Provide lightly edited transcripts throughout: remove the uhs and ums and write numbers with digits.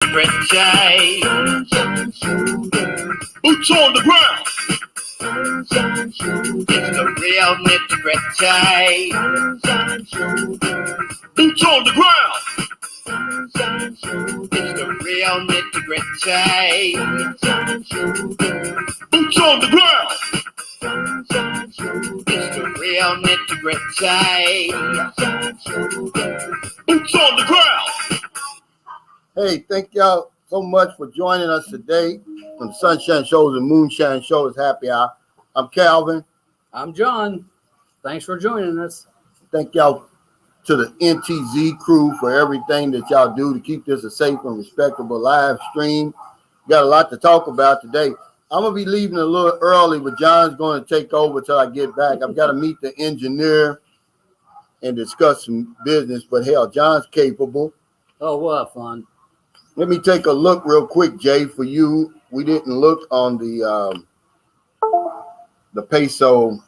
nitty-gritty. Boots on the ground. It's the real nitty-gritty. Boots on the ground. It's the real nitty-gritty. Boots on the ground. It's the real nitty-gritty. Boots on the ground. Hey, thank y'all so much for joining us today on Sunshine Shows and Moonshine Shows Happy Hour. I'm Calvin. I'm John. Thanks for joining us. Thank y'all to the NTZ crew for everything that y'all do to keep this a safe and respectable live stream. Got a lot to talk about today. I'm going to be leaving a little early, but John's going to take over till I get back. I've got to meet the engineer and discuss some business, but hell, John's capable. Oh, what fun. Let me take a look real quick, Jay, for you. We didn't look on the peso.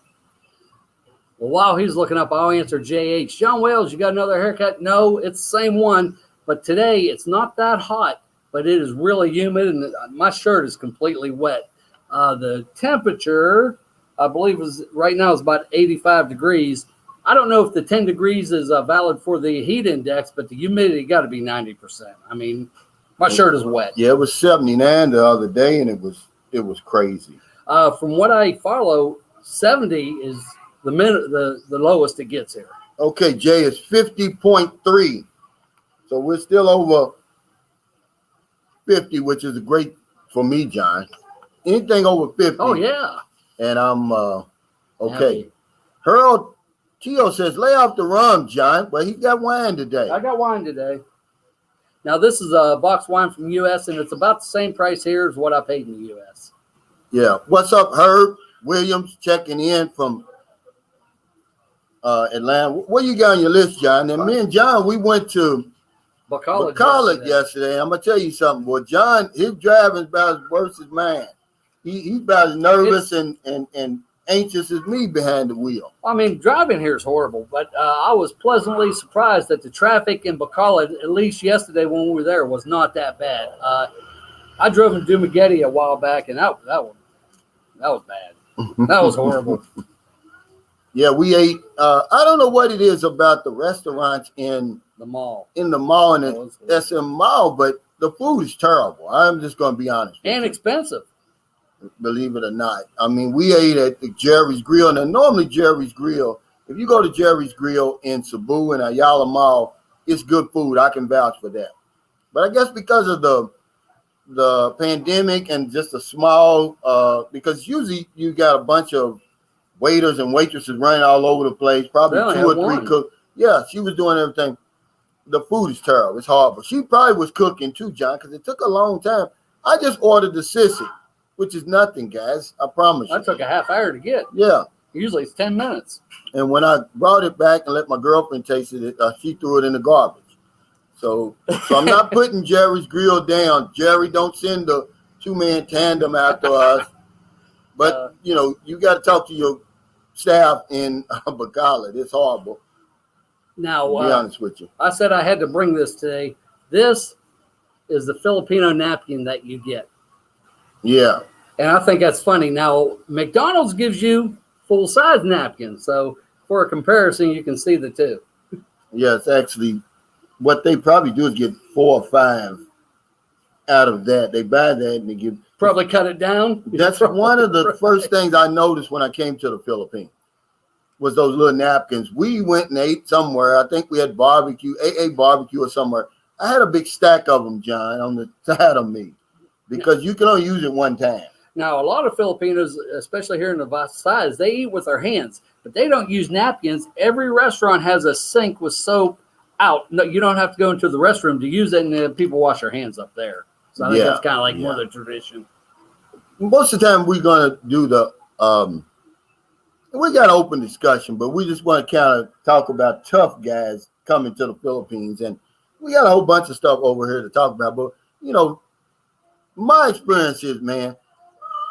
Well, while he's looking up, I'll answer JH. John Wales, you got another haircut? No, it's the same one, but today it's not that hot, but it is really humid, and my shirt is completely wet. The temperature, I believe, right now is about 85 degrees. I don't know if the 10 degrees is valid for the heat index, but the humidity got to be 90%. I mean, my shirt is wet. Yeah, it was 79 the other day, and it was crazy. From what I follow, 70 is the lowest it gets here. Okay, Jay, it's 50.3. So we're still over 50, which is great for me, John. Anything over 50. Oh, yeah. And I'm okay. Happy. Harold Tio says, lay off the rum, John. Well, he got wine today. I got wine today. Now, this is a box wine from the U.S., and it's about the same price here as what I paid in the U.S. Yeah. What's up, Herb Williams, checking in from Atlanta. What you got on your list, John? And me and John, we went to Bacallard yesterday. I'm going to tell you something, boy. John, his driving's about as worse as mine. He's about as nervous and anxious as me behind the wheel. I mean, driving here is horrible, but I was pleasantly surprised that the traffic in Bacallard, at least yesterday when we were there, was not that bad. I drove in Dumaguete a while back, and that was bad. That was horrible. Yeah, we ate. I don't know what it is about the restaurants in the mall. In the mall and the SM Mall, but the food is terrible. I'm just going to be honest. And expensive. Believe it or not. I mean, we ate at the Jerry's Grill. Now, normally Jerry's Grill, if you go to Jerry's Grill in Cebu and Ayala Mall, it's good food. I can vouch for that. But I guess because of the pandemic and just a small, because usually you got a bunch of waiters and waitresses running all over the place, probably 2 or 3 cooks. Yeah, she was doing everything. The food is terrible. It's horrible. She probably was cooking too, John, because it took a long time. I just ordered the sissy, which is nothing, guys. I promise you. That took a half hour to get. Yeah. Usually it's 10 minutes. And when I brought it back and let my girlfriend taste it, she threw it in the garbage. So I'm not putting Jerry's Grill down. Jerry, don't send the 2-man tandem after us. But, you got to talk to your staff in Bacallard. It's horrible. Now, to be honest with you. I said I had to bring this today. This is the Filipino napkin that you get. Yeah. And I think that's funny. Now, McDonald's gives you full-size napkins. So for a comparison, you can see the two. Yeah, it's actually what they probably do is get 4 or 5 out of that. They buy that and they give. Probably cut it down. That's one of the first things I noticed when I came to the Philippines was those little napkins. We went and ate somewhere. I think we had barbecue, AA barbecue or somewhere. I had a big stack of them, John, on the side of me because you can only use it one time. Now, a lot of Filipinos, especially here in the Visayas, they eat with their hands, but they don't use napkins. Every restaurant has a sink with soap out. No, you don't have to go into the restroom to use it, and people wash their hands up there. So I think that's kind of like more the tradition. Most of the time, we're going to do the we got an open discussion, but we just want to kind of talk about tough guys coming to the Philippines. And we got a whole bunch of stuff over here to talk about. But, my experience is, man,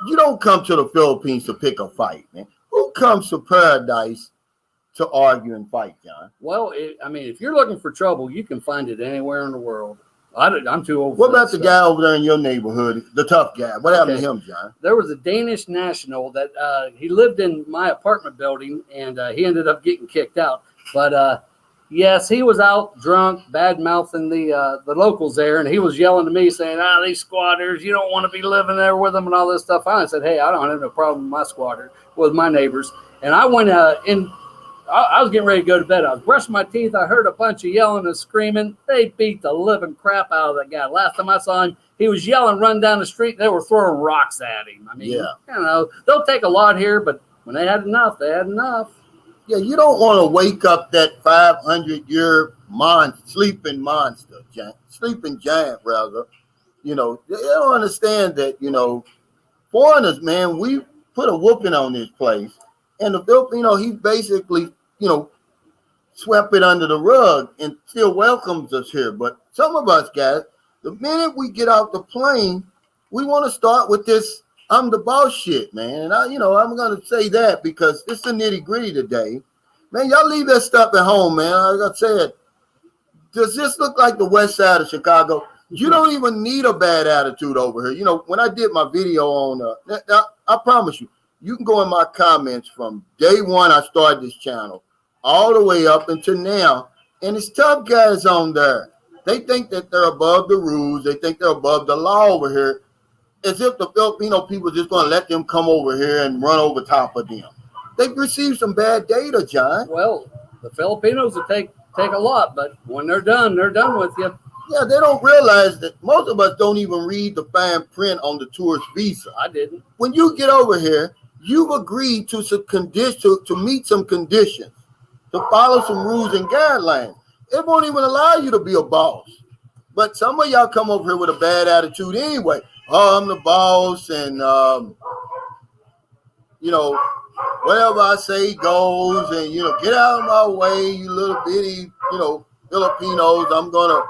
you don't come to the Philippines to pick a fight, man. Who comes to paradise to argue and fight, John? Well, if you're looking for trouble, you can find it anywhere in the world. I'm too old. What for about that the stuff. guy over there in your neighborhood, the tough guy? What happened to him, John? There was a Danish national that he lived in my apartment building, and he ended up getting kicked out. But yes, he was out drunk, bad mouthing the locals there, and he was yelling to me saying, these squatters, you don't want to be living there with them and all this stuff. I said, hey, I don't have no problem with my squatter, with my neighbors. And I went in. I was getting ready to go to bed. I was brushing my teeth. I heard a bunch of yelling and screaming. They beat the living crap out of that guy. Last time I saw him, he was yelling, running down the street. They were throwing rocks at him. I mean, they'll take a lot here, but when they had enough, they had enough. Yeah, you don't want to wake up that 500-year sleeping giant, rather. They don't understand that, foreigners, man, we put a whooping on this place. And the Filipino, he basically, swept it under the rug and still welcomes us here. But some of us guys, the minute we get off the plane, we want to start with this I'm the boss shit, man. And I'm going to say that because it's the nitty gritty today. Man, y'all leave that stuff at home, man. Like I said, does this look like the west side of Chicago? You don't even need a bad attitude over here. When I did my video on, I promise you, you can go in my comments from day one I started this channel all the way up until now, and it's tough guys on there. They think that they're above the rules. They think they're above the law over here, as if the Filipino people are just going to let them come over here and run over top of them. They've received some bad data, John. Well, the Filipinos will take a lot, but when they're done with you. Yeah, they don't realize that most of us don't even read the fine print on the tourist visa. I didn't. When you get over here, you've agreed to some to meet some conditions, to follow some rules and guidelines. It won't even allow you to be a boss. But some of y'all come over here with a bad attitude anyway. Oh, I'm the boss, and whatever I say goes, and get out of my way, you little bitty, Filipinos. I'm gonna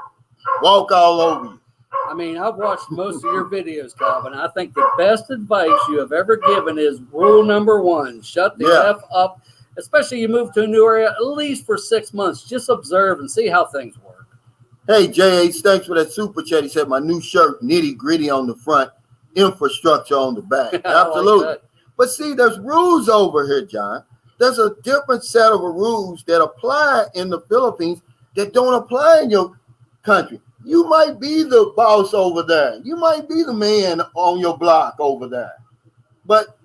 walk all over you. I mean, I've watched most of your videos, Calvin. I think the best advice you have ever given is rule number 1: shut the F up. Especially you move to a new area, at least for 6 months. Just observe and see how things work. Hey, JH, thanks for that super chat. He said my new shirt, nitty gritty on the front, infrastructure on the back. Absolutely. Like but see, there's rules over here, John. There's a different set of rules that apply in the Philippines that don't apply in your country. You might be the boss over there. You might be the man on your block over there. But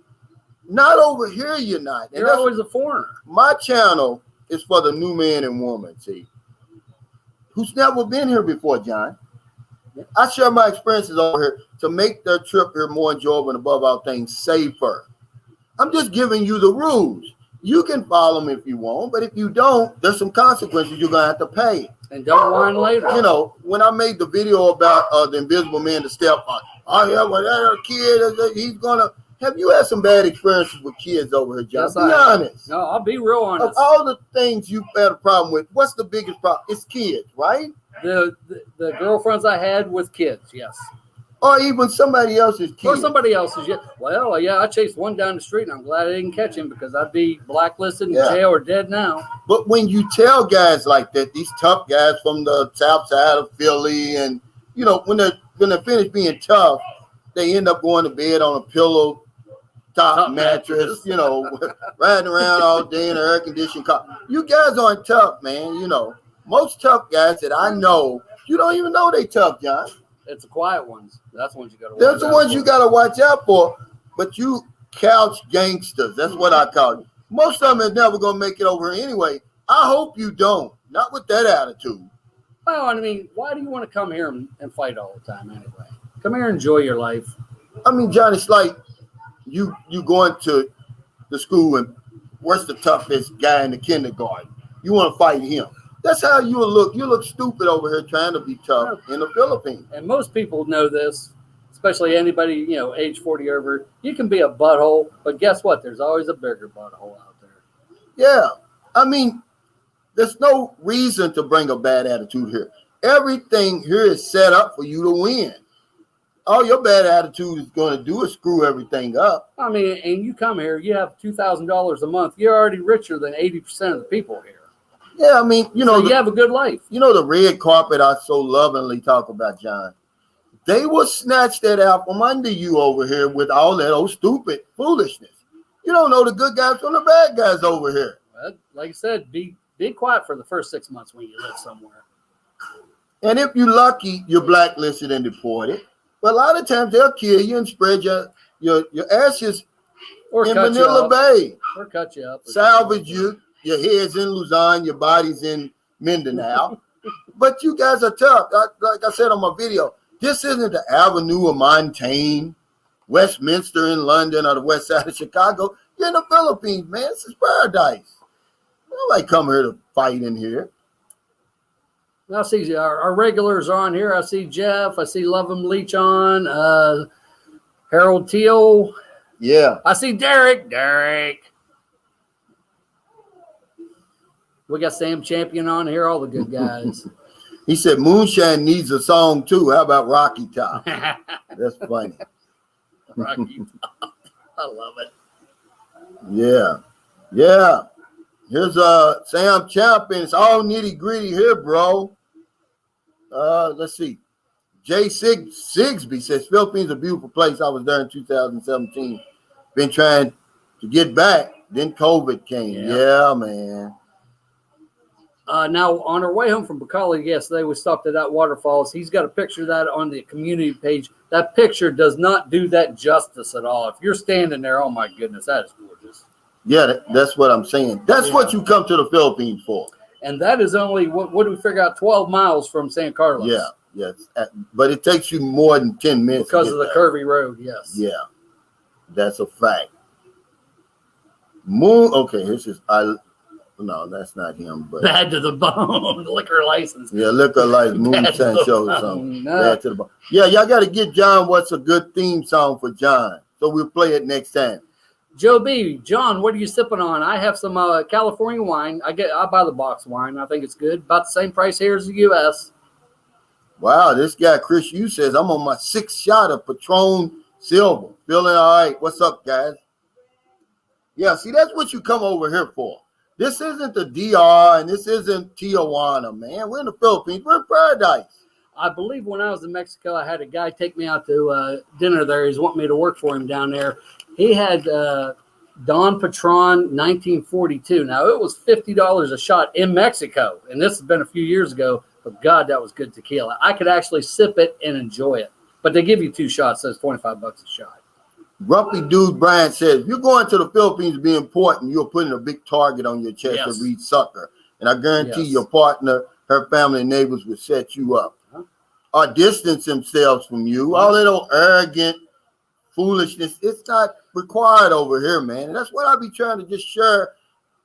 not over here, you're not. You're always a foreigner. My channel is for the new man and woman, see, who's never been here before, John. I share my experiences over here to make their trip here more enjoyable and above all things safer. I'm just giving you the rules. You can follow them if you want, but if you don't, there's some consequences you're going to have to pay. And don't whine later. When I made the video about the invisible man, the step on, that kid, he's going to. Have you had some bad experiences with kids over here, John? Yes, be honest. No, I'll be real honest. Of all the things you've had a problem with, what's the biggest problem? It's kids, right? The girlfriends I had with kids, yes. Or even somebody else's kids. Or somebody else's, yeah. Well, yeah, I chased one down the street, and I'm glad I didn't catch him because I'd be blacklisted in jail or dead now. But when you tell guys like that, these tough guys from the south side of Philly, and, when they're finished being tough, they end up going to bed on a pillow top mattress, riding around all day in an air-conditioned car. You guys aren't tough, man. Most tough guys that I know, you don't even know they tough, John. It's the quiet ones. That's the ones you got to watch out for. That's the ones you got to watch out for. But you couch gangsters, that's what I call you. Most of them are never going to make it over here anyway. I hope you don't. Not with that attitude. Well, I mean, why do you want to come here and fight all the time anyway? Come here and enjoy your life. I mean, John, it's like you going to the school and what's the toughest guy in the kindergarten? You want to fight him. That's how you will look. You look stupid over here trying to be tough in the Philippines. And most people know this, especially anybody, age 40 over. You can be a butthole, but guess what? There's always a bigger butthole out there. Yeah. I mean, there's no reason to bring a bad attitude here. Everything here is set up for you to win. All your bad attitude is going to do is screw everything up. I mean, and you come here, you have $2,000 a month. You're already richer than 80% of the people here. Yeah, I mean, So you have a good life. You know the red carpet I so lovingly talk about, John. They will snatch that out from under you over here with all that old stupid foolishness. You don't know the good guys from the bad guys over here. Well, like I said, be quiet for the first 6 months when you live somewhere. And if you're lucky, you're blacklisted and deported. But a lot of times they'll kill you and spread your ashes Or in cut Manila you up. Bay. Or cut you up. Salvage you. Your head's in Luzon, your body's in Mindanao. But you guys are tough. Like I said on my video, this isn't the Avenue of Montaigne, Westminster in London, or the west side of Chicago. You're in the Philippines, man. This is paradise. Nobody come here to fight in here. I see our regulars are on here. I see Jeff. I see Love 'em Leech on. Harold Teal. Yeah. I see Derek. Derek. We got Sam Champion on here. All the good guys. He said Moonshine needs a song too. How about Rocky Top? That's funny. Rocky Top. I love it. Yeah. Yeah. Here's Sam Champion. It's all nitty gritty here, bro. Let's see. Jay Sigsby says Philippines is a beautiful place. I was there in 2017. Been trying to get back. Then COVID came. Yeah, man. Now, on our way home from Bacali yesterday, we stopped at that waterfalls. He's got a picture of that on the community page. That picture does not do that justice at all. If you're standing there, oh my goodness, that is gorgeous. Yeah, that's what I'm saying. That's what you come to the Philippines for. And that is only, what do we figure out, 12 miles from San Carlos. Yeah, yes. But it takes you more than 10 minutes. Because of the curvy road, yes. Yeah, that's a fact. Okay, this is, no, that's not him. But Bad to the bone, liquor license. Yeah, liquor license, Moonshine show or something. Bad to the bone. Yeah, y'all got to get John what's a good theme song for John. So we'll play it next time. Joe B, John, what are you sipping on? I have some California wine. I buy the box wine. I think it's good. About the same price here as the U.S. Wow, this guy Chris Yu says I'm on my 6th shot of Patron Silver. Feeling all right. What's up, guys? Yeah, see, that's what you come over here for. This isn't the DR and this isn't Tijuana, man. We're in the Philippines. We're in paradise. I believe when I was in Mexico, I had a guy take me out to dinner there. He's wanting me to work for him down there. He had Don Patron 1942. Now, it was $50 a shot in Mexico, and this has been a few years ago, but God, that was good tequila. I could actually sip it and enjoy it. But they give you 2 shots, so it's $25 a shot. Rumpy Dude Brian says, if you're going to the Philippines to be important, you're putting a big target on your chest to read sucker. And I guarantee your partner, her family and neighbors will set you up. Or distance themselves from you. All that old arrogant foolishness, it's not required over here, man. And that's what I be trying to just share.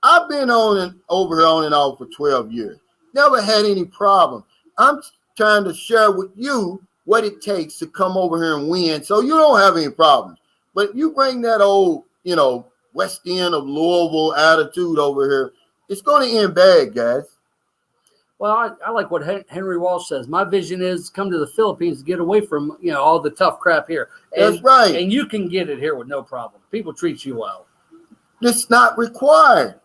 I've been over here on and off for 12 years. Never had any problem. I'm trying to share with you what it takes to come over here and win so you don't have any problems. But you bring that old, West End of Louisville attitude over here, it's going to end bad, guys. Well, I like what Henry Walsh says. My vision is come to the Philippines to get away from, all the tough crap here. That's right. And you can get it here with no problem. People treat you well. It's not required.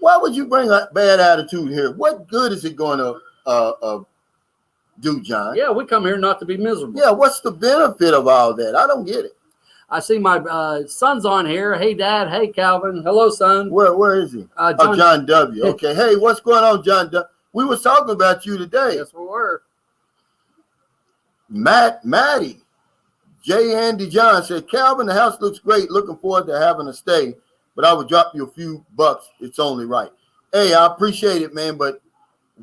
Why would you bring a bad attitude here? What good is it going to do, John? Yeah, we come here not to be miserable. Yeah, what's the benefit of all that? I don't get it. I see my son's on here. Hey, Dad. Hey, Calvin. Hello, son. Where is he? John W. Okay. Hey, what's going on, John W.? We was talking about you today. Yes, we were. Matty, J. Andy John said, Calvin, the house looks great. Looking forward to having a stay, but I would drop you a few bucks. It's only right. Hey, I appreciate it, man. But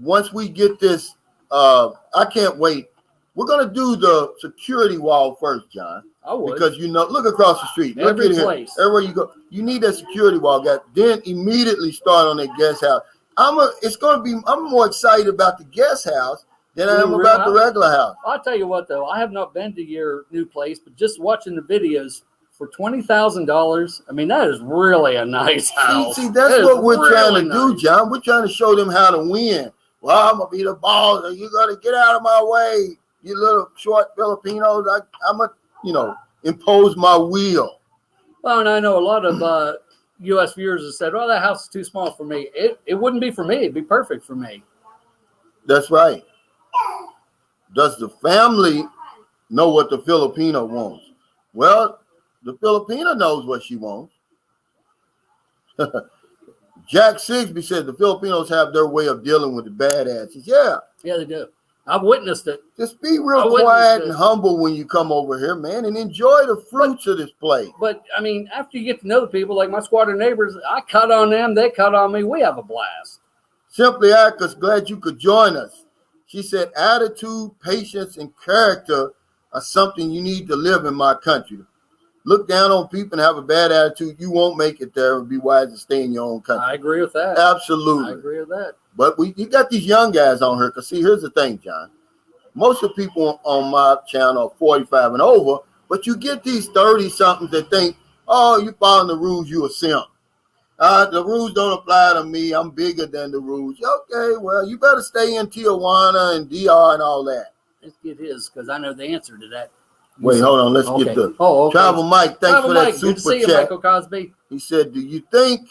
once we get this, I can't wait. We're going to do the security wall first, John. I would. Because, look across the street. Every place. Everywhere you go. You need that security wall, guys. Then immediately start on that guest house. I'm more excited about the guest house than I am about the regular house. I'll tell you what, though. I have not been to your new place, but just watching the videos for $20,000, I mean, that is really a nice house. See, that's what we're trying to do, John. We're trying to show them how to win. Well, I'm going to be the boss, and you got to get out of my way, you little short Filipinos. I'm going to, impose my will. Well, and I know a lot of U.S. viewers have said, "Oh, that house is too small for me." It wouldn't be for me. It'd be perfect for me. That's right. Does the family know what the Filipino wants? Well, the Filipino knows what she wants. Jack Sigsby said the Filipinos have their way of dealing with the badasses. Yeah. Yeah, they do. I've witnessed it. Just be real quiet and humble when you come over here, man, and enjoy the fruits of this place. But, I mean, after you get to know the people, like my squatter neighbors, I cut on them, they cut on me. We have a blast. Simply Acus, glad you could join us. She said, attitude, patience, and character are something you need to live in my country. Look down on people and have a bad attitude, you won't make it there. It would be wise to stay in your own country. I agree with that. Absolutely. I agree with that. But you got these young guys on here, because see, here's the thing, John. Most of the people on my channel are 45 and over, but you get these 30-somethings that think, oh, you following the rules, you a simp. The rules don't apply to me. I'm bigger than the rules. Okay, well, you better stay in Tijuana and DR and all that. Let's get his, because I know the answer to that. Wait, hold on. Let's get the Travel Mike. Thanks for that super Good to see you, chat. Michael Cosby. He said, do you think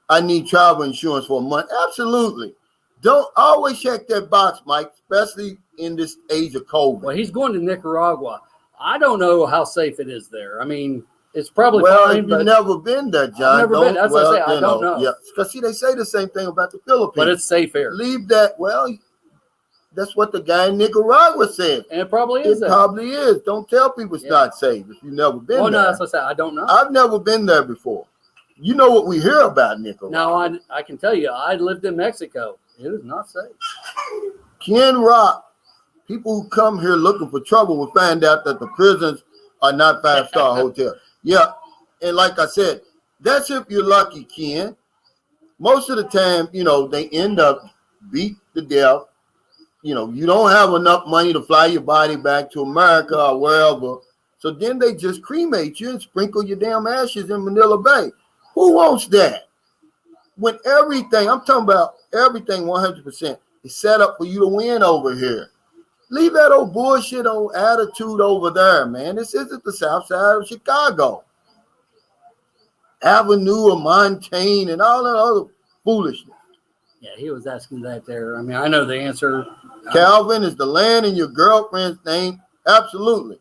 I need travel insurance for a month? Absolutely. Don't always check that box, Mike, especially in this age of COVID. Well, he's going to Nicaragua. I don't know how safe it is there. I mean, it's probably you've fine, but never been there, John. I've never been. That's what I say. I don't know. Yeah, because see, they say the same thing about the Philippines. But it's safe here. Leave that. Well, that's what the guy in Nicaragua said. And it probably is. It probably is. Don't tell people it's not safe if you've never been there. No, that's what I said. I don't know. I've never been there before. You know what we hear about Nicaragua. Now, I can tell you, I lived in Mexico. It is not safe. Ken Rock, people who come here looking for trouble will find out that the prisons are not 5-star hotels. Yeah, and like I said, that's if you're lucky, Ken. Most of the time, they end up beat to death. You don't have enough money to fly your body back to America or wherever. So then they just cremate you and sprinkle your damn ashes in Manila Bay. Who wants that? When everything, I'm talking about everything 100% is set up for you to win over here. Leave that old bullshit old attitude over there, man. This isn't the south side of Chicago. Avenue or Montaigne and all that other foolishness. Yeah, he was asking that there. I mean, I know the answer. Calvin, is the land in your girlfriend's name? Absolutely.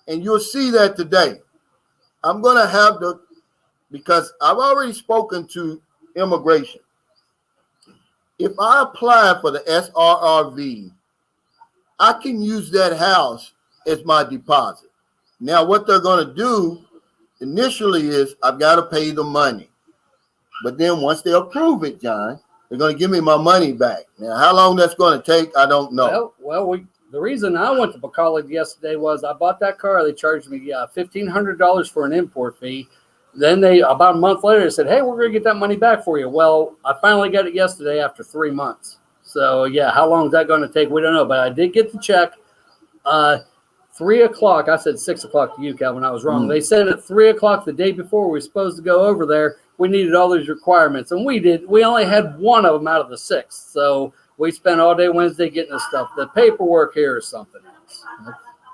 And you'll see that today. I'm going to have because I've already spoken to immigration. If I apply for the SRRV, I can use that house as my deposit. Now, what they're going to do initially is I've got to pay the money. But then once they approve it, John, they're going to give me my money back. Now, how long that's going to take, I don't know. Well, the reason I went to Bacolod yesterday was I bought that car. They charged me $1,500 for an import fee. Then about a month later, they said, hey, we're going to get that money back for you. Well, I finally got it yesterday after 3 months. So, yeah, how long is that going to take? We don't know. But I did get the check. 3 o'clock. I said 6 o'clock to you, Calvin. I was wrong. They said at 3 o'clock the day before we were supposed to go over there, we needed all these requirements. And we did. We only had one of them out of the 6. So we spent all day Wednesday getting the stuff. The paperwork here is something else.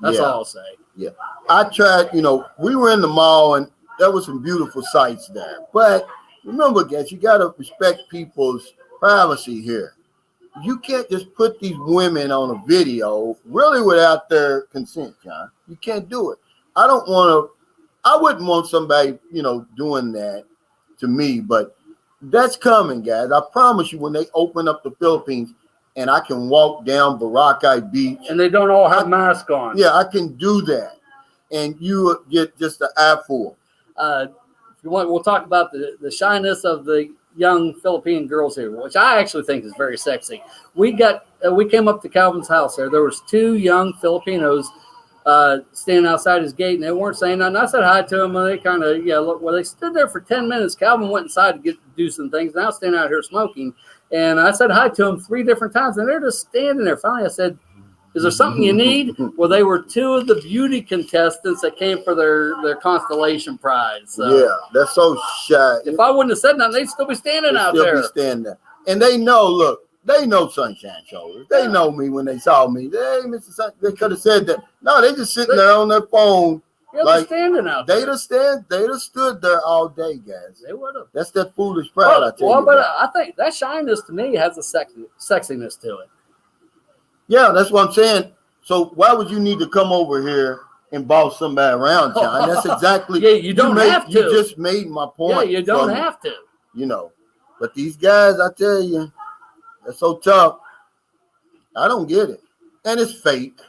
That's all I'll say. Yeah. I tried, we were in the mall and there were some beautiful sights there. But remember, guys, you got to respect people's privacy here. You can't just put these women on a video really without their consent, John. You can't do it. I wouldn't want somebody, doing that to me, but that's coming, guys. I promise you, when they open up the Philippines and I can walk down Boracay Beach. And they don't all have masks on. Yeah, I can do that. And you get just an eyeful. If you want, we'll talk about the shyness of the young Philippine girls here, which I actually think is very sexy. We came up to Calvin's house there. There was 2 young Filipinos standing outside his gate, and they weren't saying nothing. I said hi to them, and they kind of, they stood there for 10 minutes. Calvin went inside to do some things. Now standing out here smoking, and I said hi to them 3 different times, and they're just standing there. Finally, I said, is there something you need? Well, they were 2 of the beauty contestants that came for their Constellation Prize. So yeah, that's so shy. If I wouldn't have said nothing, they'd still be standing out there. Be standing there. And they know, they know Sunshine Shoulders. They know me when they saw me. Hey, Mr. Sunshine, they could have said that. No, they just sitting there on their phone Yeah, Like, they're standing out there. They'd have stood there all day, guys. They would have. That's that foolish pride, I tell you. But guys. I think that shyness to me has a sexiness to it. Yeah, that's what I'm saying. So why would you need to come over here and boss somebody around, John? That's exactly. Yeah, you don't have to. You just made my point. Yeah, you don't have to. You know, but these guys, I tell you, they're so tough. I don't get it, and it's fake.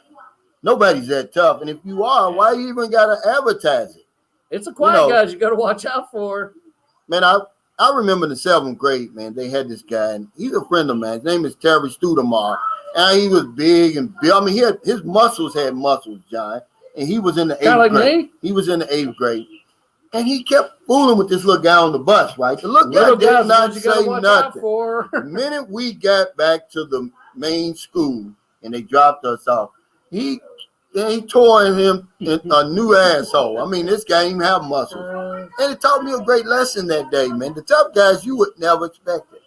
Nobody's that tough, and if you are, why you even gotta advertise it? It's a quiet guys you got to watch out for. Man, I remember in the 7th grade, man, they had this guy, and he's a friend of mine. His name is Terry Studemar, and he was big and built. I mean, his muscles had muscles, John, and he was in the 8th grade. Me? He was in the 8th grade, and he kept fooling with this little guy on the bus, right? The little guy did not say nothing. The minute we got back to the main school and they dropped us off, he tore him a new asshole. I mean, this guy didn't even have muscles. And it taught me a great lesson that day, man. The tough guys you would never expect it.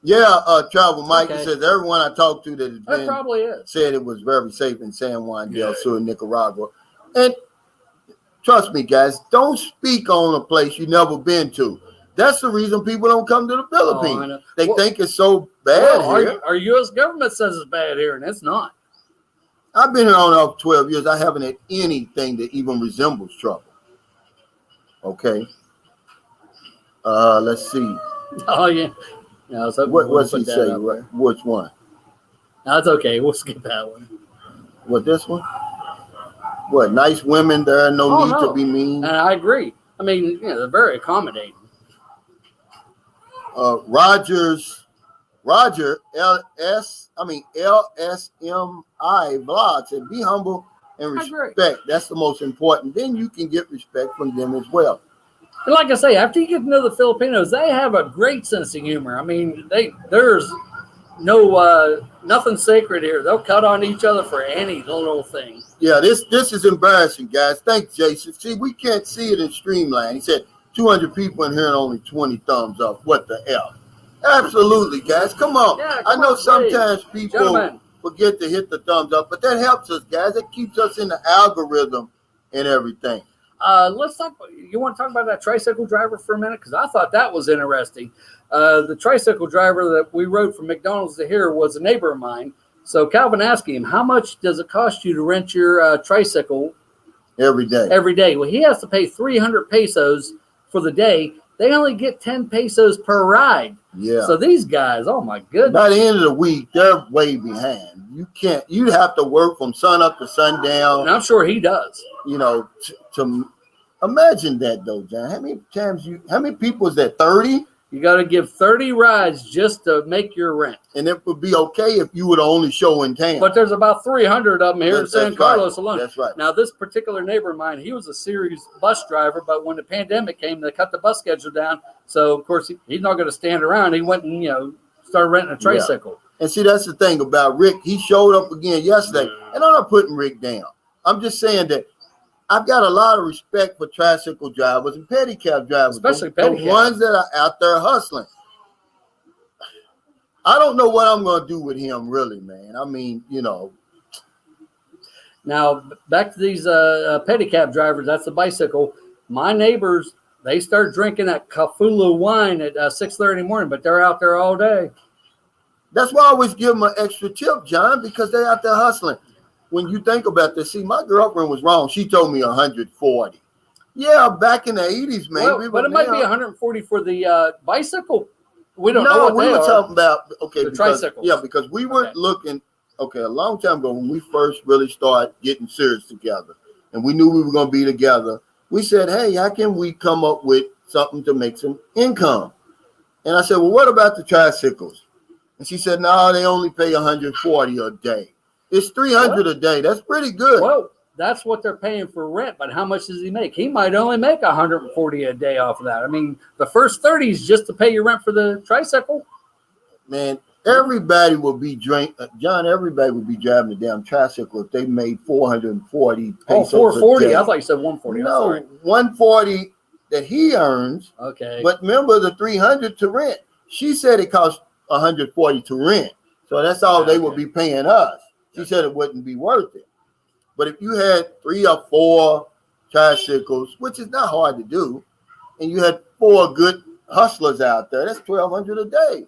Yeah, Travel Mike says everyone I talked to that has been said it was very safe in San Juan del Sur, Nicaragua. And trust me, guys, don't speak on a place you've never been to. That's the reason people don't come to the Philippines. They think it's so bad here. Our U.S. government says it's bad here, and it's not. I've been here on up 12 years. I haven't had anything that even resembles trouble. Okay. Let's see. Oh, yeah. No, what's he say? Which one? No, it's okay. We'll skip that one. What, this one? What, nice women, there are no need to be mean? And I agree. I mean, they're very accommodating. Roger LSMI vlog said, be humble and respect. That's the most important. Then you can get respect from them as well. And like I say, after you get to know the Filipinos, they have a great sense of humor. I mean, there's no nothing sacred here. They'll cut on each other for any little thing. Yeah, this is embarrassing, guys. Thanks, Jason. See, we can't see it in Streamline. He said 200 people in here and only 20 thumbs up. What the hell? Absolutely, guys. Come on. Yeah, I know sometimes people forget to hit the thumbs up, but that helps us, guys. It keeps us in the algorithm and everything. Let's talk. You want to talk about that tricycle driver for a minute? Because I thought that was interesting. The tricycle driver that we rode from McDonald's to here was a neighbor of mine. So Calvin asked him, how much does it cost you to rent your tricycle every day? Every day. Well, he has to pay 300 pesos for the day. They only get 10 pesos per ride. Yeah. So these guys, oh my goodness. By the end of the week, they're way behind. You'd have to work from sun up to sundown. And I'm sure he does. You know, to imagine that though, John. How many people is that? 30? You got to give 30 rides just to make your rent. And it would be okay if you would only show in town. But there's about 300 of them here in San Carlos alone. That's right. Now, this particular neighbor of mine, he was a serious bus driver, but when the pandemic came, they cut the bus schedule down. So, of course, he's not going to stand around. He went and, started renting a tricycle. Yeah. And see, that's the thing about Rick. He showed up again yesterday. And I'm not putting Rick down. I'm just saying that I've got a lot of respect for tricycle drivers and pedicab drivers. Especially the ones that are out there hustling. I don't know what I'm going to do with him, really, man. I mean, Now, back to these pedicab drivers, that's the bicycle. My neighbors, they start drinking that Kafulu wine at 6:30 in the morning, but they're out there all day. That's why I always give them an extra tip, John, because they're out there hustling. When you think about this, see, my girlfriend was wrong. She told me 140. Yeah, back in the 80s, man. Well, but it might be 140 for the bicycle. We don't know what we were talking about, the tricycles. Yeah, because we weren't looking, a long time ago when we first really started getting serious together and we knew we were going to be together, we said, hey, how can we come up with something to make some income? And I said, well, what about the tricycles? And she said, no, they only pay 140 a day. It's 300 a day. That's pretty good. Well, that's what they're paying for rent, but how much does he make? He might only make 140 a day off of that. I mean, the first 30 is just to pay your rent for the tricycle. Man, everybody will be John, everybody would be driving a damn tricycle if they made 440 pesos 440. a day. I thought you said 140. No, 140 that he earns. Okay. But remember the 300 to rent. She said it costs 140 to rent. So that's all they would be paying us. She said it wouldn't be worth it. But if you had 3 or 4 tricycles, which is not hard to do, and you had 4 good hustlers out there, that's $1,200 a day.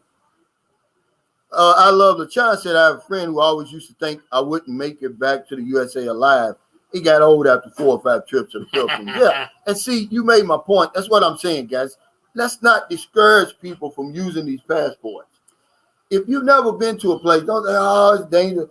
I love the China said I have a friend who always used to think I wouldn't make it back to the USA alive. He got old after 4 or 5 trips to the Philippines. Yeah. And see, you made my point. That's what I'm saying, guys. Let's not discourage people from using these passports. If you've never been to a place, don't say, oh, it's dangerous.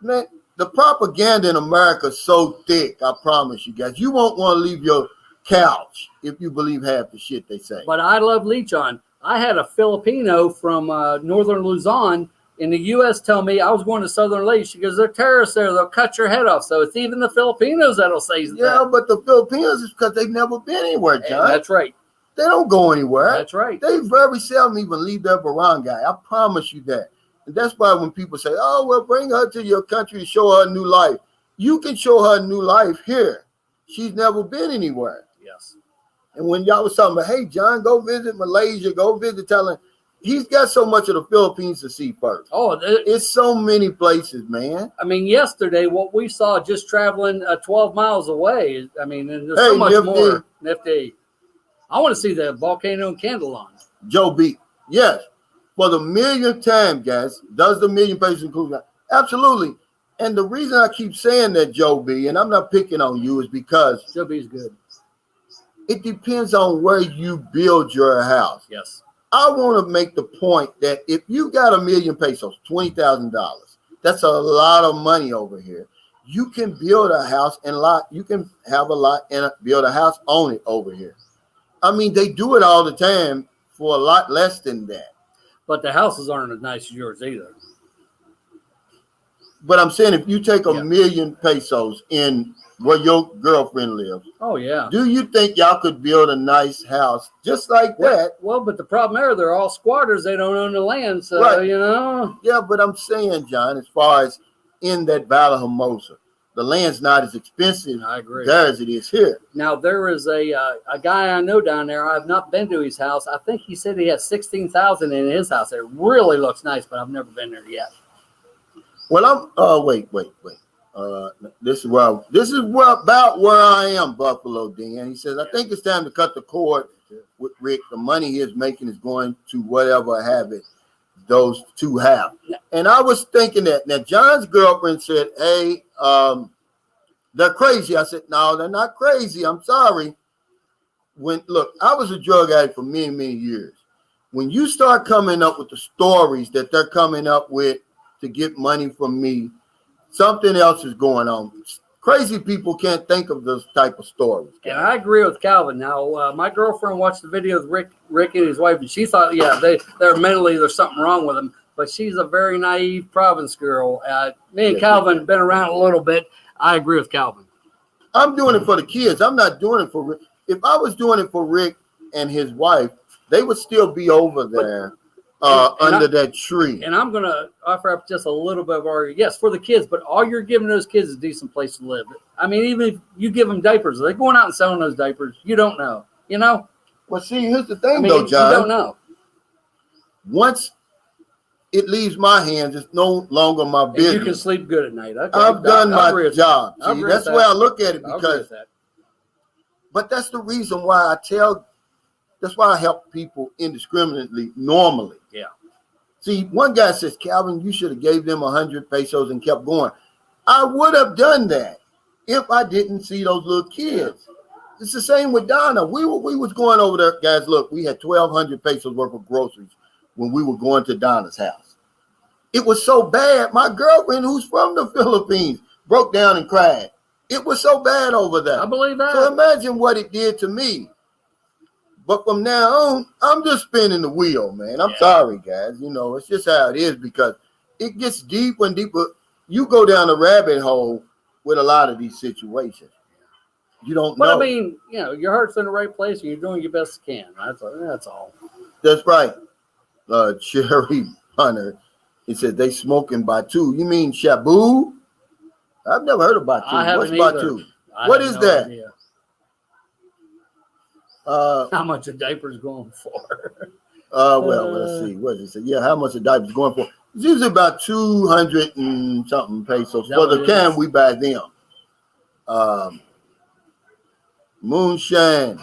Man, the propaganda in America is so thick, I promise you guys. You won't want to leave your couch if you believe half the shit they say. But I love Leechon. I had a Filipino from northern Luzon in the U.S. tell me I was going to Southern Lake. She goes, they're terrorists there. They'll cut your head off. So it's even the Filipinos that'll say that. Yeah, but the Filipinos is because they've never been anywhere, John. That's right. They don't go anywhere. That's right. They very seldom even leave their barangay. I promise you that. And that's why when people say, oh, well, bring her to your country to show her a new life. You can show her a new life here. She's never been anywhere. Yes. And when y'all was talking about, hey, John, go visit Malaysia, go visit Thailand, he's got so much of the Philippines to see first. Oh, it's so many places, man. I mean, yesterday, what we saw just traveling 12 miles away, I mean, and there's so much more. Nifty. I want to see the volcano and Candlelawn. Joe B. Yes. For the millionth time, guys, does the million pesos include that? Absolutely. And the reason I keep saying that, Joe B., and I'm not picking on you, is because Joe B is good. It depends on where you build your house. Yes. I want to make the point that if you got $1 million pesos, $20,000, that's a lot of money over here. You can build a house and lot. You can have a lot and build a house on it over here. I mean, they do it all the time for a lot less than that. But the houses aren't as nice as yours either. But I'm saying if you take $1 million pesos in where your girlfriend lives, oh yeah, do you think y'all could build a nice house just like that? Well, but the problem there, they're all squatters. They don't own the land, so right. you know. Yeah, but I'm saying, John, as far as in that Valley Hermosa, the land's not as expensive there as it is here. Now there is a guy I know down there. I've not been to his house. I think he said he has 16,000 in his house. It really looks nice, but I've never been there yet. Well, I'm. Wait. This is about where I am, Buffalo Dan. He says, I think it's time to cut the cord with Rick. The money he is making is going to whatever habit those two have. And I was thinking that. Now, John's girlfriend said, hey, they're crazy. I said, no, they're not crazy. I'm sorry. Look, I was a drug addict for many, many years. When you start coming up with the stories that they're coming up with to get money from me, something else is going on. Crazy people can't think of those type of stories. And I agree with Calvin. Now, my girlfriend watched the video with Rick and his wife, and she thought, they're mentally, there's something wrong with them. But she's a very naive province girl. Me and Calvin have been around a little bit. I agree with Calvin. I'm doing it for the kids. I'm not doing it for Rick. If I was doing it for Rick and his wife, they would still be over there. Under that tree. And I'm going to offer up just a little bit of argument. Yes, for the kids, but all you're giving those kids is a decent place to live. I mean, even if you give them diapers, are they going out and selling those diapers? You don't know. You know? Well, see, here's the thing, though, John. You don't know. Once it leaves my hands, it's no longer my business. And you can sleep good at night. Okay. I've done my job. See, that's the way I look at it because. But that's the reason why that's why I help people indiscriminately, normally. Yeah. See, one guy says, Calvin, you should have gave them 100 pesos and kept going. I would have done that if I didn't see those little kids. It's the same with Donna. We was going over there, guys. Look, we had 1,200 pesos worth of groceries when we were going to Donna's house. It was so bad. My girlfriend, who's from the Philippines, broke down and cried. It was so bad over there. I believe that. So imagine what it did to me. But from now on, I'm just spinning the wheel, man. I'm sorry, guys. You know, it's just how it is because it gets deeper and deeper. You go down a rabbit hole with a lot of these situations. You don't know. But I mean, your heart's in the right place and you're doing your best you can. That's all. That's right. Cherry Hunter, he said they smoking Batu. You mean Shabu? I've never heard of Batu. What's Batu? What is that? Idea. How much a diaper's going for? Let's see. What did he say? Yeah, how much a diaper's going for? It's usually about 200 and something pesos for what the it can is? we buy them. Moonshine.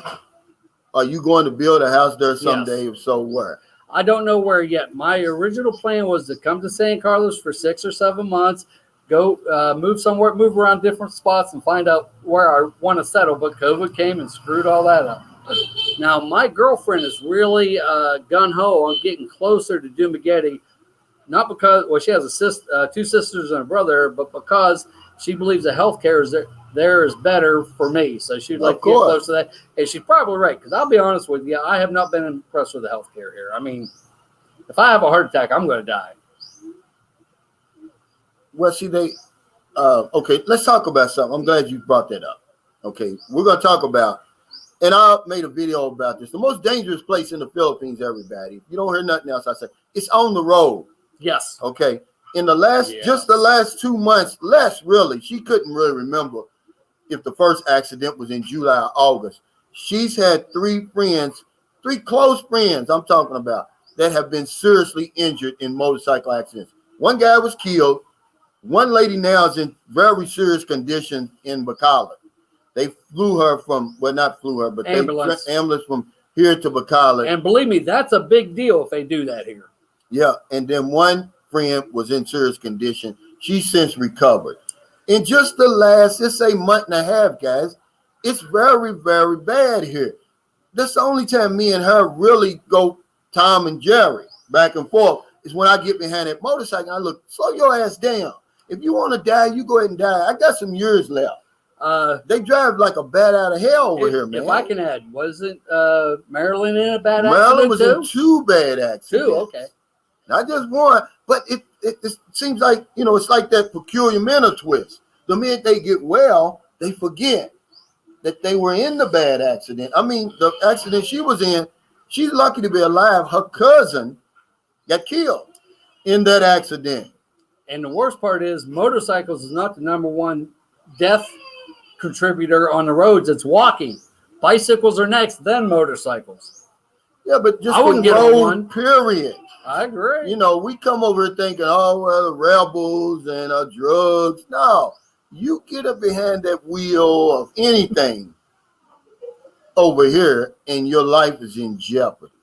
Are you going to build a house there someday? Yes. If so, where? I don't know where yet. My original plan was to come to San Carlos for 6 or 7 months, go move somewhere, move around different spots, and find out where I want to settle. But COVID came and screwed all that up. Now, my girlfriend is really gung-ho on getting closer to Dumaguete, not because, well, she has two sisters and a brother, but because she believes the healthcare there is better for me. So she'd like to get close to that. And she's probably right, because I'll be honest with you, I have not been impressed with the healthcare here. I mean, if I have a heart attack, I'm going to die. Well, see, okay, let's talk about something. I'm glad you brought that up. Okay, we're going to talk about, and I made a video about this, the most dangerous place in the Philippines, everybody. If you don't hear nothing else I say, it's on the road. Yes. Okay. In the last 2 months, less really, she couldn't really remember if the first accident was in July or August. She's had 3 close friends I'm talking about, that have been seriously injured in motorcycle accidents. One guy was killed. One lady now is in very serious condition in Bacolod. They flew her from, well, not flew her, but ambulance from here to Bacolod. And believe me, that's a big deal if they do that here. Yeah, and then one friend was in serious condition. She's since recovered. In just the last, let's say, month and a half, guys, it's very, very bad here. That's the only time me and her really go Tom and Jerry back and forth, is when I get behind that motorcycle. I look, slow your ass down. If you want to die, you go ahead and die. I got some years left. They drive like a bat out of hell over here, man. If I can add, wasn't Maryland in a bad accident Maryland was too? in 2 bad accidents. 2, okay. Not just one, but it seems like, it's like that peculiar mental twist. The minute they get well, they forget that they were in the bad accident. I mean, the accident she was in, she's lucky to be alive. Her cousin got killed in that accident. And the worst part is, motorcycles is not the number one death contributor on the roads. It's walking. Bicycles are next, then motorcycles. Yeah, but just I wouldn't get on one. Period. I agree. We come over here thinking, oh, well, the rebels and drugs. No, you get up behind that wheel of anything over here, and your life is in jeopardy.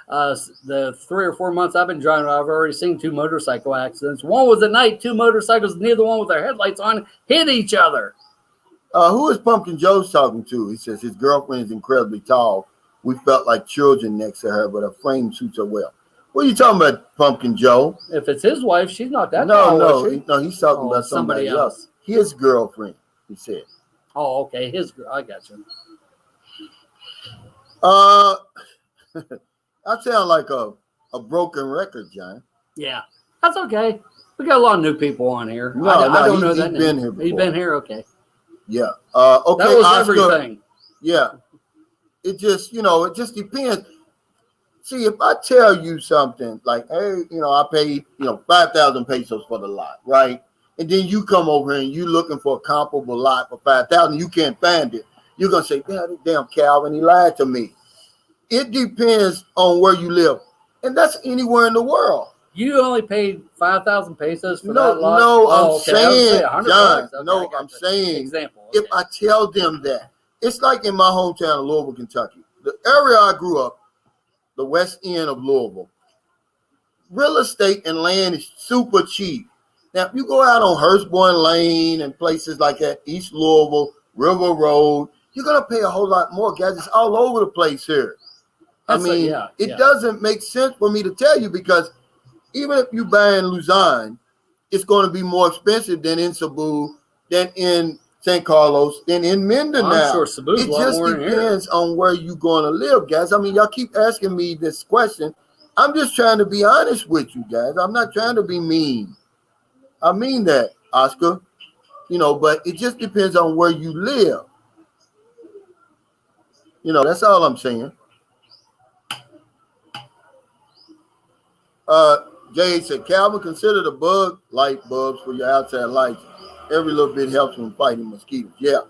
The 3 or 4 months I've been driving, I've already seen 2 motorcycle accidents. One was at night, 2 motorcycles, neither one with their headlights on, hit each other. Who is Pumpkin Joe's talking to? He says his girlfriend is incredibly tall. We felt like children next to her, but her frame suits her well. What are you talking about, Pumpkin Joe? If it's his wife, she's not that tall. No, he's talking about somebody else. His girlfriend, he said. Oh, okay. I got you. I sound like a broken record, John. Yeah, that's okay. We got a lot of new people on here. No, I don't know that he's been here before. He's been here, okay. Yeah. Okay. That was Oscar, everything. Yeah. It just, it just depends. See, if I tell you something like, hey, I paid, 5,000 pesos for the lot, right? And then you come over here and you looking for a comparable lot for 5,000, you can't find it. You're going to say, damn Calvin, he lied to me. It depends on where you live. And that's anywhere in the world. You only paid 5,000 pesos for that lot? No, I'm saying, John, okay, I'm saying, example. If I tell them that, it's like in my hometown of Louisville, Kentucky. The area I grew up, the west end of Louisville, real estate and land is super cheap. Now, if you go out on Hurstbourne Lane and places like that, East Louisville, River Road, you're going to pay a whole lot more, guys. It's all over the place here. It doesn't make sense for me to tell you, because even if you buy in Luzon, it's going to be more expensive than in Cebu, than in San Carlos, than in Mindanao. I'm sure Cebu's a lot more in here. It just depends on where you're going to live, guys. Y'all keep asking me this question. I'm just trying to be honest with you, guys. I'm not trying to be mean. I mean that, Oscar. But it just depends on where you live. That's all I'm saying. Jay said, Calvin, consider the light bulbs for your outside lights. Every little bit helps when fighting mosquitoes. Yeah.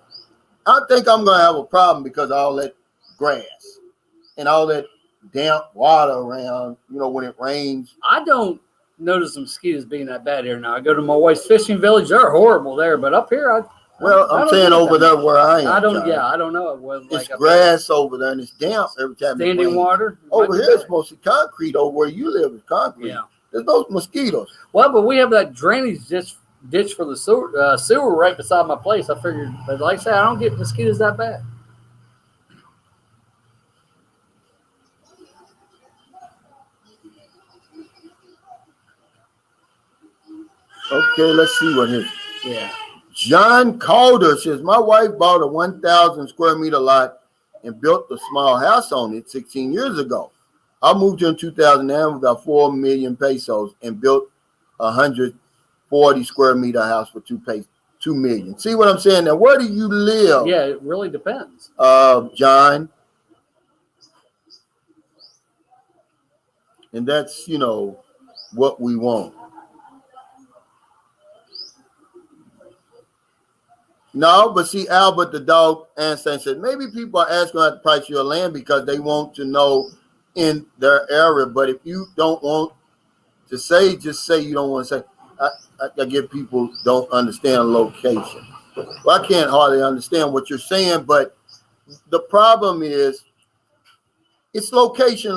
I think I'm going to have a problem because of all that grass and all that damp water around, when it rains. I don't notice the mosquitoes being that bad here now. I go to my wife's fishing village; they're horrible there. But up here, I'm don't saying get over that. there where I am. I don't. John. Yeah, I don't know. It was It's like up grass over there, and it's damp every time. there. It Standing rains. water. Over Might here, be it's mostly concrete. Over where you live, it's concrete. Yeah. There's no mosquitoes. Well, but we have that drainage ditch for the sewer right beside my place. I figured, but like I said, I don't get mosquitoes that bad. Okay, let's see what his. Yeah. John Calder says, my wife bought a 1,000 square meter lot and built a small house on it 16 years ago. I moved here in 2009 with about 4 million pesos and built a 140 square meter house for 2 million. See what I'm saying? Now, where do you live? Yeah, it really depends. John. And that's, what we want. No, but see, Albert the dog Einstein said, maybe people are asking about the price of your land because they want to know in their area. But if you don't want to say, just say you don't want to say. I get people don't understand location. Well, I can't hardly understand what you're saying, but the problem is it's location,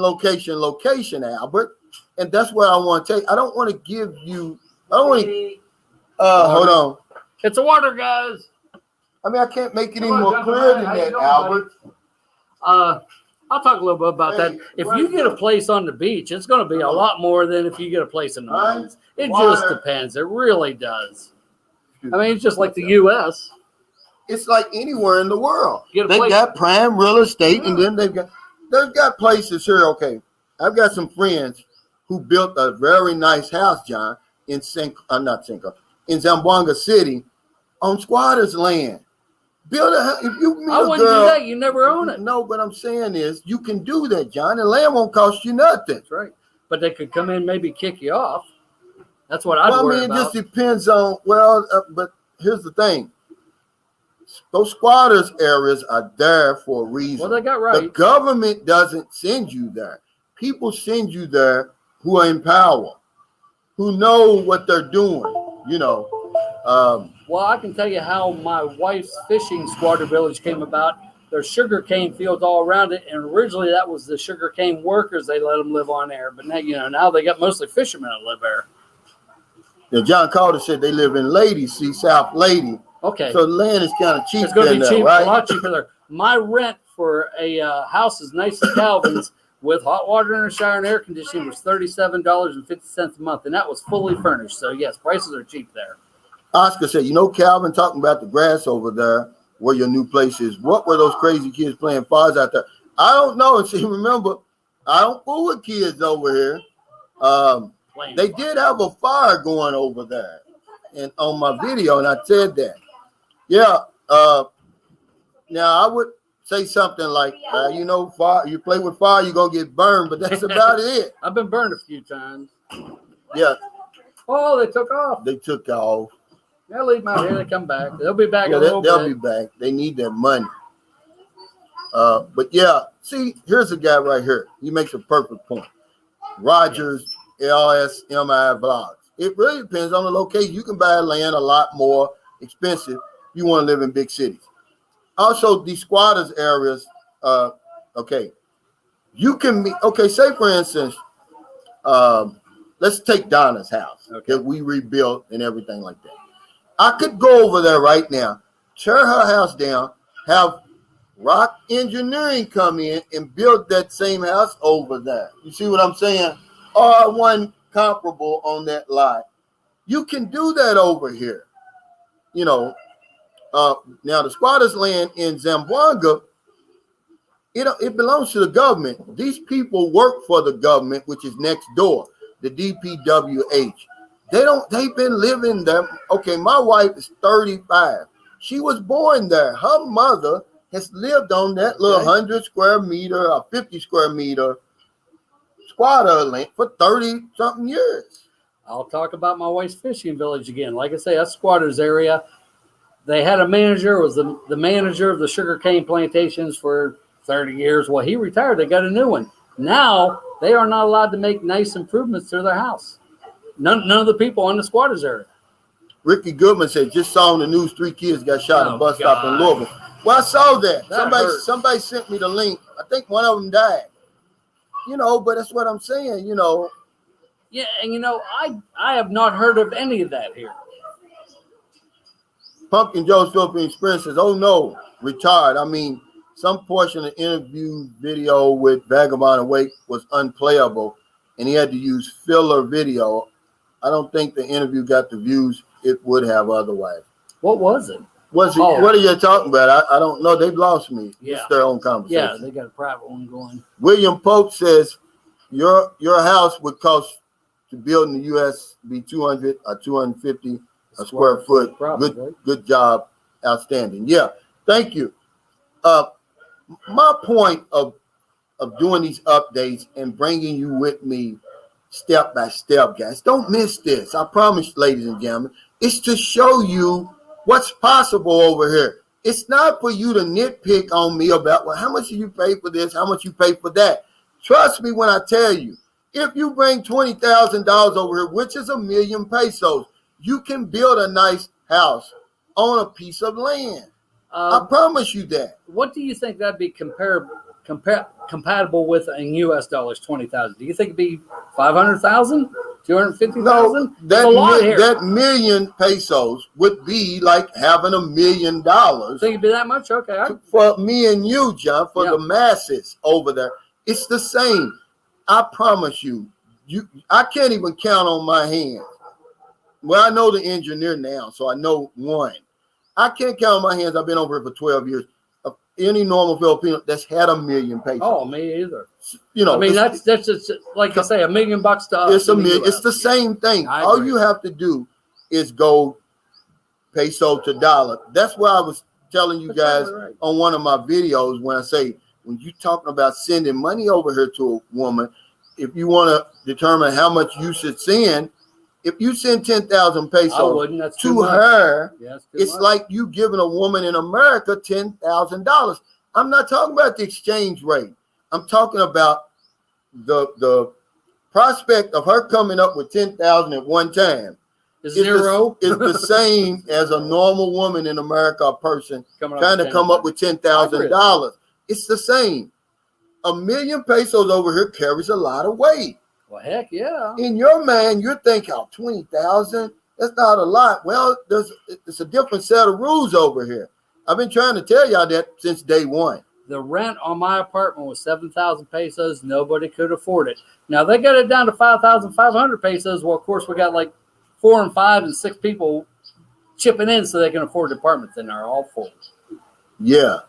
Albert. And that's what I want to tell you. I don't want to give you, hold on. It's a water, guys. I mean, I can't make it any more clear than that, Albert. I'll talk a little bit about that. If you get a place on the beach, it's going to be a lot more than if you get a place in the mountains. It just depends. It really does. I mean, it's just like the U.S. It's like anywhere in the world. They've got prime real estate, and then they've got places here. Okay, I've got some friends who built a very nice house, John, in Zamboanga City on squatters' land. Build a house. If you meet I wouldn't girl, do that. You never own it. No, but I'm saying is you can do that, John. And land won't cost you nothing. That's right. But they could come in and maybe kick you off. That's what I'd worry about. It just depends on, but here's the thing. Those squatters areas are there for a reason. Well, they got right. The government doesn't send you there. People send you there who are in power, who know what they're doing, Well, I can tell you how my wife's fishing squatter village came about. There's sugar cane fields all around it, and originally that was the sugar cane workers. They let them live on there, but now now they got mostly fishermen that live there. Now, John Calder said they live in Lady, South Lady. Okay, so land is kind of cheap. It's going to be cheap, right? A lot cheaper there. My rent for a house as nice as Calvin's with hot water in the shower and air conditioning was $37.50 a month, and that was fully furnished. So yes, prices are cheap there. Oscar said, Calvin, talking about the grass over there where your new place is. What were those crazy kids playing bars out there? I don't know. And see, remember, I don't fool with kids over here. They did have a fire going over there and on my video, and I said that. Yeah. Now, I would say something like, fire, you play with fire, you're going to get burned, but that's about it. I've been burned a few times. Yeah. Oh, they took off. They took off. They'll leave them out here. They come back. They'll be back in a little bit. They'll be back. They need that money. But yeah, see, here's a guy right here. He makes a perfect point. Rogers, LSMI Vlogs. It really depends on the location. You can buy land a lot more expensive. You want to live in big cities. Also, these squatters areas. You can meet. Okay, say for instance, let's take Donna's house that we rebuilt and everything like that. I could go over there right now, tear her house down, have Rock Engineering come in and build that same house over there. You see what I'm saying? Or one comparable on that lot. You can do that over here. Now the squatters' land in Zamboanga, it belongs to the government. These people work for the government, which is next door, the DPWH. They've been living there. Okay, my wife is 35. She was born there. Her mother has lived on that little 100 square meter or 50 square meter squatter land for 30-something years. I'll talk about my wife's fishing village again. Like I say, that's squatters area. They had a manager, was the manager of the sugarcane plantations for 30 years. Well, he retired. They got a new one. Now they are not allowed to make nice improvements to their house. None of the people on the squatters area. Ricky Goodman said, just saw on the news 3 kids got shot at a bus stop in Louisville. Well, I saw that. Somebody sent me the link. I think one of them died. But that's what I'm saying, Yeah, and I have not heard of any of that here. Pumpkin Joe's Philippine Experience says, oh no, retired. I mean, some portion of the interview video with Vagabond Awake was unplayable, and he had to use filler video. I don't think the interview got the views it would have otherwise. What was it? What are you talking about? I don't know. They've lost me. Yeah. It's their own conversation. Yeah, they got a private one going. William Pope says, your house would cost to build in the U.S. be 200 or 250 a square foot. Probably. Good job. Outstanding. Yeah. Thank you. My point of doing these updates and bringing you with me step by step, guys. Don't miss this. I promise, ladies and gentlemen, it's to show you what's possible over here. It's not for you to nitpick on me about, well, how much do you pay for this? How much you pay for that? Trust me when I tell you, if you bring $20,000 over here, which is 1 million pesos, you can build a nice house on a piece of land. I promise you that. What do you think that'd be compatible with in U.S. dollars? 20,000. Do you think it'd be 500,000, 250,000? No, that million pesos would be like having $1 million. Think it'd be that much? Okay. For me and you, John, for the masses over there, it's the same. I promise you. I can't even count on my hands. Well, I know the engineer now, so I know one. I can't count on my hands. I've been over here for 12 years. Any normal Filipino that's had 1 million pesos. Oh, me either. I mean, that's just like I say, $1 million to us. It's $1 million. It's the same thing. All you have to do is go peso to dollar. That's why I was telling you guys on one of my videos when I say, when you're talking about sending money over here to a woman, if you want to determine how much you should send, if you send 10,000 pesos to her, it's like you giving a woman in America $10,000. I'm not talking about the exchange rate. I'm talking about the prospect of her coming up with 10,000 at one time. Zero is the same as a normal woman in America, a person trying to come up with $10,000. It's the same. 1 million pesos over here carries a lot of weight. Well, heck yeah. In your mind, you're thinking, 20,000, that's not a lot. Well, it's a different set of rules over here. I've been trying to tell y'all that since day one. The rent on my apartment was 7,000 pesos. Nobody could afford it. Now, they got it down to 5,500 pesos. Well, of course, we got like 4 and 5 and 6 people chipping in so they can afford the apartments, and they're all full. Yeah.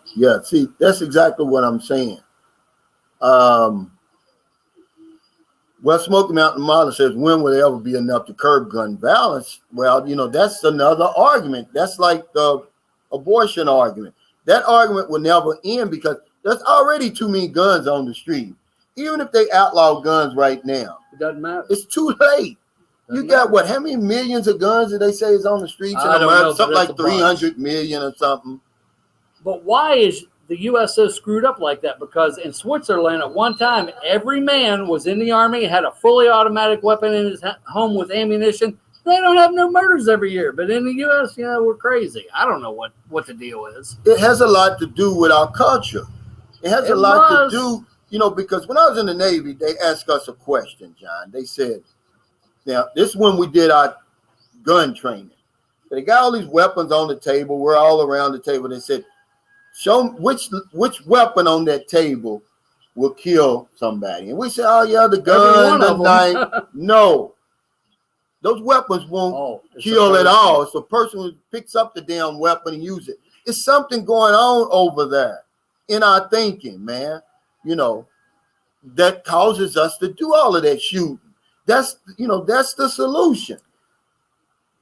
See, that's exactly what I'm saying. Well, Smoky Mountain Model says, when will there ever be enough to curb gun violence? Well, that's another argument. That's like the abortion argument. That argument will never end because there's already too many guns on the street. Even if they outlaw guns right now, it doesn't matter. It's too late. You got what? How many millions of guns did they say is on the streets in America? Something like 300 million or something. But why is the U.S. so screwed up like that? Because in Switzerland at one time, every man was in the army, had a fully automatic weapon in his home with ammunition. They don't have no murders every year. But in the U.S., we're crazy. I don't know what the deal is. It has a lot to do with our culture. It has a lot to do, because when I was in the Navy, they asked us a question, John. They said, now, this is when we did our gun training. They got all these weapons on the table. We're all around the table. They said, show them which weapon on that table will kill somebody. And we said, oh, yeah, the gun, the knife. No. Those weapons won't kill at all. It's a person who picks up the damn weapon and uses it. It's something going on over there in our thinking, man, that causes us to do all of that shooting. That's the solution.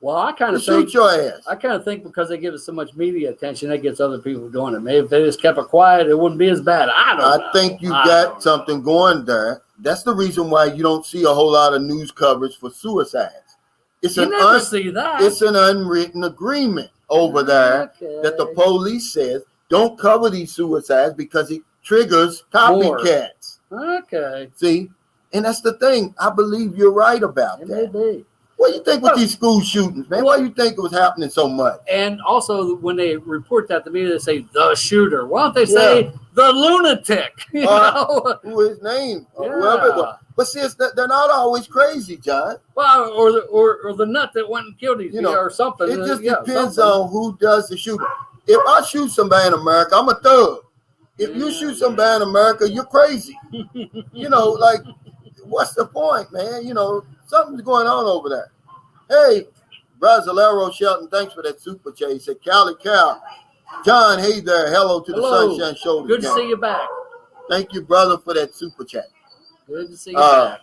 Well, I kind of shoot your ass. I kind of think because they give us so much media attention, that gets other people doing it. Maybe if they just kept it quiet, it wouldn't be as bad. I think you got something going there. That's the reason why you don't see a whole lot of news coverage for suicides. You never see that. It's an unwritten agreement over there that the police says don't cover these suicides because it triggers copycats. Okay. See, and that's the thing. I believe you're right about It may that. be. What do you think with these school shootings, man? Why do you think it was happening so much? And also, when they report that to me, they say the shooter. Why don't they say the lunatic? You know? Who his name? Yeah. Whoever it was. But see, they're not always crazy, John. Well, or the nut that went and killed these or something. It just depends something. on who does the shooting. If I shoot somebody in America, I'm a thug. If you shoot somebody in America, you're crazy. Like, what's the point, man? Something's going on over there. Hey, Brasilero Shelton, thanks for that super chat. He said, Cali Cal. John, hey there. Hello to the Sunshine Show. Good to see you back. Thank you, brother, for that super chat. Good to see you back.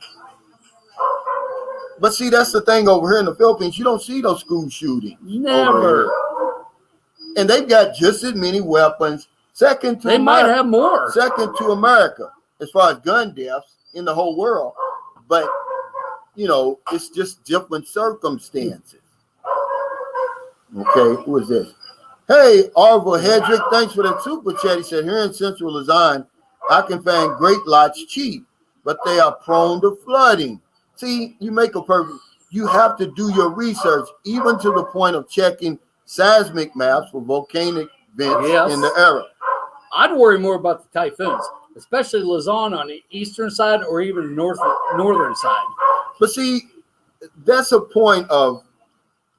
But see, that's the thing over here in the Philippines. You don't see those school shootings. Never. And they've got just as many weapons. They might have more. Second to America as far as gun deaths in the whole world. But, it's just different circumstances. Okay, who is this? Hey, Arvo Hedrick, thanks for that super chat. He said, here in Central Luzon, I can find great lots cheap, but they are prone to flooding. See, you make a perfect. You have to do your research, even to the point of checking seismic maps for volcanic vents in the area. I'd worry more about the typhoons, especially Luzon on the eastern side or even northern side. But see, that's a point of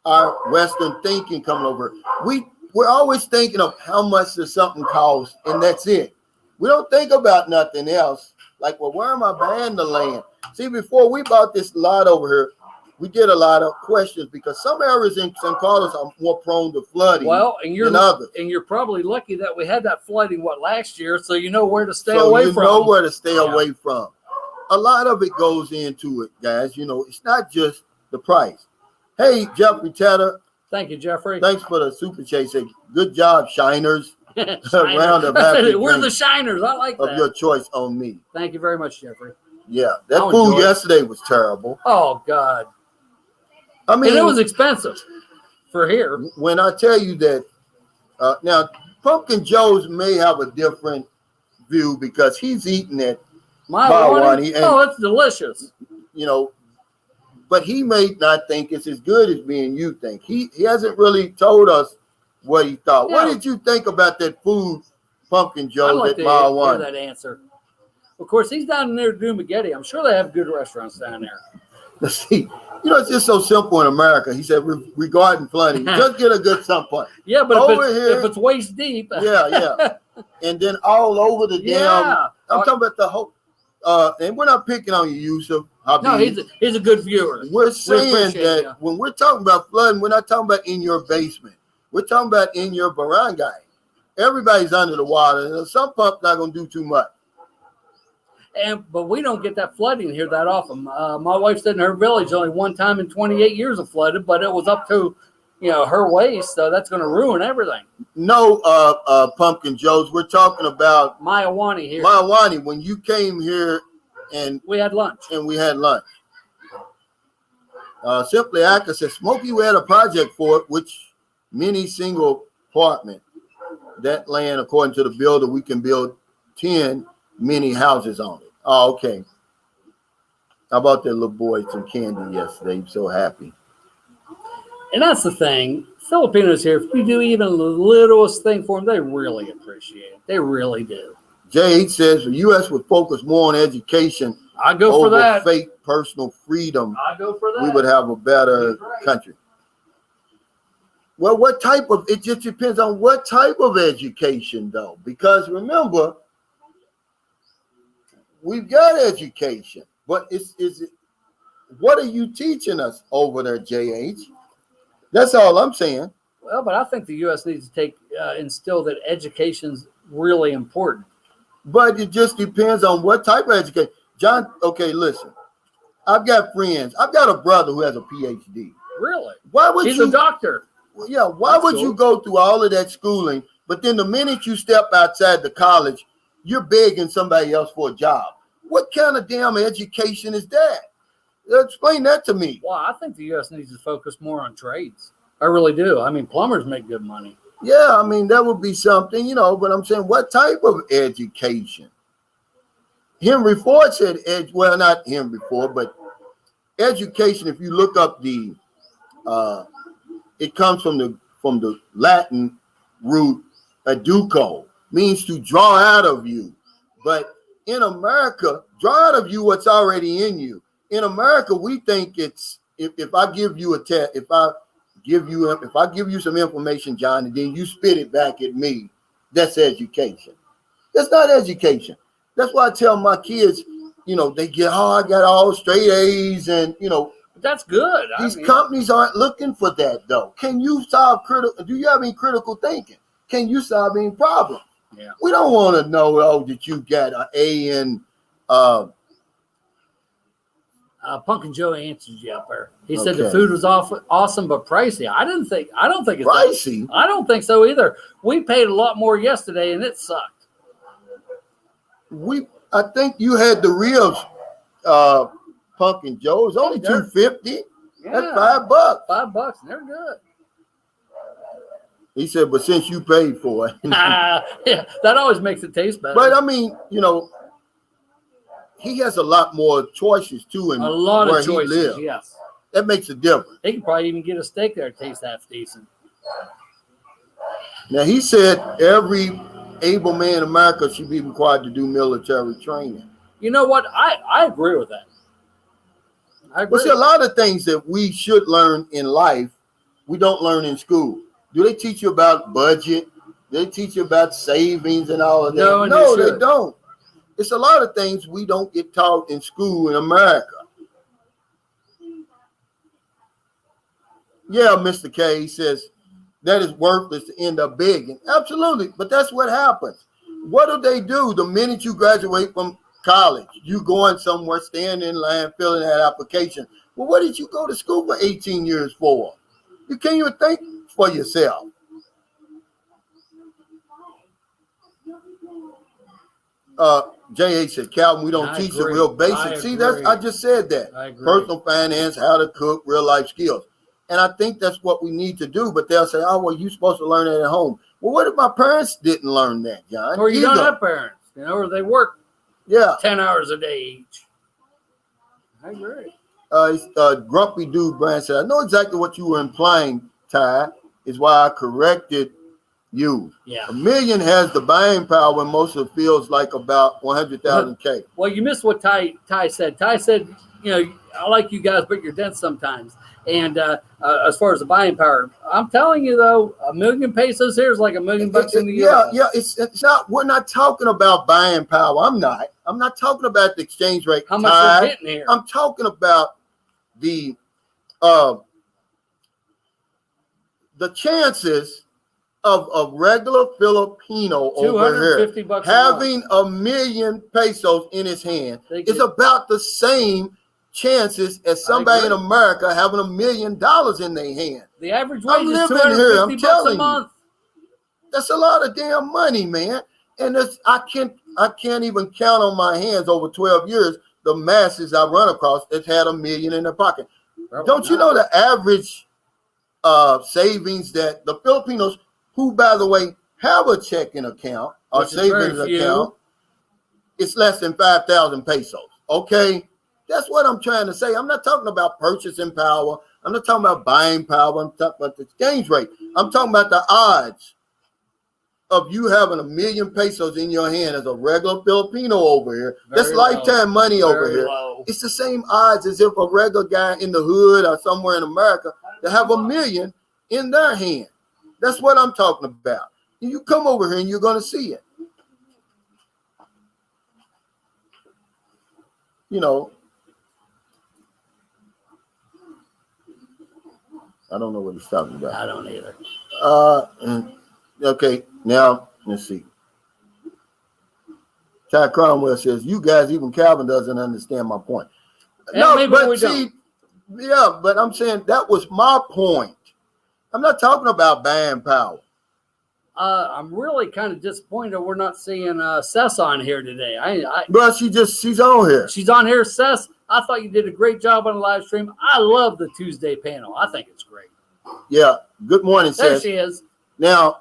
our Western thinking coming over. We're always thinking of how much does something cost, and that's it. We don't think about nothing else. Like, well, where am I buying the land? See, before we bought this lot over here, we get a lot of questions because some areas in San Carlos are more prone to flooding than others. And you're probably lucky that we had that flooding last year, so you know where to stay away from. So you know where to stay away from. A lot of it goes into it, guys. It's not just the price. Hey, Jeffrey Tatter. Thank you, Jeffrey. Thanks for the super chat. Say, good job, Shiners. Round of we're the Shiners. I like that. Of your choice on me. Thank you very much, Jeffrey. Yeah, that food yesterday was terrible. Oh, God. I mean, and it was expensive for here. When I tell you that, now, Pumpkin Joe's may have a different view because he's eating it. It's delicious. But he may not think it's as good as me and you think. He hasn't really told us what he thought. Yeah. What did you think about that food, Pumpkin Joe's at Mile 1? That answer. Of course, he's down near Dumaguete. I'm sure they have good restaurants down there. Let's see. It's just so simple in America. He said, regarding flooding, just get a good sunpot. Yeah, but if it's waist deep. Yeah. And then all over the damn. I'm talking about the whole. And we're not picking on you, Yusuf. No, he's a good viewer. We're saying that when we're talking about flooding, we're not talking about in your basement. We're talking about in your barangay. Everybody's under the water. And some pump's not going to do too much. But we don't get that flooding here that often. My wife said in her village only one time in 28 years it flooded, but it was up to her waist, so that's going to ruin everything. No, Pumpkin Joe's. We're talking about Mayawani here. Mayawani, when you came here and we had lunch. Simply Aka says, Smokey, we had a project for it, which mini single apartment. That land, according to the builder, we can build 10 mini houses on it. Oh, okay. I bought that little boy some candy yesterday. He's so happy. And that's the thing. Filipinos here, if you do even the littlest thing for them, they really appreciate it. They really do. Jay says the U.S. would focus more on education. I go for that. Fake personal freedom. I go for that. We would have a better country. Well, it just depends on what type of education, though. Because remember, we've got education. But what are you teaching us over there, JH? That's all I'm saying. Well, but I think the U.S. needs to instill that education's really important. But it just depends on what type of education. John, okay, listen. I've got friends. I've got a brother who has a PhD. Really? He's a doctor. Well, yeah, why would you go through all of that schooling, but then the minute you step outside the college, you're begging somebody else for a job? What kind of damn education is that? Explain that to me. Well, I think the U.S. needs to focus more on trades. I really do. I mean, plumbers make good money. Yeah, I mean, that would be something, but I'm saying what type of education? Henry Ford said, well, not Henry Ford, but education. If you look up it comes from the Latin root educo, means to draw out of you. But in America, draw out of you what's already in you. In America, we think it's if I give you a test, if I give you some information, John, and then you spit it back at me, that's education. That's not education. That's why I tell my kids, they get hard, got all straight A's, and That's good. these companies aren't looking for that though. Can you solve do you have any critical thinking? Can you solve any problem? Yeah. We don't want to know that you got an A in Pumpkin Joe answered you up there. He said the food was awesome but pricey. I don't think it's pricey. I don't think so either. We paid a lot more yesterday and it sucked. I think you had the real Pumpkin Joe. It's only $2.50. Yeah. That's $5. $5, and they're good. He said, but since you paid for it. Yeah, that always makes it taste better. But I mean, he has a lot more choices too, and a lot where of choices. He lives. Yes, that makes a difference. They can probably even get a steak there that tastes half decent. Now he said every able man in America should be required to do military training. You know what? I agree with that. I agree. But see, a lot of things that we should learn in life, we don't learn in school. Do they teach you about budget? Do they teach you about savings and all of that? No, they don't. It's a lot of things we don't get taught in school in America. Yeah, Mr. K says that is worthless to end up begging. Absolutely, but that's what happens. What do they do the minute you graduate from college? You going somewhere, standing in line, filling that application. Well, what did you go to school for 18 years for? You can't even think for yourself. J.H. said, Calvin, we don't teach the real basics. See, I just said that. Personal finance, how to cook, real life skills. And I think that's what we need to do. But they'll say, oh, well, you're supposed to learn that at home. Well, what if my parents didn't learn that, John? Or you don't have parents, or they work 10 hours a day each. I agree. Grumpy Dude Brand said, I know exactly what you were implying, Ty, is why I corrected you. Yeah. $1 million has the buying power when most of it feels like about 100,000 K. Well, you missed what Ty said. Ty said, I like you guys, but you're dense sometimes. And as far as the buying power, I'm telling you though, 1 million pesos here is like $1 million in the US. Yeah. It's not. We're not talking about buying power. I'm not talking about the exchange rate. How much we're getting here? I'm talking about the chances of a regular Filipino over here having $1 million pesos in his hand is about the same chances as somebody in America having $1 million in their hand. The average wage is $250 a month. That's a lot of damn money, man. And I can't even count on my hands over 12 years the masses I run across that's had $1 million in their pocket. Don't you know the average savings that the Filipinos, who by the way have a checking account or savings account, it's less than 5,000 pesos. Okay. That's what I'm trying to say. I'm not talking about purchasing power. I'm not talking about buying power. I'm talking about the exchange rate. I'm talking about the odds of you having $1 million pesos in your hand as a regular Filipino over here. That's lifetime money over here. It's the same odds as if a regular guy in the hood or somewhere in America to have $1 million in their hand. That's what I'm talking about. You come over here and you're going to see it. I don't know what he's talking about. I don't either. Okay, now let's see. Ty Cromwell says, you guys, even Calvin doesn't understand my point. No, but see, but I'm saying that was my point. I'm not talking about buying power. I'm really kind of disappointed we're not seeing Cess on here today. But she's on here. She's on here, Cess. I thought you did a great job on the live stream. I love the Tuesday panel. I think it's great. Yeah. Good morning, There Cess. she is. Now,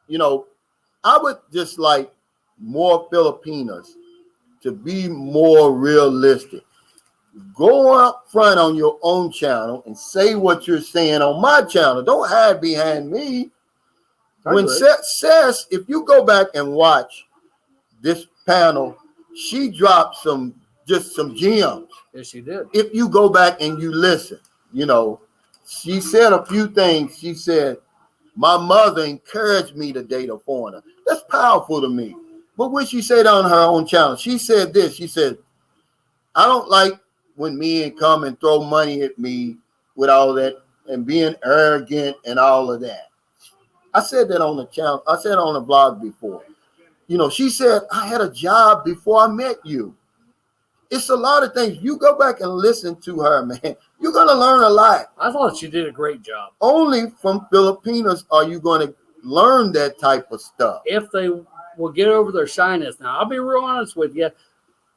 I would just like more Filipinos to be more realistic. Go up front on your own channel and say what you're saying on my channel. Don't hide behind me. When Seth, if you go back and watch this panel, she dropped some gems. Yes, she did. If you go back and you listen, she said a few things. She said, my mother encouraged me to date a foreigner. That's powerful to me. But what she said on her own channel, she said this. She said, I don't like when men come and throw money at me with all that and being arrogant and all of that. I said that on the channel. I said on the blog before. She said, I had a job before I met you. It's a lot of things. You go back and listen to her, man. You're going to learn a lot. I thought she did a great job. Only from Filipinos are you going to learn that type of stuff. If they will get over their shyness. Now, I'll be real honest with you.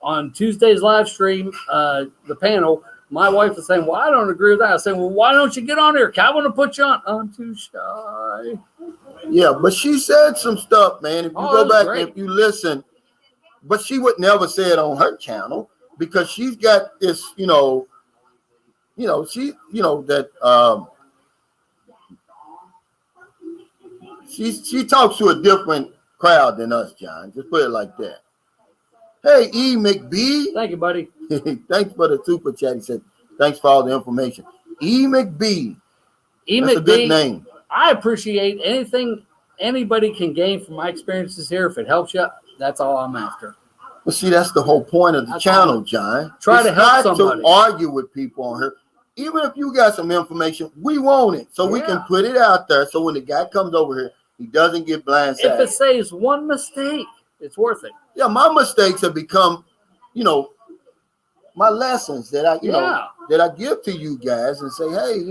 On Tuesday's live stream, the panel, my wife was saying, well, I don't agree with that. I said, well, why don't you get on here? Calvin will put you on. I'm too shy. Yeah, but she said some stuff, man. If you go back great. and if you listen, but she would never say it on her channel because she's got this, she talks to a different crowd than us, John. Just put it like that. Hey, E. McBee. Thank you, buddy. Thanks for the super chat. He said, thanks for all the information. E. McBee. That's a good name. I appreciate anything anybody can gain from my experiences here. If it helps you, that's all I'm after. Well, see, that's the whole point of the channel, John. Try to help somebody. To argue with people on her. Even if you got some information, we want it. So we can put it out there. So when the guy comes over here, he doesn't get blindsided. If it saves one mistake, it's worth it. Yeah, my mistakes have become, my lessons that I give to you guys and say, hey,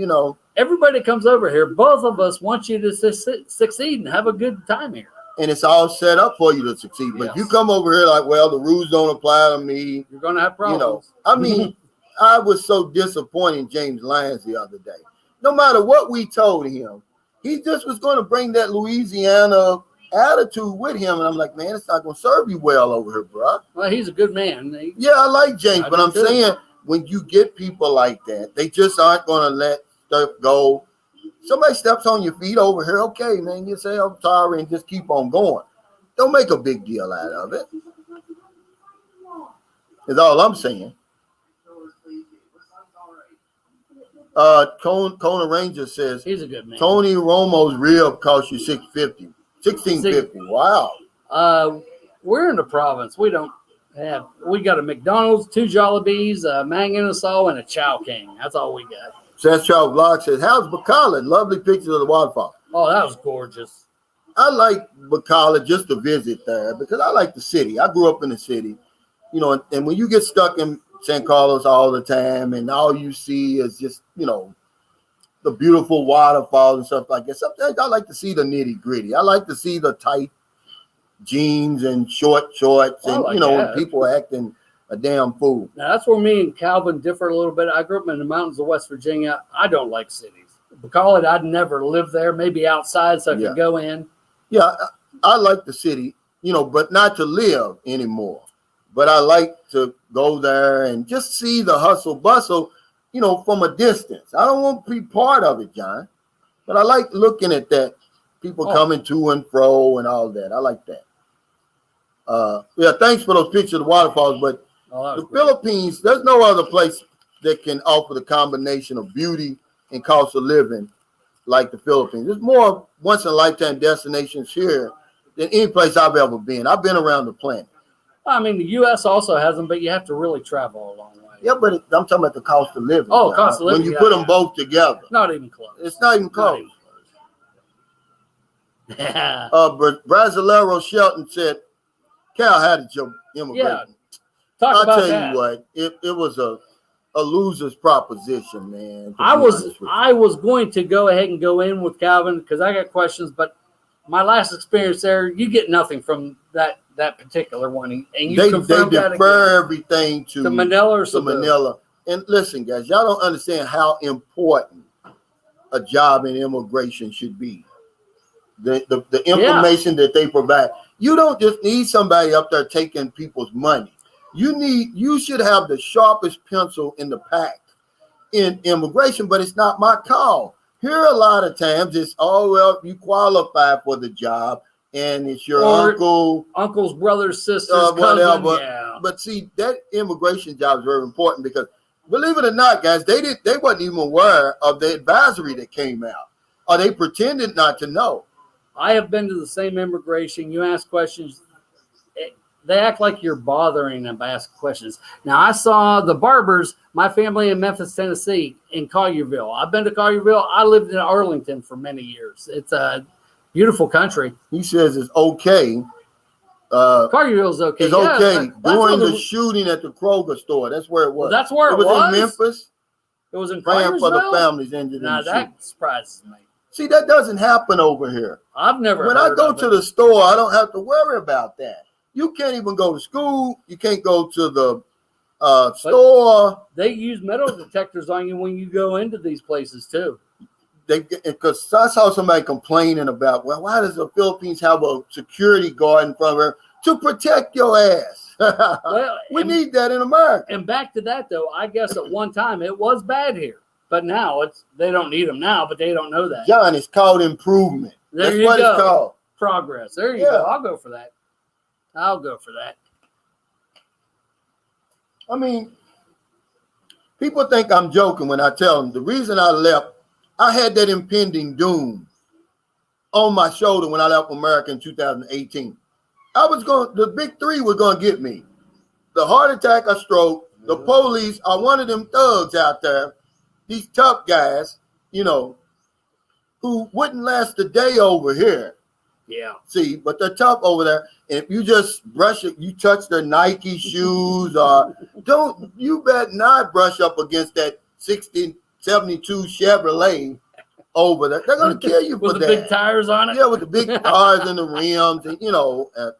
everybody comes over here. Both of us want you to succeed and have a good time here. And it's all set up for you to succeed. But if you come over here like, well, the rules don't apply to me. You're going to have problems. I mean, I was so disappointed in James Lyons the other day. No matter what we told him, he just was going to bring that Louisiana attitude with him. And I'm like, man, it's not going to serve you well over here, bro. Well, he's a good man. I like James, but I'm saying when you get people like that, they just aren't going to let stuff go. Somebody steps on your feet over here, okay, man, you say, I'm sorry, and just keep on going. Don't make a big deal out of it. That's all I'm saying. Kona Ranger says, he's a good man. Tony Romo's rib cost you $16.50. Wow. We're in the province. We got a McDonald's, 2 Jollibees, a Mang Inasal, and a Chow King. That's all we got. Seth Charles Vlog says, how's Bacala? Lovely pictures of the waterfall. Oh, that was gorgeous. I like Bacala just to visit there because I like the city. I grew up in the city, and when you get stuck in San Carlos all the time and all you see is just, the beautiful waterfalls and stuff like that. Sometimes I like to see the nitty gritty. I like to see the tight jeans and short shorts and, when people acting a damn fool. Now, that's where me and Calvin differ a little bit. I grew up in the mountains of West Virginia. I don't like cities. Because I'd never lived there, maybe outside so I could go in. Yeah, I like the city, but not to live anymore. But I like to go there and just see the hustle bustle, from a distance. I don't want to be part of it, John. But I like looking at that. People coming to and fro and all that. I like that. Thanks for those pictures of the waterfalls. But the Philippines, there's no other place that can offer the combination of beauty and cost of living like the Philippines. There's more once-in-a-lifetime destinations here than any place I've ever been. I've been around the planet. I mean, the U.S. also has them, but you have to really travel a long way. Yeah, but I'm talking about the cost of living. Oh, cost of living. When you put them both together. Not even close. It's not even close. Yeah. But Brasilero Shelton said, Cal, how did you immigrate? Yeah. I'll tell you what, it was a loser's proposition, man. I was going to go ahead and go in with Calvin because I got questions, but my last experience there, you get nothing from that particular one, and you they defer everything to Manila or Manila. And listen, guys, y'all don't understand how important a job in immigration should be. The information that they provide. You don't just need somebody up there taking people's money. You should have the sharpest pencil in the pack in immigration, but it's not my call. Here, a lot of times it's, oh, well, you qualify for the job and it's your uncle's brothers, sisters, whatever. cousin. Yeah. But see, that immigration job is very important because, believe it or not, guys, they wasn't even aware of the advisory that came out, or they pretended not to know. I have been to the same immigration. You ask questions, they act like you're bothering them by asking questions. Now, I saw the barbers, my family in Memphis, Tennessee, in Collierville. I've been to Collierville. I lived in Arlington for many years. It's a beautiful country. He says it's okay. Collierville's okay. It's okay. During the the shooting at the Kroger store, that's where it was. That's where it was. was In Memphis. It was in Praying for the Cartersville? families injured in Now the that shooting. surprises me. See, that doesn't happen over here. I've never. When I go to the store, I don't have to worry about that. You can't even go to school. You can't go to the store. They use metal detectors on you when you go into these places too. Because I saw somebody complaining about, well, why does the Philippines have a security guard in front of her to protect your ass? Well, we need that in America. And back to that though, I guess at one time it was bad here, but now they don't need them now, but they don't know that. John, it's called improvement. There That's you what go. it's called. Progress. There you go. I'll go for that. I mean, people think I'm joking when I tell them the reason I left, I had that impending doom on my shoulder when I left America in 2018. The big three were going to get me. The heart attack, a stroke, the police are one of them thugs out there, these tough guys, who wouldn't last a day over here. Yeah. See, but they're tough over there. And if you just brush it, you touch their Nike shoes, you bet not brush up against that 72 Chevrolet over there. They're going to kill you for with the big tires on it? Yeah, with the big tires and the rims. And,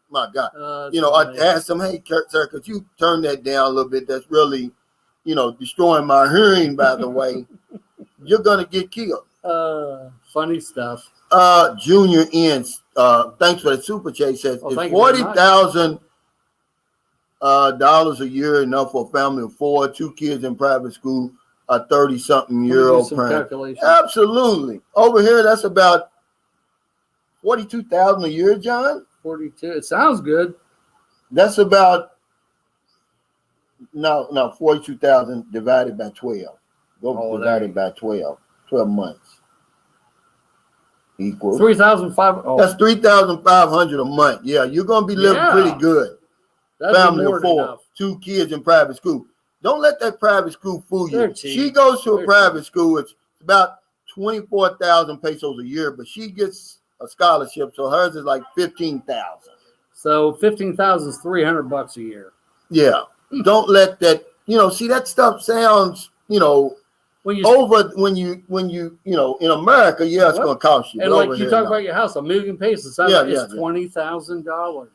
my God. I asked them, hey, sir, could you turn that down a little bit? That's really, destroying my hearing, by the way. You're going to get killed. Funny stuff. Junior ends. Thanks for the super chat. Says is $40,000 a year enough for a family of four, 2 kids in private school, a 30-something-year-old parent? Absolutely. Over here, that's about $42,000 a year, John. 42. It sounds good. That's about 42,000 divided by 12. Divided by 12 months. Equals 3,500. Oh. That's $3,500 a month. Yeah, you're gonna be living pretty good. Family of four, enough. 2 kids in private school. Don't let that private school fool you. She goes to a private school. It's about 24,000 pesos a year, but she gets a scholarship, so hers is like 15,000. So 15,000 is $300 a year. Yeah. Don't let that. See, that stuff sounds. When you in America, it's going to cost you. And like you talk about your house, $1 million pesos. It's $20,000.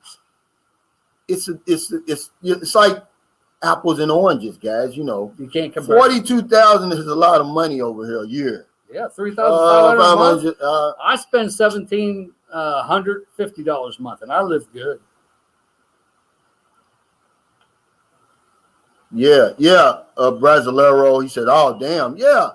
It's like apples and oranges, guys. You can't compare. 42,000 is a lot of money over here a year. Yeah, $3,500 a month. I spend $1,750 a month, and I live good. Yeah. Brasilero, he said, oh, damn. Yeah.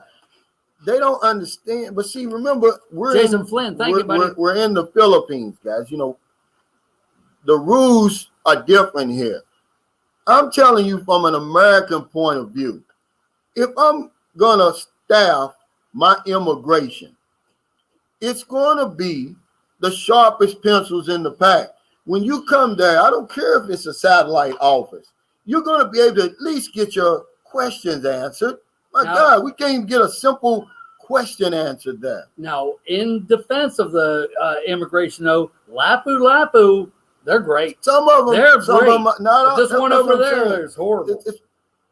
They don't understand. But see, remember, Jason Flynn, thank you, buddy. We're in the Philippines, guys. The rules are different here. I'm telling you from an American point of view, if I'm going to staff my immigration, it's going to be the sharpest pencils in the pack. When you come there, I don't care if it's a satellite office. You're going to be able to at least get your questions answered. God, we can't even get a simple question answered there. Now, in defense of the immigration, though, Lapu, they're great. Some of them, they're great. This one over there is horrible.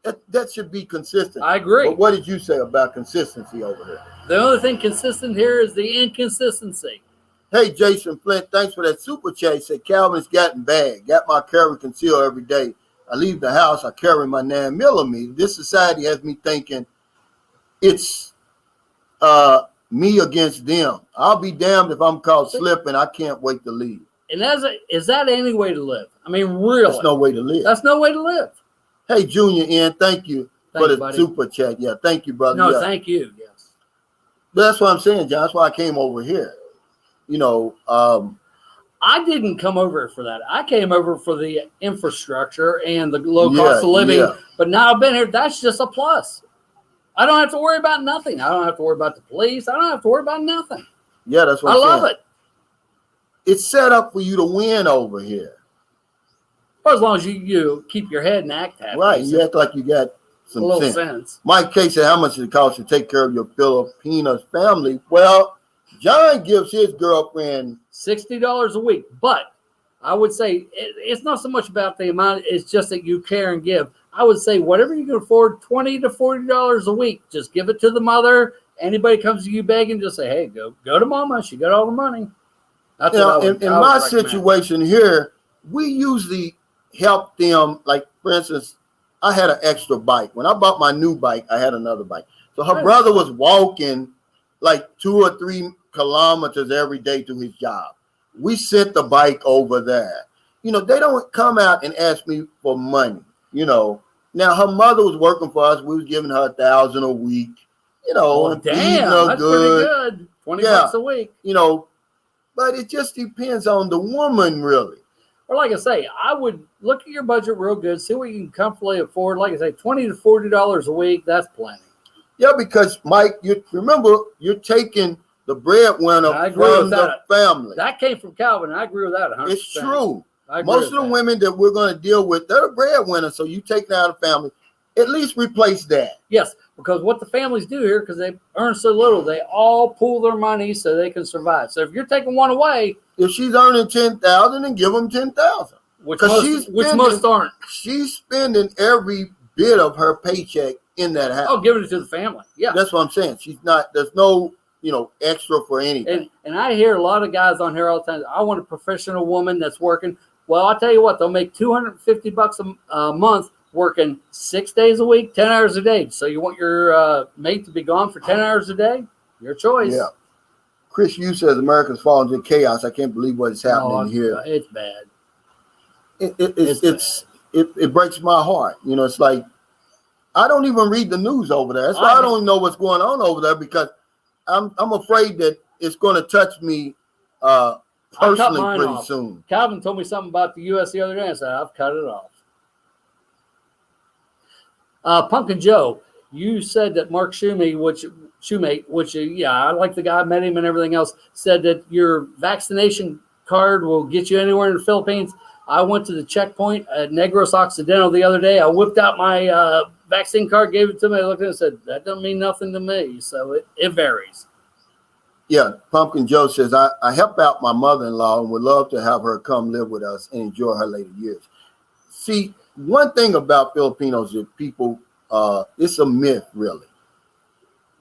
That should be consistent. I agree. But what did you say about consistency over here? The only thing consistent here is the inconsistency. Hey, Jason Flint, thanks for that super chat. He said, Calvin's gotten bad. Got my carry concealed every day. I leave the house, I carry my 9mm. This society has me thinking it's me against them. I'll be damned if I'm caught slipping. I can't wait to leave. And is that any way to live? I mean, really? That's no way to live. That's no way to live. Hey, Junior N, thank you for Thanks, the buddy. super chat. Yeah, thank you, brother. No, yeah. thank you. Yes. But that's what I'm saying, John. That's why I came over here. You know, I didn't come over for that. I came over for the infrastructure and the low cost of living. Yeah. But now I've been here. That's just a plus. I don't have to worry about nothing. I don't have to worry about the police. I don't have to worry about nothing. Yeah, that's what I I'm love saying. it. It's set up for you to win over here. Well, as long as you keep your head and act happy. Right. You act like you got a some little sense. sense. Mike K said, how much does it cost to take care of your Filipino family? Well, John gives his girlfriend $60 a week. But I would say it's not so much about the amount. It's just that you care and give. I would say whatever you can afford, $20 to $40 a week, just give it to the mother. Anybody comes to you begging, just say, hey, go to mama. She got all the money. That's what I would, in I would my recommend. situation here, we usually help them. Like, for instance, I had an extra bike. When I bought my new bike, I had another bike. So her brother was walking like 2 or 3 kilometers every day to his job. We sent the bike over there. You know, they don't come out and ask me for money. You know, now her mother was working for us. We was giving her $1,000 a week. You know, and feeding her that's good. pretty good. $20 a week. You know, but it just depends on the woman, really. Or like I say, I would look at your budget real good, see what you can comfortably afford. Like I say, $20 to $40 a week, that's plenty. Yeah, because Mike, you remember you're taking the breadwinner from the family. That came from Calvin. I agree with that 100%. It's true. I agree Most of the women that we're going to deal with, they're the breadwinner. So you take out a family, at least replace that. Yes, because what the families do here, because they earn so little, they all pool their money so they can survive. So if you're taking one away, if she's earning $10,000, then give them $10,000. Which most aren't. She's spending every bit of her paycheck in that house. Oh, giving it to the family. Yeah, that's what I'm saying. She's not. There's no, extra for anything. And I hear a lot of guys on here all the time. I want a professional woman that's working. Well, I'll tell you what, they'll make $250 a month working 6 days a week, 10 hours a day. So you want your mate to be gone for 10 hours a day? Your choice. Yeah. Chris Yu says America's falling into chaos. I can't believe what is happening here. It's bad. It breaks my heart. It's like I don't even read the news over there. That's why I don't know what's going on over there, because I'm afraid that it's going to touch me personally pretty soon. Calvin told me something about the U.S. the other day. I said, I've cut it off. Pumpkin Joe, you said that Mark Shoemate, which I like the guy, I met him and everything else, said that your vaccination card will get you anywhere in the Philippines. I went to the checkpoint at Negros Occidental the other day. I whipped out my vaccine card, gave it to me. I looked at it and said, that doesn't mean nothing to me. So it varies. Yeah, Pumpkin Joe says, I help out my mother-in-law and would love to have her come live with us and enjoy her later years. See, one thing about Filipinos is people, it's a myth, really.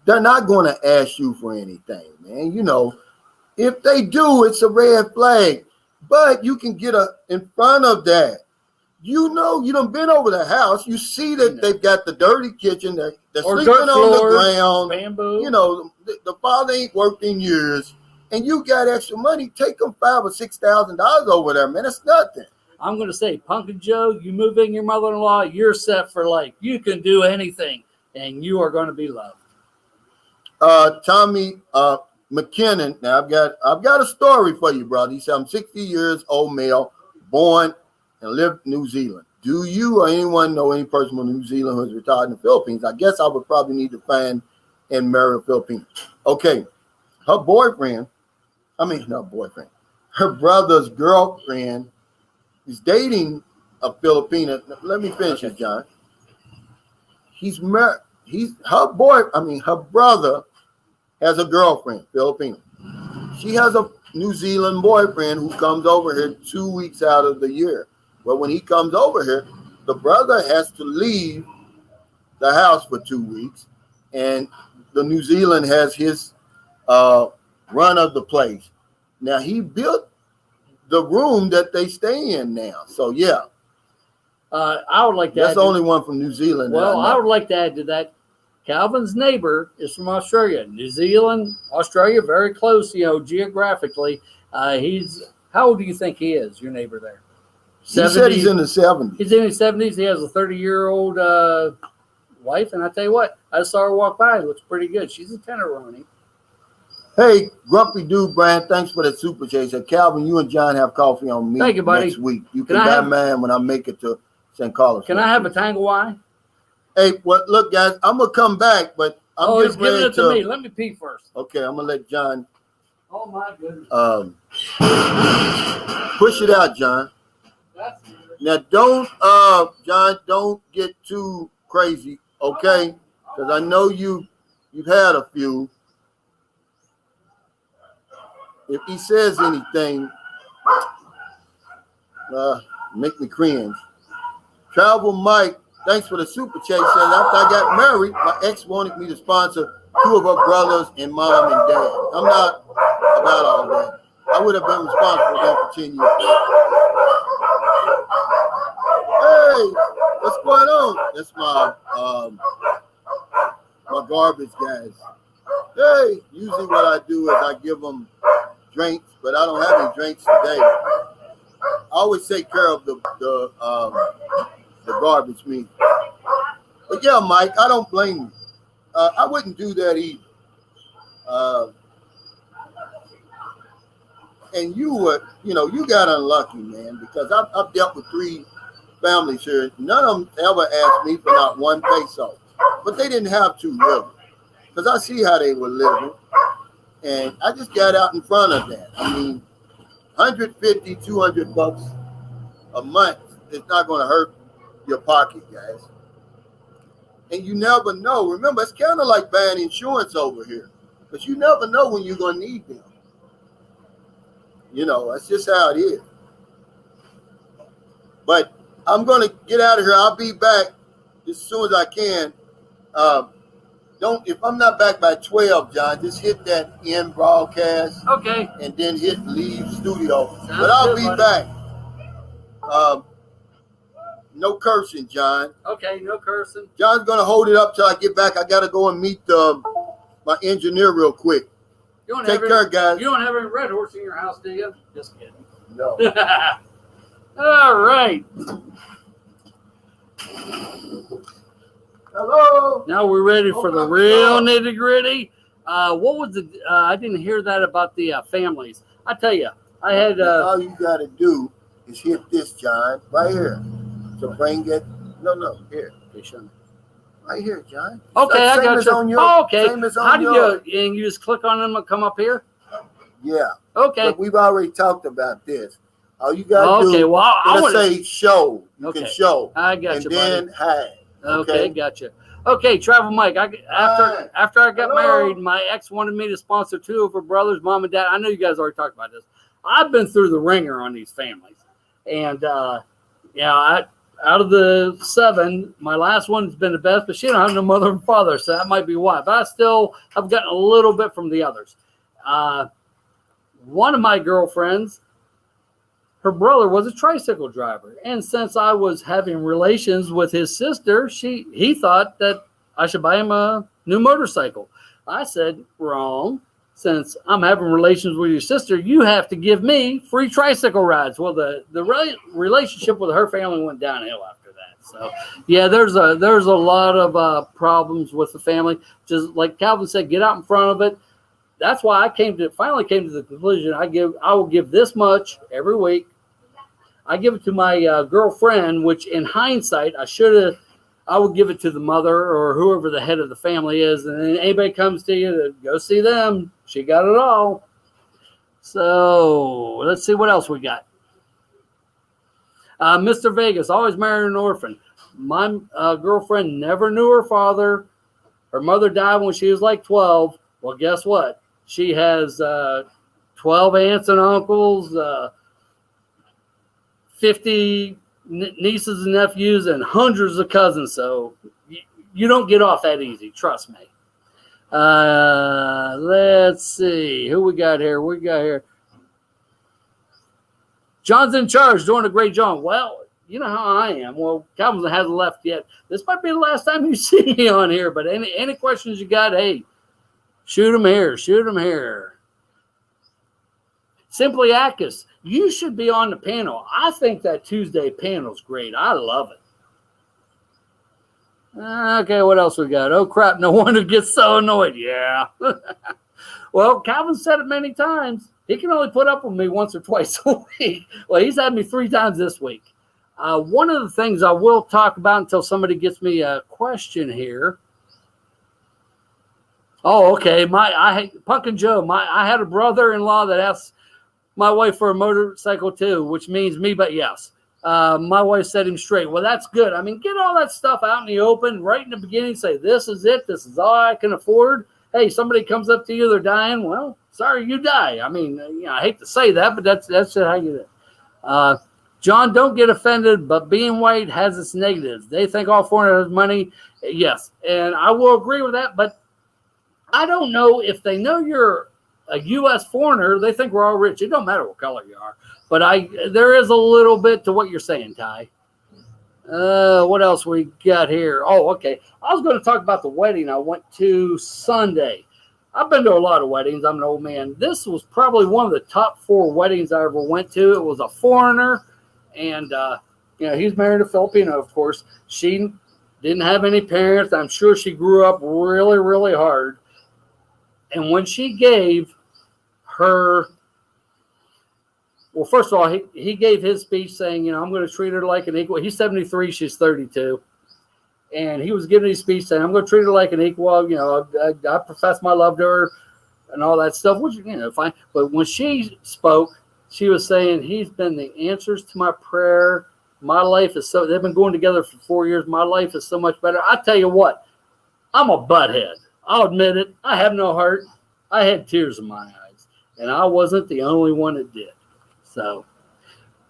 They're not going to ask you for anything, man. If they do, it's a red flag. But you can get in front of that. You done been over the house. You see that they've got the dirty kitchen. They're sleeping on the ground. Bamboo. The father ain't worked in years. And you got extra money. Take them $5,000 or $6,000 over there, man. It's nothing. I'm going to say, Pumpkin Joe, you move in your mother-in-law, you're set for life. You can do anything, and you are going to be loved. Tommy McKinnon. Now I've got a story for you, brother. He said, I'm 60 years old male, born and lived in New Zealand. Do you or anyone know any person from New Zealand who's retired in the Philippines? I guess I would probably need to find and marry a Filipino. Okay. Her brother's girlfriend is dating a Filipino. Let me finish it, John. He's married. Her brother has a girlfriend, Filipino. She has a New Zealand boyfriend who comes over here 2 weeks out of the year. But when he comes over here, the brother has to leave the house for 2 weeks, and the New Zealand has his run of the place. Now, he built the room that they stay in now. So, yeah. I would like to That's the only one from New Zealand. Well, I would like to add to that. Calvin's neighbor is from Australia. New Zealand, Australia, very close, geographically. How old do you think he is, your neighbor there? He said he's in the 70s. He's in his 70s. He has a 30-year-old wife, and I tell you what, I saw her walk by. Looks pretty good. She's a tenderoni. Hey, Grumpy Dude Brand, thanks for the super chat. Said, Calvin, you and John have coffee on me Thank you, buddy. next week. You can buy mine when I make it to St. Carlos. Can I have a Tangle Y? Hey, well, look, guys, I'm going to come back, but I'm he's giving it to me. Let me pee first. Okay, I'm going to let John. Oh, my goodness. Push it out, John. That's good. Now, don't, John, don't get too crazy, okay? Because I know you've had a few. If he says anything, make me cringe. Travel Mike, thanks for the super chat. Says, after I got married, my ex wanted me to sponsor 2 of her brothers and mom and dad. I'm not about all that. I would have been responsible for them for 10 years. Hey, what's going on? That's my garbage guys. Hey, usually what I do is I give them drinks, but I don't have any drinks today. I always take care of the garbage meat. But yeah, Mike, I don't blame you. I wouldn't do that either. And you would, you got unlucky, man, because I've dealt with 3 families here. None of them ever asked me for not 1 peso, but they didn't have to really, because I see how they were living. And I just got out in front of that. I mean, 150, 200 bucks a month is not going to hurt your pocket, guys. And you never know. Remember, it's kind of like buying insurance over here, because you never know when you're going to need them. That's just how it is. But I'm going to get out of here. I'll be back as soon as I can. If I'm not back by 12, John, just hit that end broadcast. Okay. And then hit leave studio. Sounds but I'll good, be buddy. back. No cursing, John. Okay, no cursing. John's going to hold it up till I get back. I got to go and meet my engineer real quick. Take care, guys. You don't have any red horse in your house, do you? Just kidding. No. All right. Hello. Now we're ready for the real nitty gritty. What was the? I didn't hear that about the families. I tell you, I had. All you got to do is hit this, John, right here. So bring it. No, here. Right here, John. Okay, I got you. Okay. How do you? And you just click on them and come up here. Yeah. Okay. But we've already talked about this. All you got to do. Okay. Well, I want to say show. You can show. I got you, buddy. And then hide. Okay, gotcha. Okay, Travel Mike. After I got married, my ex wanted me to sponsor 2 of her brothers, mom and dad. I know you guys already talked about this. I've been through the ringer on these families, and out of the 7, my last one's been the best, but she don't have no mother and father, so that might be why. But I still have gotten a little bit from the others. One of my girlfriends, her brother was a tricycle driver, and since I was having relations with his sister, he thought that I should buy him a new motorcycle. I said, wrong. Since I'm having relations with your sister, you have to give me free tricycle rides. Well, the relationship with her family went downhill after that. So, yeah, there's a lot of problems with the family. Just like Calvin said, get out in front of it. That's why I finally came to the conclusion I will give this much every week. I give it to my girlfriend, which in hindsight I would give it to the mother or whoever the head of the family is. And then anybody comes to you to go see them, she got it all. So let's see what else we got. Mr. Vegas, always married an orphan. My girlfriend never knew her father. Her mother died when she was like 12. Well, guess what? She has 12 aunts and uncles, 50 nieces and nephews, and hundreds of cousins. So you don't get off that easy. Trust me. Let's see who we got here. John's in charge, doing a great job. Well, you know how I am. Well, Calvin hasn't left yet. This might be the last time you see me on here, but any questions you got, hey, shoot them here. Simply Akis, you should be on the panel. I think that Tuesday panel's great. I love it. Okay, what else we got? Oh, crap. No wonder gets so annoyed. Yeah. Well, Calvin said it many times. He can only put up with me once or twice a week. Well, he's had me 3 times this week. One of the things I will talk about until somebody gets me a question here. Oh, okay. Pumpkin Joe, I had a brother-in-law that asked my wife for a motorcycle too, which means me, but yes. My wife set him straight. Well, that's good. I mean, get all that stuff out in the open right in the beginning. Say, this is it. This is all I can afford. Hey, somebody comes up to you, they're dying. Well, sorry, you die. I mean, I hate to say that, but that's how you do it. John, don't get offended, but being white has its negatives. They think all foreigners have money. Yes, and I will agree with that, but I don't know if they know you're a U.S. foreigner, they think we're all rich. It don't matter what color you are. But there is a little bit to what you're saying, Ty. What else we got here? Oh, okay. I was going to talk about the wedding I went to Sunday. I've been to a lot of weddings. I'm an old man. This was probably one of the top 4 weddings I ever went to. It was a foreigner, and he's married a Filipino, of course. She didn't have any parents. I'm sure she grew up really, really hard. And when she gave her, well, first of all, he gave his speech saying, I'm going to treat her like an equal. He's 73, she's 32. And he was giving his speech saying, I'm going to treat her like an equal. I profess my love to her and all that stuff, which, fine. But when she spoke, she was saying, he's been the answers to my prayer. My life is they've been going together for 4 years. My life is so much better. I tell you what, I'm a butthead. I'll admit it. I have no heart. I had tears in my eyes. And I wasn't the only one that did. So,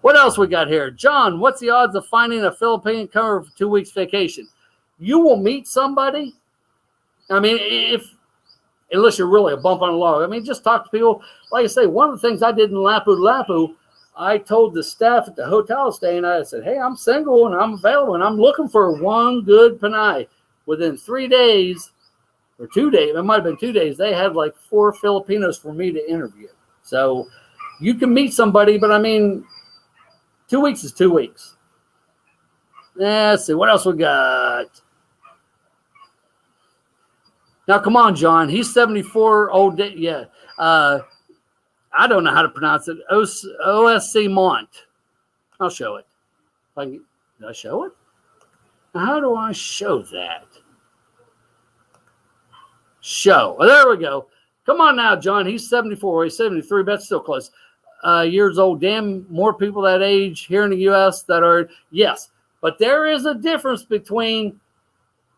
what else we got here? John, what's the odds of finding a Philippine cover for 2 weeks vacation? You will meet somebody. I mean, unless you're really a bump on a log. I mean, just talk to people. Like I say, one of the things I did in Lapu, I told the staff at the hotel staying, I said, hey, I'm single and I'm available and I'm looking for one good Panay. Within 3 days, or 2 days, it might have been 2 days, they had like 4 Filipinos for me to interview. So you can meet somebody, but I mean, 2 weeks is 2 weeks. Let's see, what else we got? Now, come on, John. He's 74, old. Yeah. I don't know how to pronounce it. OSC Mont. I'll show it. Did I show it? How do I show that? Show. Oh, there we go. Come on now, John. He's 74. He's 73, but that's still close. Years old. Damn, more people that age here in the U.S. that are, yes. But there is a difference between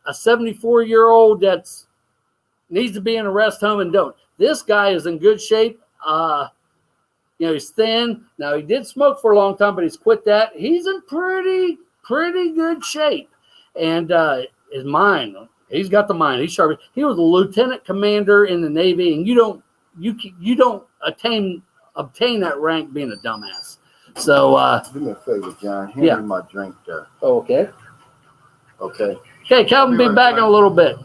a 74-year-old that's needs to be in a rest home and don't. This guy is in good shape. He's thin. Now, he did smoke for a long time, but he's quit that. He's in pretty good shape. And his mind, he's got the mind. He's sharp. He was a lieutenant commander in the Navy, and you don't obtain that rank being a dumbass. So do me a favor, John. Hand me my drink there. Okay. Okay. Okay, Calvin, be back in a little bit.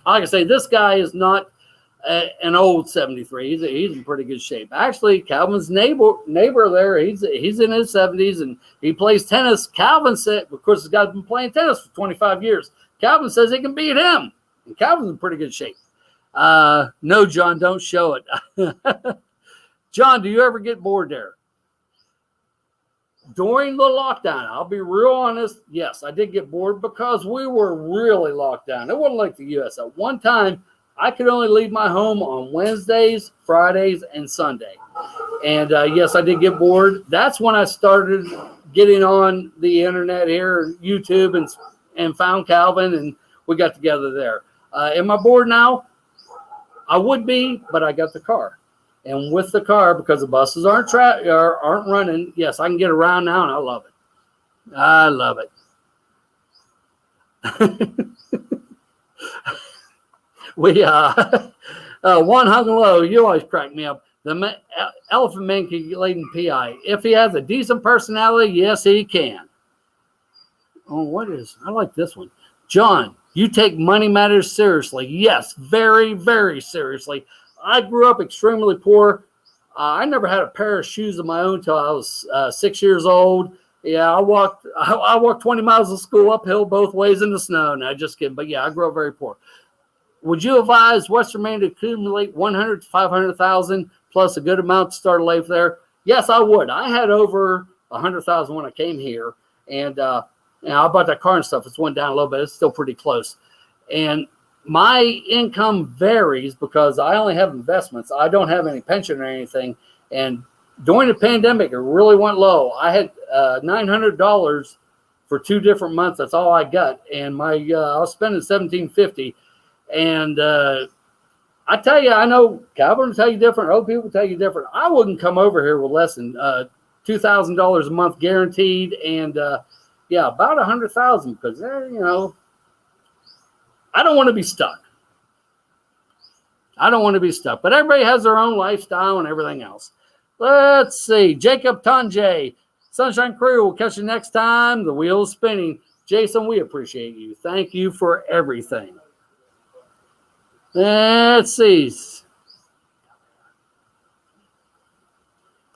Like I say, this guy is not an old 73. He's in pretty good shape. Actually, Calvin's neighbor there, he's in his 70s and he plays tennis. Calvin said, of course, this guy's been playing tennis for 25 years. Calvin says he can beat him. And Calvin's in pretty good shape. No, John, don't show it. John, do you ever get bored there? During the lockdown, I'll be real honest, yes, I did get bored because we were really locked down. It wasn't like the U.S. At one time, I could only leave my home on Wednesdays, Fridays, and Sunday. And, yes, I did get bored. That's when I started getting on the internet here, YouTube, and found Calvin, and we got together there. Am I bored now? I would be, but I got the car. And with the car, because the buses aren't running, yes, I can get around now, and I love it. I love it. One hung low. You always crack me up. The elephant man can get laid in PI. If he has a decent personality, yes, he can. Oh, I like this one. John, you take money matters seriously. Yes, very, very seriously. I grew up extremely poor. I never had a pair of shoes of my own until I was 6 years old. Yeah, I walked 20 miles to school uphill both ways in the snow. No, just kidding. But yeah, I grew up very poor. Would you advise Western Maine to accumulate 100 to 500,000 plus a good amount to start a life there? Yes, I would. I had over 100,000 when I came here, and I bought that car and stuff. It's went down a little bit. It's still pretty close, and my income varies because I only have investments. I don't have any pension or anything, and during the pandemic, it really went low. I had $900 for 2 different months. That's all I got, and I was spending $1,750. And I tell you, I know Calvin will tell you different. Other people will tell you different. I wouldn't come over here with less than $2,000 a month guaranteed, and about 100,000 because I don't want to be stuck. But everybody has their own lifestyle and everything else. Let's see. Jacob Tanjay, Sunshine Crew. We'll catch you next time. The wheel's spinning. Jason, we appreciate you. Thank you for everything. Let's see.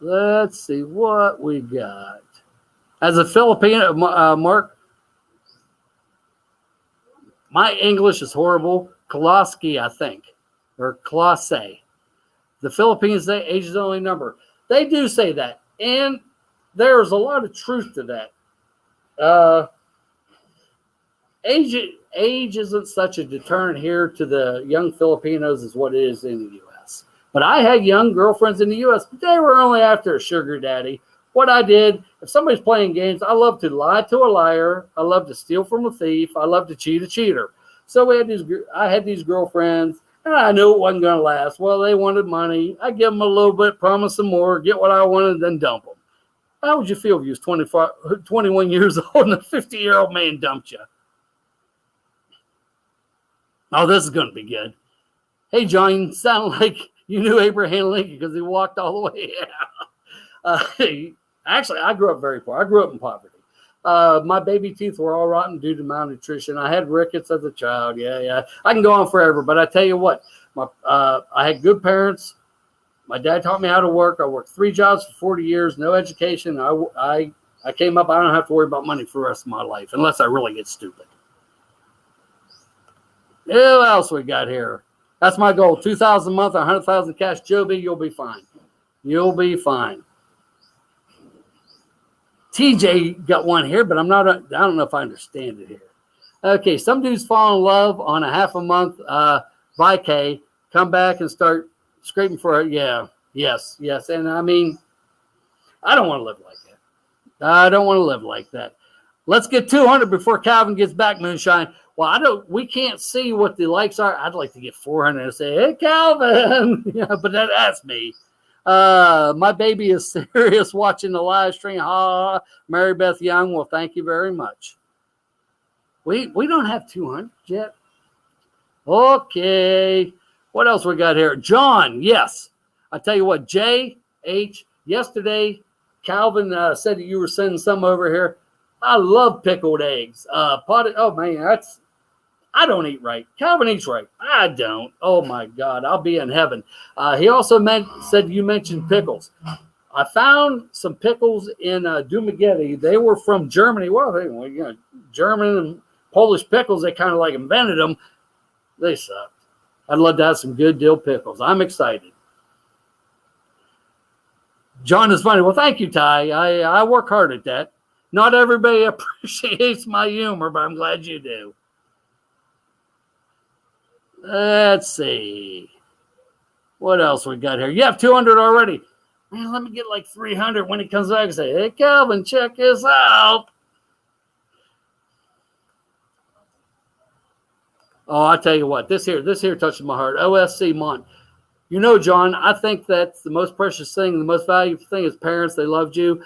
Let's see what we got. As a Filipino, Mark, my English is horrible. Koloski, I think, or Klase. The Philippines say age is the only number. They do say that, and there's a lot of truth to that. Age isn't such a deterrent here to the young Filipinos as what it is in the U.S. But I had young girlfriends in the U.S., but they were only after a sugar daddy. What I did, if somebody's playing games, I love to lie to a liar. I love to steal from a thief. I love to cheat a cheater. So I had these girlfriends, and I knew it wasn't going to last. Well, they wanted money. I give them a little bit, promise them more, get what I wanted, then dump them. How would you feel if you was 21 years old and a 50-year-old man dumped you? Oh, this is going to be good. Hey, John, you sound like you knew Abraham Lincoln because he walked all the way out. Actually, I grew up very poor. I grew up in poverty. My baby teeth were all rotten due to malnutrition. I had rickets as a child. Yeah. I can go on forever, but I tell you what, I had good parents. My dad taught me how to work. I worked 3 jobs for 40 years, no education. I came up, I don't have to worry about money for the rest of my life unless I really get stupid. What else we got here? That's my goal. 2,000 a month, 100,000 cash. Joby, you'll be fine. You'll be fine. TJ got one here, but I don't know if I understand it here. Okay, some dudes fall in love on a half a month vacay, come back and start scraping for it. Yeah, yes. And I mean, I don't want to live like that. Let's get 200 before Calvin gets back, Moonshine. Well, we can't see what the likes are. I'd like to get 400 and say, hey, Calvin. But that's me. My baby is serious watching the live stream. Mary Beth Young. Well, thank you very much. We don't have 200 yet. Okay. What else we got here? John, yes. I tell you what, J.H., yesterday, Calvin said that you were sending some over here. I love pickled eggs. Potted. Oh, man, I don't eat right. Calvin eats right. I don't. Oh, my God. I'll be in heaven. He also said you mentioned pickles. I found some pickles in Dumagetti. They were from Germany. Well, German and Polish pickles, they kind of like invented them. They sucked. I'd love to have some good dill pickles. I'm excited. John is funny. Well, thank you, Ty. I work hard at that. Not everybody appreciates my humor, but I'm glad you do. Let's see. What else we got here? You have 200 already. Man, let me get like 300 when he comes back and say, hey, Calvin, check this out. Oh, I tell you what, this here touches my heart. OSC Mont. John, I think that's the most precious thing, the most valuable thing is parents. They loved you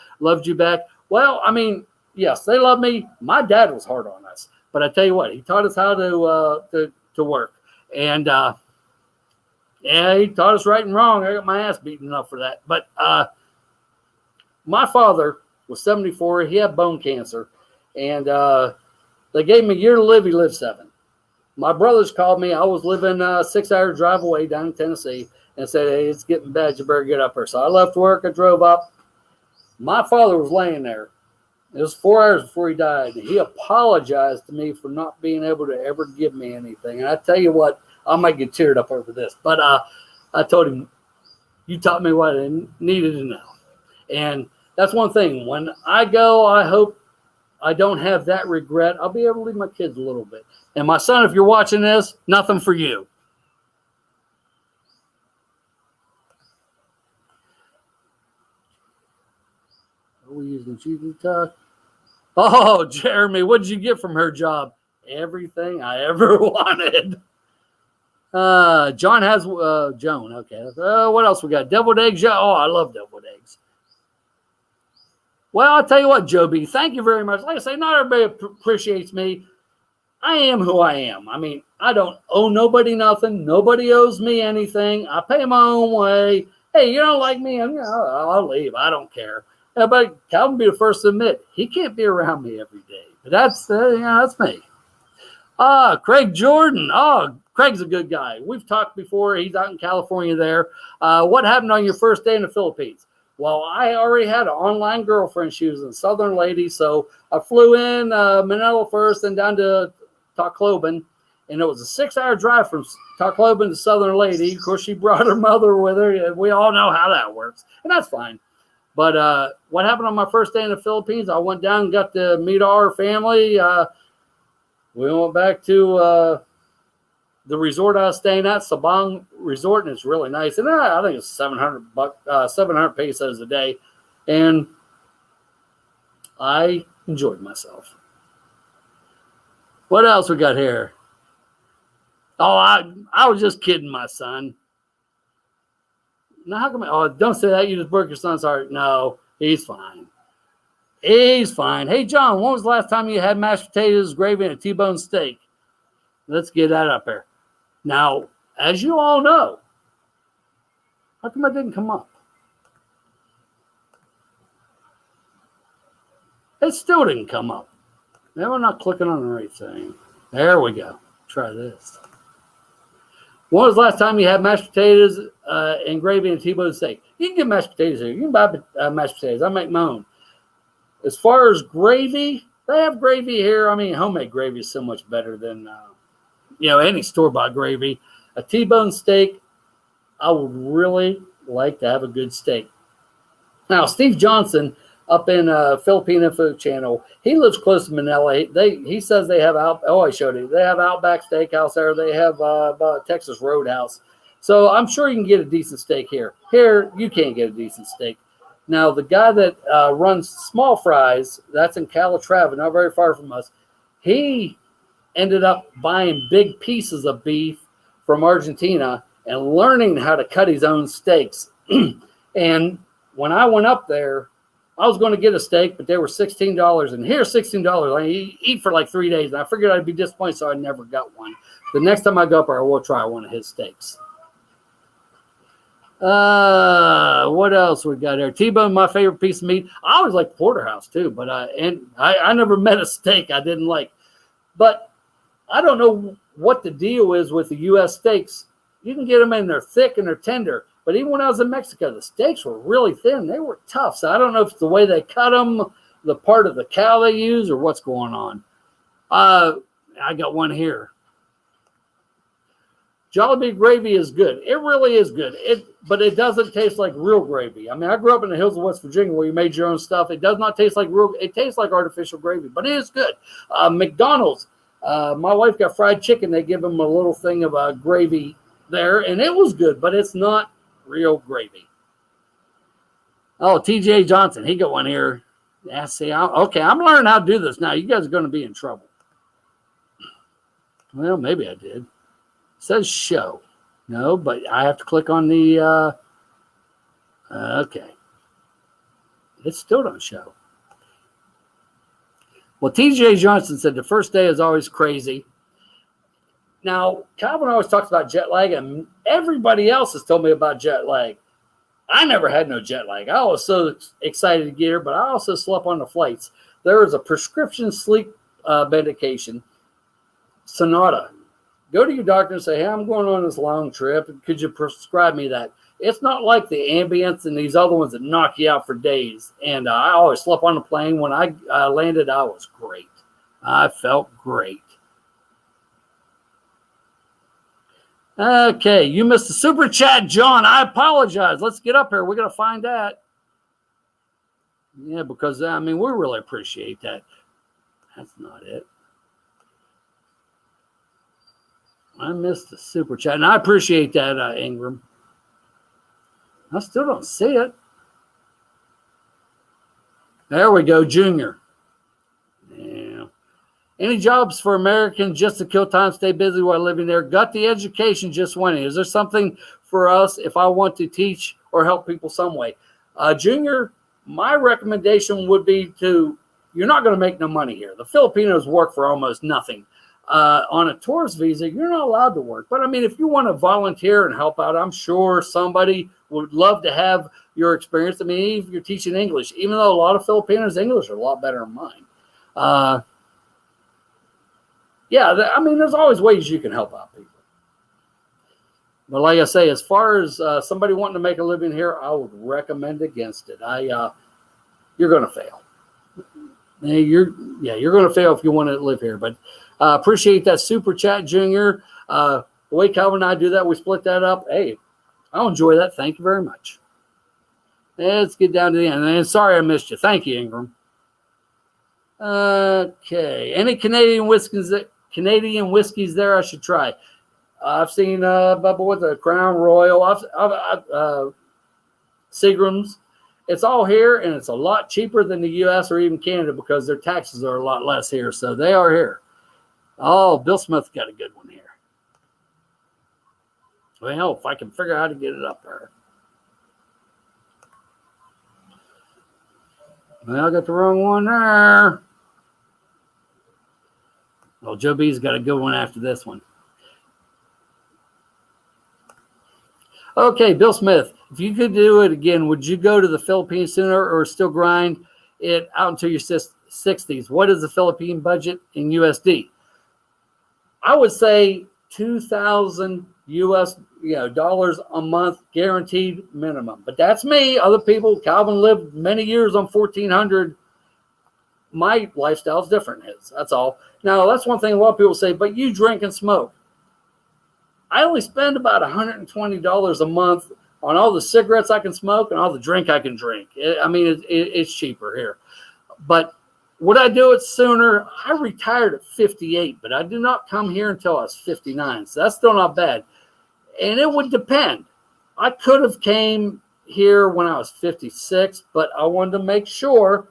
back. Well, I mean, yes, they love me. My dad was hard on us, but I tell you what, he taught us how to work, and he taught us right and wrong. I got my ass beaten enough for that. But my father was 74. He had bone cancer, and they gave him a year to live. He lived 7. My brothers called me. I was living a 6-hour drive away down in Tennessee, and said, hey, it's getting bad. You better get up here. So I left work. I drove up. My father was laying there. It was 4 hours before he died. And he apologized to me for not being able to ever give me anything. And I tell you what, I might get teared up over this. But I told him, you taught me what I needed to know. And that's one thing. When I go, I hope I don't have that regret. I'll be able to leave my kids a little bit. And my son, if you're watching this, nothing for you. Are we using cheesy talk? Oh, Jeremy, what did you get from her job? Everything I ever wanted. John has Joan. Okay. What else we got? Deviled eggs. Yeah. Oh, I love deviled eggs. Well, I'll tell you what, Joby, thank you very much. Like I say, not everybody appreciates me. I am who I am. I mean, I don't owe nobody nothing. Nobody owes me anything. I pay my own way. Hey, you don't like me? I'll leave. I don't care. But Calvin be the first to admit, he can't be around me every day. But that's me. Craig Jordan. Oh, Craig's a good guy. We've talked before. He's out in California there. What happened on your first day in the Philippines? Well, I already had an online girlfriend. She was a Southern lady. So I flew in Manila first and down to Tacloban. And it was a 6-hour drive from Tacloban to Southern Lady. Of course, she brought her mother with her. We all know how that works. And that's fine. But what happened on my first day in the Philippines? I went down and got to meet our family. We went back to the resort I was staying at, Sabang Resort, and it's really nice. And I think it's 700 pesos a day. And I enjoyed myself. What else we got here? Oh, I was just kidding, my son. Now, how come? Oh, don't say that. You just broke your son's heart. No, he's fine. He's fine. Hey, John, when was the last time you had mashed potatoes, gravy, and a T-bone steak? Let's get that up there. Now, as you all know, how come it didn't come up? It still didn't come up. Now we're not clicking on the right thing. There we go. Try this. When was the last time you had mashed potatoes and gravy and T-bone steak? You can get mashed potatoes here. You can buy mashed potatoes. I make my own. As far as gravy, they have gravy here. I mean, homemade gravy is so much better than, any store-bought gravy. A T-bone steak, I would really like to have a good steak. Now, Steve Johnson up in Filipino Food Channel, he lives close to Manila. He says they have I showed you. They have Outback Steakhouse there. They have Texas Roadhouse. So I'm sure you can get a decent steak here. Here, you can't get a decent steak. Now, the guy that runs Small Fries, that's in Calatrava, not very far from us, he ended up buying big pieces of beef from Argentina and learning how to cut his own steaks. And when I went up there, I was going to get a steak, but they were $16. And here's $16. I eat for like 3 days. And I figured I'd be disappointed, so I never got one. The next time I go up there, I will try one of his steaks. What else we got here? T-bone, my favorite piece of meat. I always like porterhouse too, but I never met a steak I didn't like. But I don't know what the deal is with the U.S. steaks. You can get them and they're thick and they're tender. But even when I was in Mexico, the steaks were really thin. They were tough. So I don't know if it's the way they cut them, the part of the cow they use, or what's going on. I got one here. Jollibee gravy is good. It really is good. But it doesn't taste like real gravy. I mean, I grew up in the hills of West Virginia where you made your own stuff. It does not taste like real. It tastes like artificial gravy, but it is good. McDonald's. My wife got fried chicken. They give them a little thing of gravy there, and it was good, but it's not real gravy. Oh, TJ Johnson. He got one here. Yeah, see, I'm learning how to do this now. You guys are going to be in trouble. Well, maybe I did. It says show. No, but I have to click on the, okay. It still don't show. Well, TJ Johnson said the first day is always crazy. Now, Calvin always talks about jet lag, and everybody else has told me about jet lag. I never had no jet lag. I was so excited to get here, but I also slept on the flights. There was a prescription sleep medication, Sonata. Go to your doctor and say, hey, I'm going on this long trip. Could you prescribe me that? It's not like the ambience and these other ones that knock you out for days. And I always slept on the plane. When I landed, I was great. I felt great. Okay, you missed the super chat, John. I apologize. Let's get up here. We're going to find that. Yeah, because, I mean, we really appreciate that. That's not it. I missed the super chat, and I appreciate that, Ingram. I still don't see it. There we go, Junior. Yeah. Any jobs for Americans just to kill time, stay busy while living there? Got the education, just winning. Is there something for us if I want to teach or help people some way? Junior, my recommendation would be you're not going to make no money here. The Filipinos work for almost nothing. On a tourist visa, you're not allowed to work. But I mean, if you want to volunteer and help out, I'm sure somebody would love to have your experience. I mean, if you're teaching English, even though a lot of Filipinos' English are a lot better than mine. I mean, there's always ways you can help out people. But like I say, as far as somebody wanting to make a living here, I would recommend against it. You're going to fail. You're going to fail if you want to live here. But appreciate that super chat, Junior. The way Calvin and I do that, we split that up. Hey, I'll enjoy that. Thank you very much. Let's get down to the end. And sorry I missed you. Thank you, Ingram. Okay. Any Canadian whiskeys there I should try? I've seen Bubba with the Crown Royal. I've Seagram's. It's all here, and it's a lot cheaper than the U.S. or even Canada because their taxes are a lot less here. So they are here. Oh, Bill Smith got a good one here. Well, if I can figure out how to get it up there. Well, I got the wrong one there. Well, Joe B's got a good one after this one. Okay, Bill Smith, if you could do it again, would you go to the Philippines sooner or still grind it out until your 60s? What is the Philippine budget in USD? I would say 2,000 US dollars a month guaranteed minimum. But that's me. Other people, Calvin lived many years on 1,400. My lifestyle is different. That's all. Now, that's one thing a lot of people say, but you drink and smoke. I only spend about $120 a month on all the cigarettes I can smoke and all the drink I can drink. It's cheaper here. But would I do it sooner? I retired at 58, but I did not come here until I was 59. So that's still not bad. And it would depend. I could have came here when I was 56, but I wanted to make sure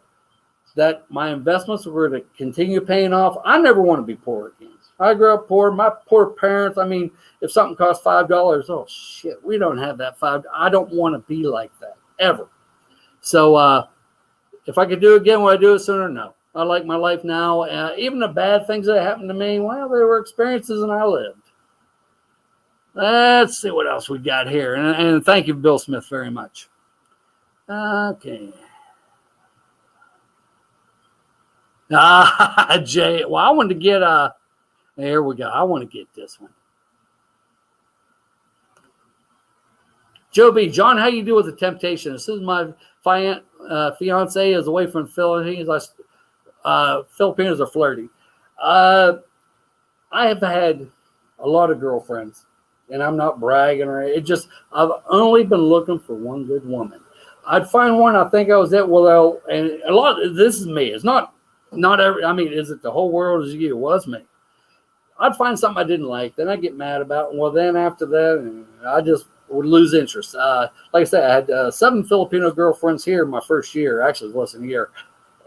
that my investments were to continue paying off. I never want to be poor again. I grew up poor. My poor parents, if something costs $5, oh, shit, we don't have that $5. I don't want to be like that, ever. So if I could do it again, would I do it sooner? No. I like my life now. Even the bad things that happened to me, well, they were experiences and I lived. Let's see what else we got here. And thank you, Bill Smith, very much. Okay. Jay, well, I wanted to get there we go. I want to get this one. Joe B. John, how you do with the temptation? This is my fiance is away from the Philippines. Filipinos are flirty. I have had a lot of girlfriends, and I'm not bragging or I've only been looking for one good woman. I'd find one. I think I was at and a lot. This is me. It's not every. Is it the whole world? Is you? It was me. I'd find something I didn't like, then I'd get mad about it. Well, then after that, I just would lose interest. Like I said, I had 7 Filipino girlfriends here my first year. Actually, it was less than a year.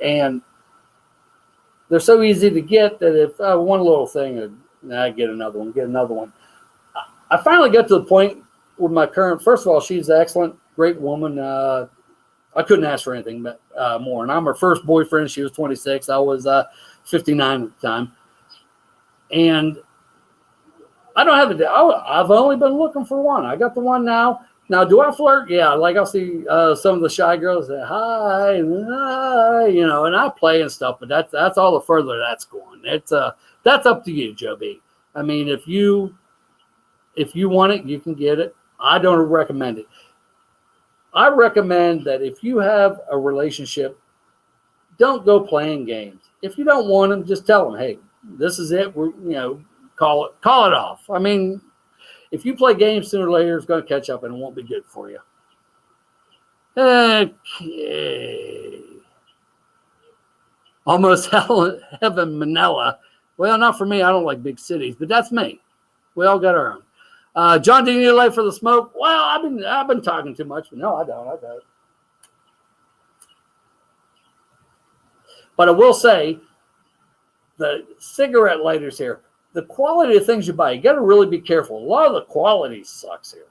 And they're so easy to get that if one little thing, I get another one. I finally got to the point with my current, first of all, she's excellent, great woman. I couldn't ask for anything more. And I'm her first boyfriend. She was 26. I was 59 at the time. And I don't have I've only been looking for one. I got the one now. Now, do I flirt? Yeah, like I'll see some of the shy girls say, hi, and I play and stuff, but that's all the further that's going. That's up to you, Joe B. I mean, if you want it, you can get it. I don't recommend it. I recommend that if you have a relationship, don't go playing games. If you don't want them, just tell them, hey, this is it. Call it off. I mean, if you play games sooner or later, it's going to catch up and it won't be good for you. Okay. Almost heaven, Manila. Well, not for me. I don't like big cities, but that's me. We all got our own. John, do you need a light for the smoke? Well, I've been talking too much, but no, I don't. But I will say, the cigarette lighters here, the quality of things you buy, you got to really be careful. A lot of the quality sucks here.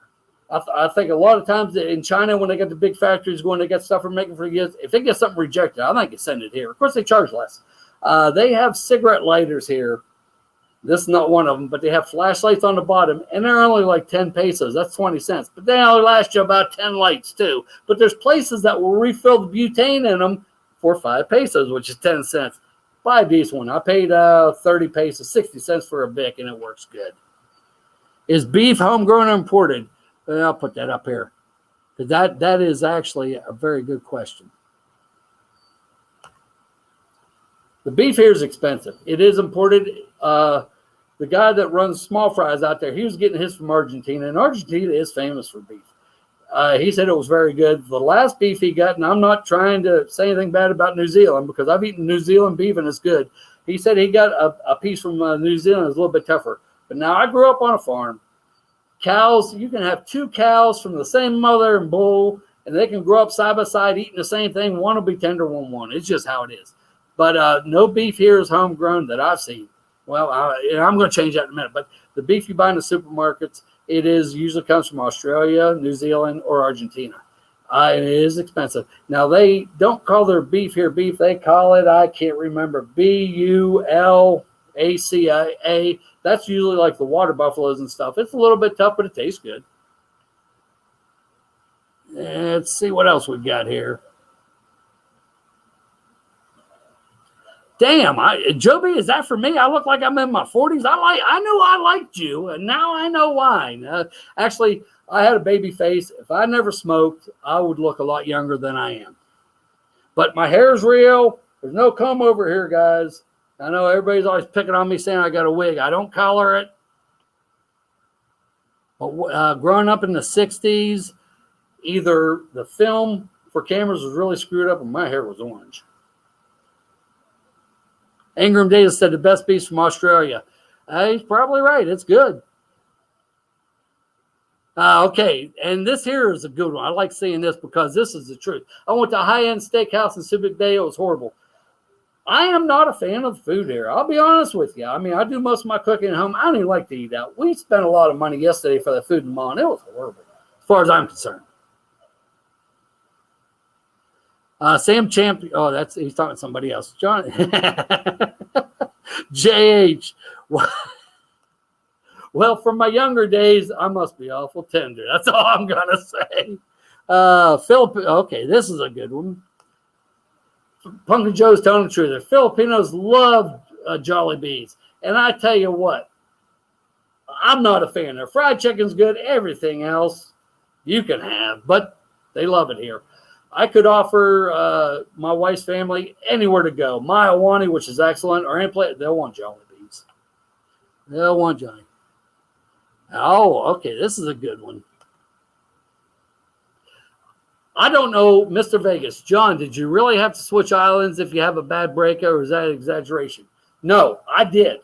I think a lot of times in China, when they get the big factories going, they get stuff for making for years. If they get something rejected, I think they send it here. Of course, they charge less. They have cigarette lighters here. This is not one of them, but they have flashlights on the bottom, and they're only like 10 pesos. That's 20 cents. But they only last you about 10 lights, too. But there's places that will refill the butane in them for 5 pesos, which is 10 cents. Buy a decent one. I paid 30 pesos, 60 cents for a Bic, and it works good. Is beef homegrown or imported? I'll put that up here, because that is actually a very good question. The beef here is expensive. It is imported. The guy that runs small fries out there, he was getting his from Argentina, and Argentina is famous for beef. He said it was very good. The last beef he got, and I'm not trying to say anything bad about New Zealand because I've eaten New Zealand beef and it's good. He said he got a piece from New Zealand. It's a little bit tougher. But now I grew up on a farm. Cows, you can have 2 cows from the same mother and bull, and they can grow up side by side eating the same thing. One will be tender, one won't. It's just how it is. But no beef here is homegrown that I've seen. Well, I'm going to change that in a minute. But the beef you buy in the supermarkets, it usually comes from Australia, New Zealand, or Argentina. And it is expensive. Now, they don't call their beef here beef. They call it, I can't remember, Bulacia. That's usually like the water buffaloes and stuff. It's a little bit tough, but it tastes good. Let's see what else we've got here. Damn, Joby, is that for me? I look like I'm in my 40s. I knew I liked you, and now I know why. Actually, I had a baby face. If I never smoked, I would look a lot younger than I am. But my hair's real. There's no comb over here, guys. I know everybody's always picking on me saying I got a wig. I don't color it. But growing up in the 60s, either the film for cameras was really screwed up or my hair was orange. Ingram Davis said the best beef from Australia. He's probably right. It's good. Okay, and this here is a good one. I like seeing this because this is the truth. I went to a high-end steakhouse in Subic Bay. It was horrible. I am not a fan of the food here. I'll be honest with you. I mean, I do most of my cooking at home. I don't even like to eat out. We spent a lot of money yesterday for the food in the mall, and it was horrible as far as I'm concerned. Sam Champ. Oh, he's talking to somebody else. John. JH. Well, from my younger days, I must be awful tender. That's all I'm going to say. Okay, this is a good one. Pumpkin Joe's telling the truth. The Filipinos love Jollibees. And I tell you what, I'm not a fan. Their fried chicken's good. Everything else you can have, but they love it here. I could offer my wife's family anywhere to go. Maiawani, which is excellent, or any place. They'll want Jollibees. They'll want Johnny. Oh, okay. This is a good one. I don't know, Mr. Vegas. John, did you really have to switch islands if you have a bad breakup, or is that an exaggeration? No, I did.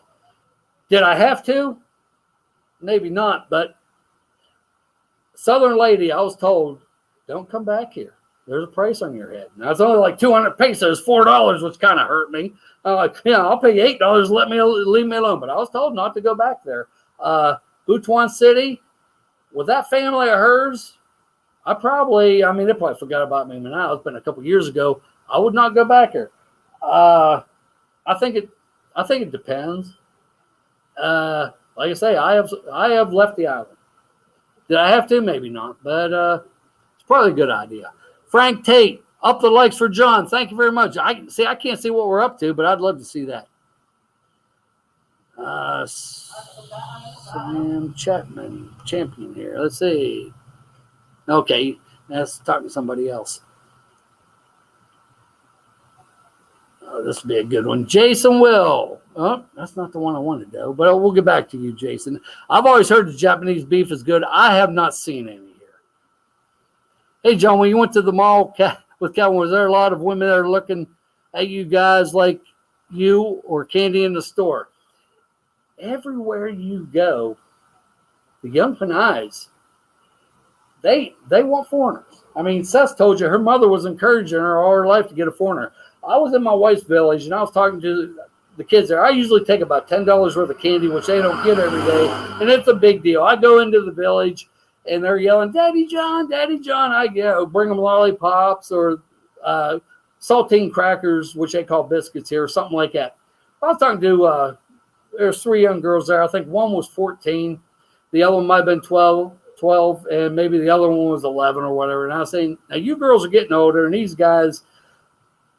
Did I have to? Maybe not, but Southern lady, I was told, don't come back here. There's a price on your head. Now, it's only like 200 pesos, $4, which kind of hurt me. I'm like, I'll pay $8. Leave me alone. But I was told not to go back there. Butuan City, with that family of hers, they probably forgot about me now. It's been a couple years ago. I would not go back here. I think it depends. Like I say, I have left the island. Did I have to? Maybe not, but it's probably a good idea. Frank Tate, up the likes for John. Thank you very much. I can't see what we're up to, but I'd love to see that. Sam Chapman, champion here. Let's see. Okay, that's talking to somebody else. Oh, this would be a good one. Jason Will. Oh, that's not the one I wanted, though. But we'll get back to you, Jason. I've always heard the Japanese beef is good. I have not seen any here. Hey, John, when you went to the mall with Calvin, was there a lot of women that are looking at you guys like you or Candy in the store? Everywhere you go, the young Panay's, they want foreigners. I mean, Seth told you her mother was encouraging her all her life to get a foreigner. I was in my wife's village, and I was talking to the kids there. I usually take about $10 worth of candy, which they don't get every day, and it's a big deal. I go into the village, and they're yelling, Daddy John, Daddy John. I bring them lollipops or saltine crackers, which they call biscuits here, or something like that. I was talking to there's 3 young girls there. I think one was 14. The other one might have been 12, and maybe the other one was 11 or whatever. And I was saying, now you girls are getting older, and these guys,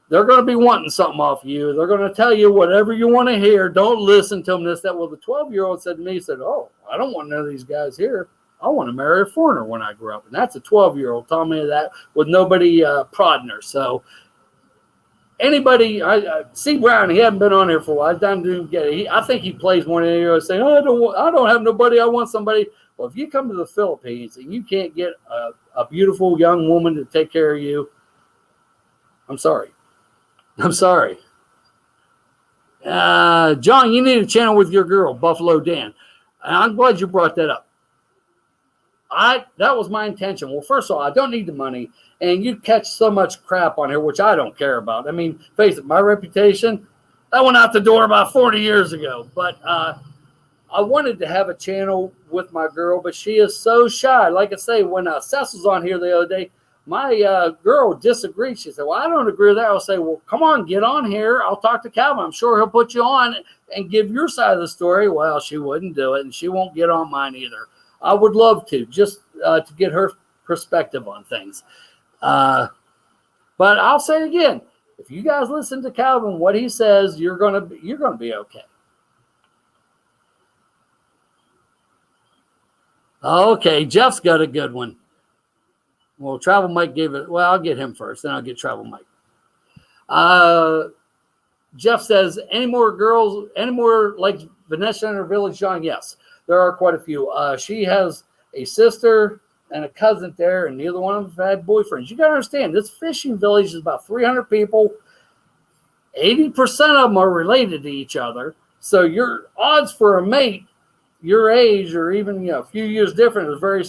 they're going to be wanting something off you. They're going to tell you whatever you want to hear. Don't listen to them, this, that. Well, the 12-year-old said to me, he said, oh, I don't want none of these guys here. I want to marry a foreigner when I grow up. And that's a 12-year-old telling me that with nobody prodding her. So anybody, C. Brown, he hasn't been on here for a while. I didn't get it. I think he plays one of the years saying, oh, I don't have nobody. I want somebody. Well, if you come to the Philippines and you can't get a beautiful young woman to take care of you, I'm sorry. I'm sorry. John, you need a channel with your girl, Buffalo Dan. I'm glad you brought that up. That was my intention. Well, first of all, I don't need the money, and you catch so much crap on here, which I don't care about. I mean, face it, my reputation, that went out the door about 40 years ago. But I wanted to have a channel with my girl, but she is so shy. Like I say, when Seth was on here the other day, my girl disagreed. She said, well, I don't agree with that. I'll say, well, come on, get on here. I'll talk to Calvin. I'm sure he'll put you on and give your side of the story. Well, she wouldn't do it, and she won't get on mine either. I would love to, just to get her perspective on things. But I'll say again, if you guys listen to Calvin, what he says, you're gonna be okay. Okay, Jeff's got a good one. Well, Travel Mike gave it. Well, I'll get him first, then I'll get Travel Mike. Jeff says, any more like Vanessa in her village, John? Yes, there are quite a few. She has a sister and a cousin there, and neither one of them have had boyfriends. You got to understand, this fishing village is about 300 people. 80% of them are related to each other. So your odds for a mate your age or even a few years different is very,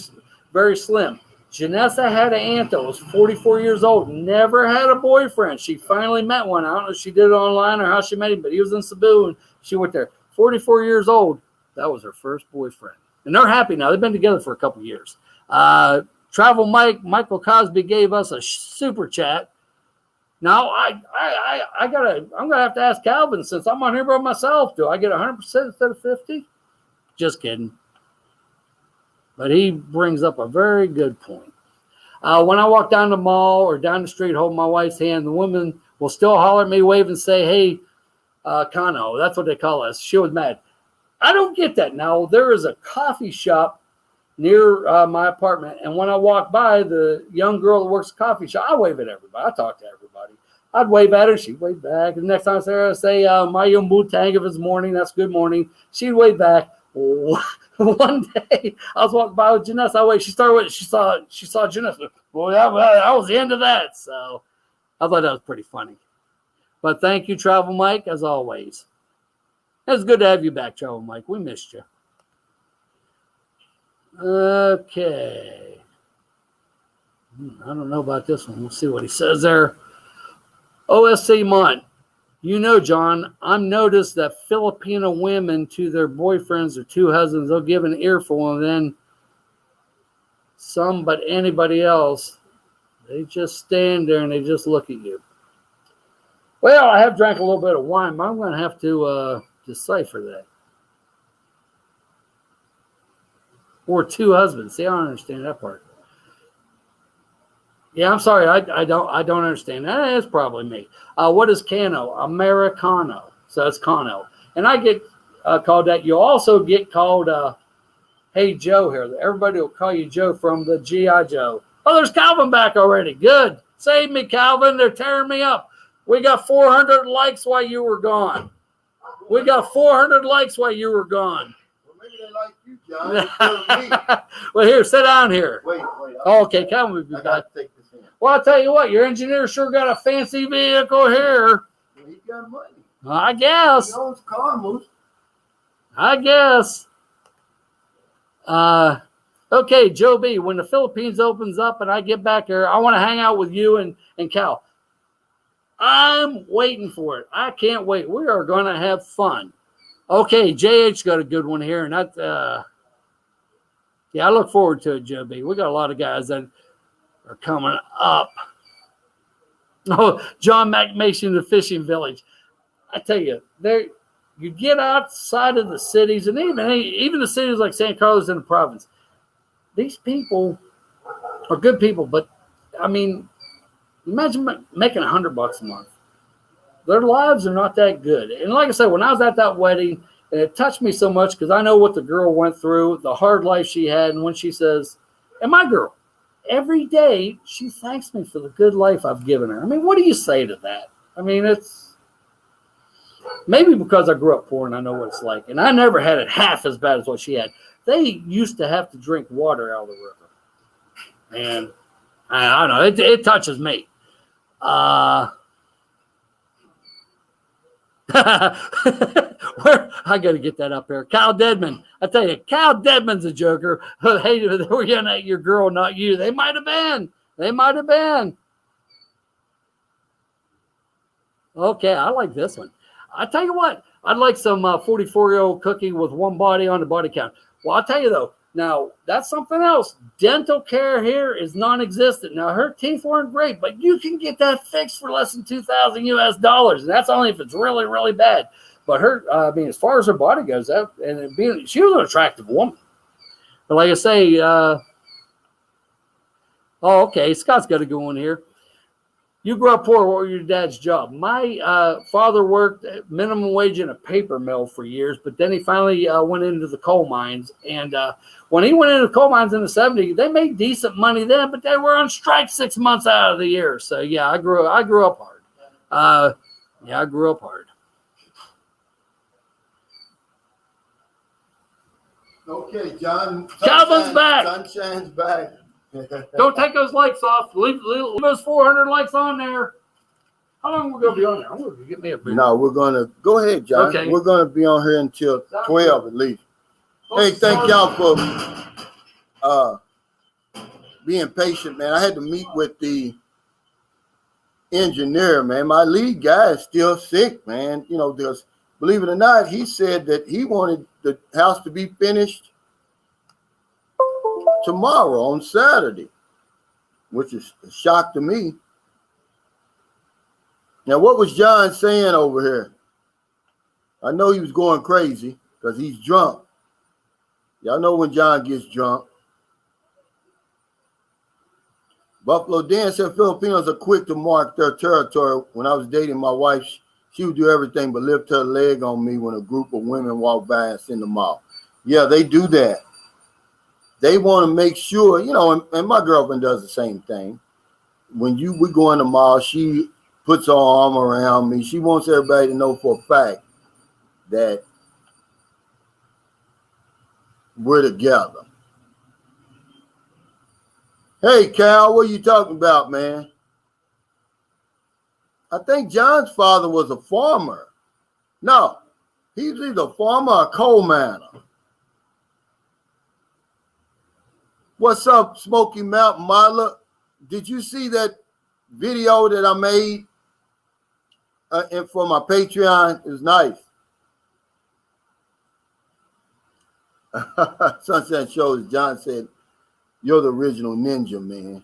very slim. Janessa had an aunt that was 44 years old, never had a boyfriend. She finally met one. I don't know if she did it online or how she met him, but he was in Cebu, and she went there. 44 years old, that was her first boyfriend. And they're happy now. They've been together for a couple of years. Travel Michael Cosby gave us a super chat. Now, I'm gonna have to ask Calvin, since I'm on here by myself, do I get 100% instead of 50? Just kidding. But he brings up a very good point. When I walk down the mall or down the street holding my wife's hand, the woman will still holler at me, wave, and say, hey, Kano. That's what they call us. She was mad. I don't get that. Now, there is a coffee shop near my apartment, and when I walk by, the young girl that works at the coffee shop, I wave at everybody. I talk to everybody. I'd wave at her. She'd wave back. And the next time I see her, I say, Mayo Mutang, if it's morning, that's good morning. She'd wave back. One day I was walking by with Janessa. I wait. She started with. She saw Janessa. Well, that was the end of that. So I thought that was pretty funny. But thank you, Travel Mike, as always. It's good to have you back, Travel Mike. We missed you. Okay. I don't know about this one. We'll see what he says there. OSC Mont. You know, John, I've noticed that Filipino women to their boyfriends or two husbands, they'll give an earful, and then some, but anybody else, they just stand there and they just look at you. Well, I have drank a little bit of wine, but I'm going to have to decipher that. Or two husbands. See, I don't understand that part. Yeah, I'm sorry. I don't understand. That is probably me. What is Cano? Americano. So it's Cano. And I get called that. You'll also get called Hey Joe here. Everybody will call you Joe from the G.I. Joe. Oh, there's Calvin back already. Good. Save me, Calvin. They're tearing me up. We got 400 likes while you were gone. We got 400 likes while you were gone. Well, maybe they like you, John, instead of me. Well, here, sit down here. Wait. Oh, okay, Calvin will be I back. got to take this in. Well, I'll tell you what, your engineer sure got a fancy vehicle here. Well, he got money. I guess. He owns Carmels. I guess. Okay, Joe B, when the Philippines opens up and I get back there, I want to hang out with you and Cal. I'm waiting for it. I can't wait. We are going to have fun. Okay, JH got a good one here. And that, yeah, I look forward to it, Joe B. We got a lot of guys that are coming up. Oh, John McMason, the fishing village. I tell you, there you get outside of the cities, and even the cities like San Carlos in the province. These people are good people, but I mean, imagine making $100 a month. Their lives are not that good. And like I said, when I was at that wedding, and it touched me so much because I know what the girl went through, the hard life she had, and when she says, and my girl, every day she thanks me for the good life I've given her. I mean, what do you say to that? I mean, it's maybe because I grew up poor and I know what it's like. And I never had it half as bad as what she had. They used to have to drink water out of the river. And I don't know, it touches me. Where I got to get that up here. Kyle Deadman. I tell you, Kyle Deadman's a joker. Hey, they were yelling at your girl, not you. They might have been. Okay, I like this one. I tell you what, I'd like some 44-year-old cookie with one body on the body count. Well, I'll tell you though, now that's something else. Dental care here is non-existent. Now her teeth weren't great, but you can get that fixed for less than $2,000 US, and that's only if it's really, really bad. But her, I mean, as far as her body goes, she was an attractive woman. But like I say, okay, Scott's got to go in here. You grew up poor. What was your dad's job? My father worked at minimum wage in a paper mill for years, but then he finally went into the coal mines. And when he went into the coal mines in the 70s, they made decent money then, but they were on strike 6 months out of the year. So yeah, I grew up hard. I grew up hard. Okay, John. Calvin's back. Sunshine's back. Don't take those likes off. Leave those 400 likes on there. How long are we going to be on there? I'm going to get me a beer. No, we're going to go ahead, John. Okay. We're going to be on here until 12 at least. Hey, thank y'all for being patient, man. I had to meet with the engineer, man. My lead guy is still sick, man. You know, believe it or not, he said that he wanted the house to be finished tomorrow on Saturday, which is a shock to me. Now, what was John saying over here? I know he was going crazy because he's drunk. Y'all know when John gets drunk. Buffalo Dan said Filipinos are quick to mark their territory. When I was dating my wife, she would do everything but lift her leg on me when a group of women walk by and send them off. Yeah, they do that. They want to make sure, you know, and my girlfriend does the same thing. When we go in the mall, she puts her arm around me. She wants everybody to know for a fact that we're together. Hey, Cal, what are you talking about, man? I think John's father was a farmer. No, he's either a farmer or a coal miner. What's up, Smoky Mountain Mila? Did you see that video that I made for my Patreon? It was nice. Sunset Shows, John said, you're the original ninja, man.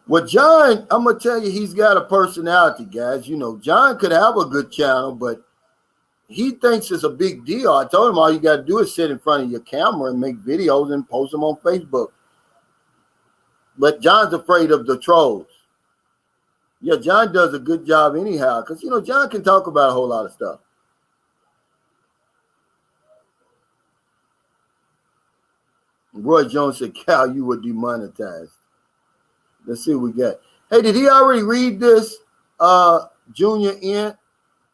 Well, John, I'm going to tell you, he's got a personality, guys. You know, John could have a good channel, but he thinks it's a big deal. I told him all you got to do is sit in front of your camera and make videos and post them on Facebook. But John's afraid of the trolls. Yeah, John does a good job anyhow, because John can talk about a whole lot of stuff. Roy Jones said, "Cal, you were demonetized." Let's see what we got. Hey, did he already read this? Junior N.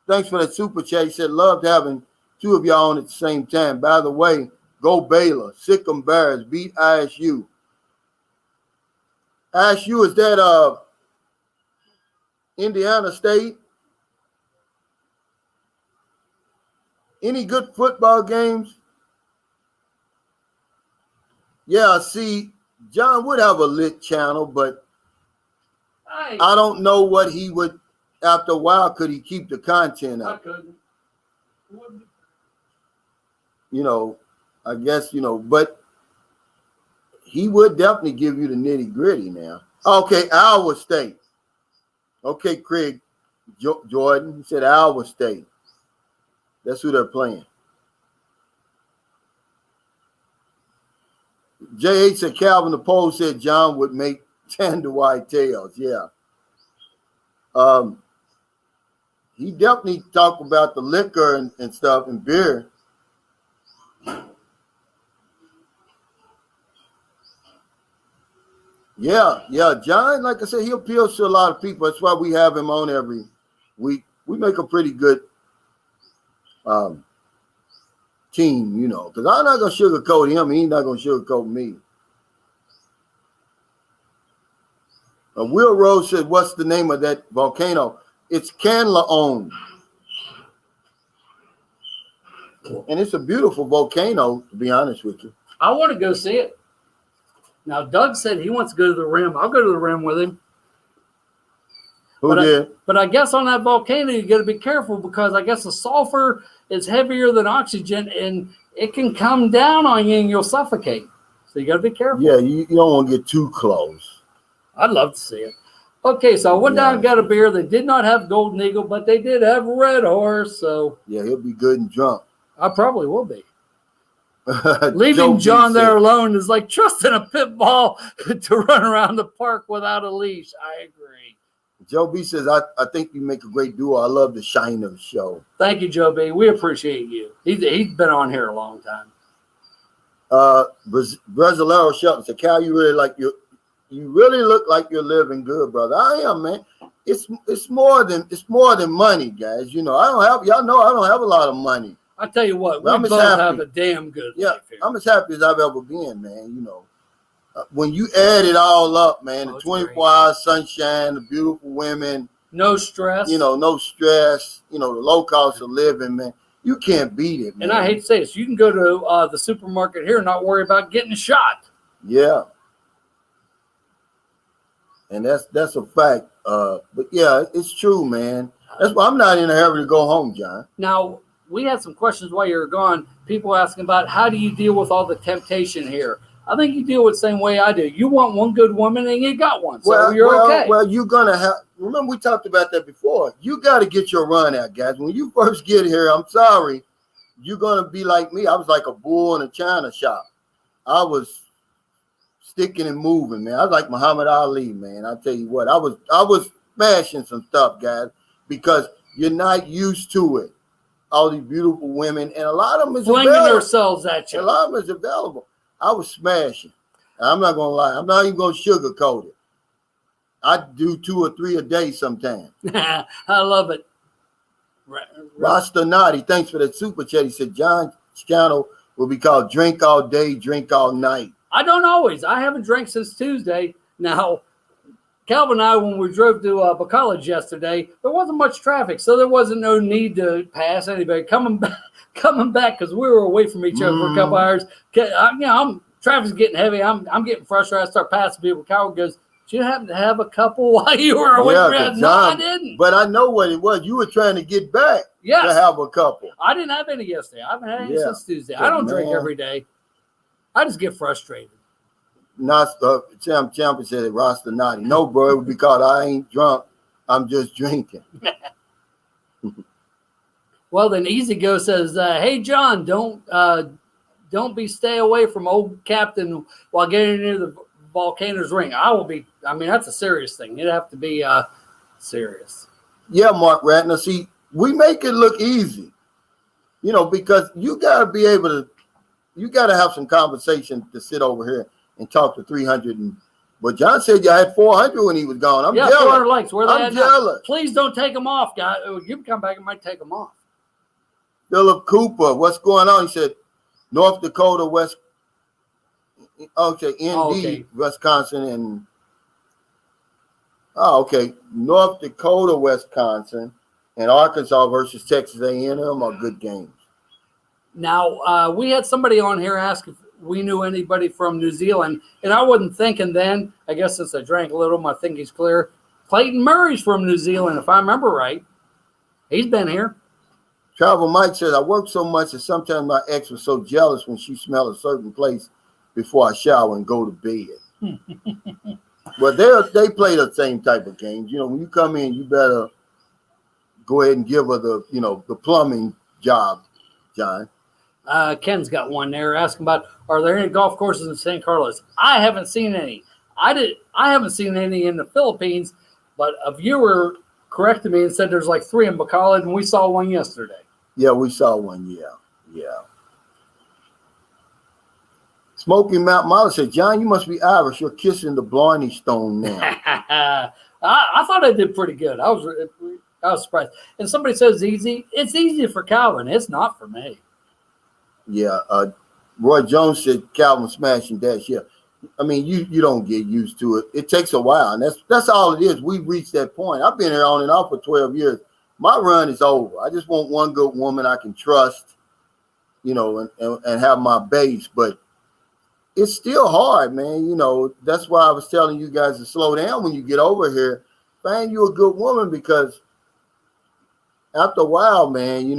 Thanks for that super chat. He said, "Loved having two of y'all on at the same time. By the way, go Baylor. Sick'em Bears beat ISU." ISU, is that Indiana State? Any good football games? Yeah, see, John would have a lit channel, but I don't know what he would. After a while, could he keep the content up? I couldn't. I guess, but he would definitely give you the nitty gritty now. Okay, Iowa State. Okay, Craig Jordan, he said Iowa State. That's who they're playing. J.H. said Calvin the Pole said John would make tender white tails. Yeah. He definitely talked about the liquor and stuff and beer. Yeah. John, like I said, he appeals to a lot of people. That's why we have him on every week. We make a pretty good team, because I'm not going to sugarcoat him. He's not going to sugarcoat me. Will Rose said, "What's the name of that volcano?" It's Candler owned. And it's a beautiful volcano, to be honest with you. I want to go see it. Now, Doug said he wants to go to the rim. I'll go to the rim with him. Who did? But I guess on that volcano, you got to be careful because I guess the sulfur is heavier than oxygen and it can come down on you and you'll suffocate. So you got to be careful. Yeah, you don't want to get too close. I'd love to see it. Okay, so I went down and got a beer. They did not have Golden Eagle, but they did have Red Horse. So yeah, he'll be good and drunk. I probably will be. Leaving John there alone is like trusting a pit bull to run around the park without a leash. I agree. Joe B says, I think you make a great duo. I love the shine of the show. Thank you, Joe B. We appreciate you. He's been on here a long time. Brasilero Shelton said, "Cal, you really look like you're living good, brother." I am, man. It's more than money, guys. I don't have a lot of money. I tell you what, we both have a damn good life here. I'm as happy as I've ever been, man. When you add it all up, man, the 24 hours sunshine, the beautiful women, no stress, no stress, the low cost of living, man, you can't beat it, man. And I hate to say this, you can go to the supermarket here and not worry about getting shot. Yeah. And that's a fact. But yeah, it's true, man. That's why I'm not in a hurry to go home, John. Now, we had some questions while you were gone. People asking about how do you deal with all the temptation here? I think you deal with the same way I do. You want one good woman and you got one. So you're okay. Well, you're going to have, remember we talked about that before. You got to get your run out, guys. When you first get here, I'm sorry, you're going to be like me. I was like a bull in a china shop. I was sticking and moving, man. I was like Muhammad Ali, man. I tell you what, I was smashing some stuff, guys, because you're not used to it. All these beautiful women, and a lot of them is flinging available. themselves at you. A lot of them is available. I was smashing. I'm not gonna lie. I'm not even gonna sugarcoat it. I do 2 or 3 a day sometimes. I love it. Rasta Nadi, thanks for that super chat. He said John's channel will be called Drink All Day, Drink All Night. I don't always. I haven't drank since Tuesday. Now, Calvin and I, when we drove to college yesterday, there wasn't much traffic, so there wasn't no need to pass anybody. Coming back because we were away from each other for a couple hours. Traffic's getting heavy. I'm getting frustrated. I start passing people. Calvin goes, "Did you happen to have a couple while you were away from me?" No, I didn't. But I know what it was. You were trying to get back to have a couple. I didn't have any yesterday. I haven't had any since Tuesday. I don't drink every day. I just get frustrated. Champion said it, Rasta Nadi. No, bro, it would be called I ain't drunk. I'm just drinking. Well, then Easy Go says, "Hey, John, don't stay away from old Captain while getting near the volcano's ring." I will be. I mean, that's a serious thing. It'd have to be serious. Yeah, Mark Ratner. See, we make it look easy, because you got to be able to, you got to have some conversation to sit over here and talk to 300. But John said you had 400 when he was gone. I'm jealous. 400 likes. Where they I'm at now? jealous. Please don't take them off, guys. You can come back and might take them off. Philip Cooper, what's going on? He said North Dakota, ND, okay. Wisconsin, and North Dakota, Wisconsin, and Arkansas versus Texas A&M are good games. Now, we had somebody on here ask if we knew anybody from New Zealand, and I wasn't thinking then. I guess since I drank a little, my thinking clear. Clayton Murray's from New Zealand, if I remember right. He's been here. Travel Mike says, I work so much that sometimes my ex was so jealous when she smelled a certain place before I shower and go to bed. But they play the same type of games. When you come in, you better go ahead and give her the plumbing job, John. Ken's got one there asking about, are there any golf courses in San Carlos? I haven't seen any. I haven't seen any in the Philippines, but a viewer corrected me and said there's like 3 in Bacolod, and we saw one yesterday. Yeah, we saw one. Yeah. Smoky Mount Molly said, John, you must be Irish. You're kissing the Blarney Stone now. I thought I did pretty good. I was surprised. And somebody says easy. It's easy for Calvin. It's not for me. Yeah. Roy Jones said Calvin smash and dash. Yeah. I mean, you don't get used to it. It takes a while, and that's all it is. We've reached that point. I've been here on and off for 12 years. My run is over. I just want one good woman I can trust, and have my base. But it's still hard, man. That's why I was telling you guys to slow down when you get over here. Find you a good woman, because after a while, man,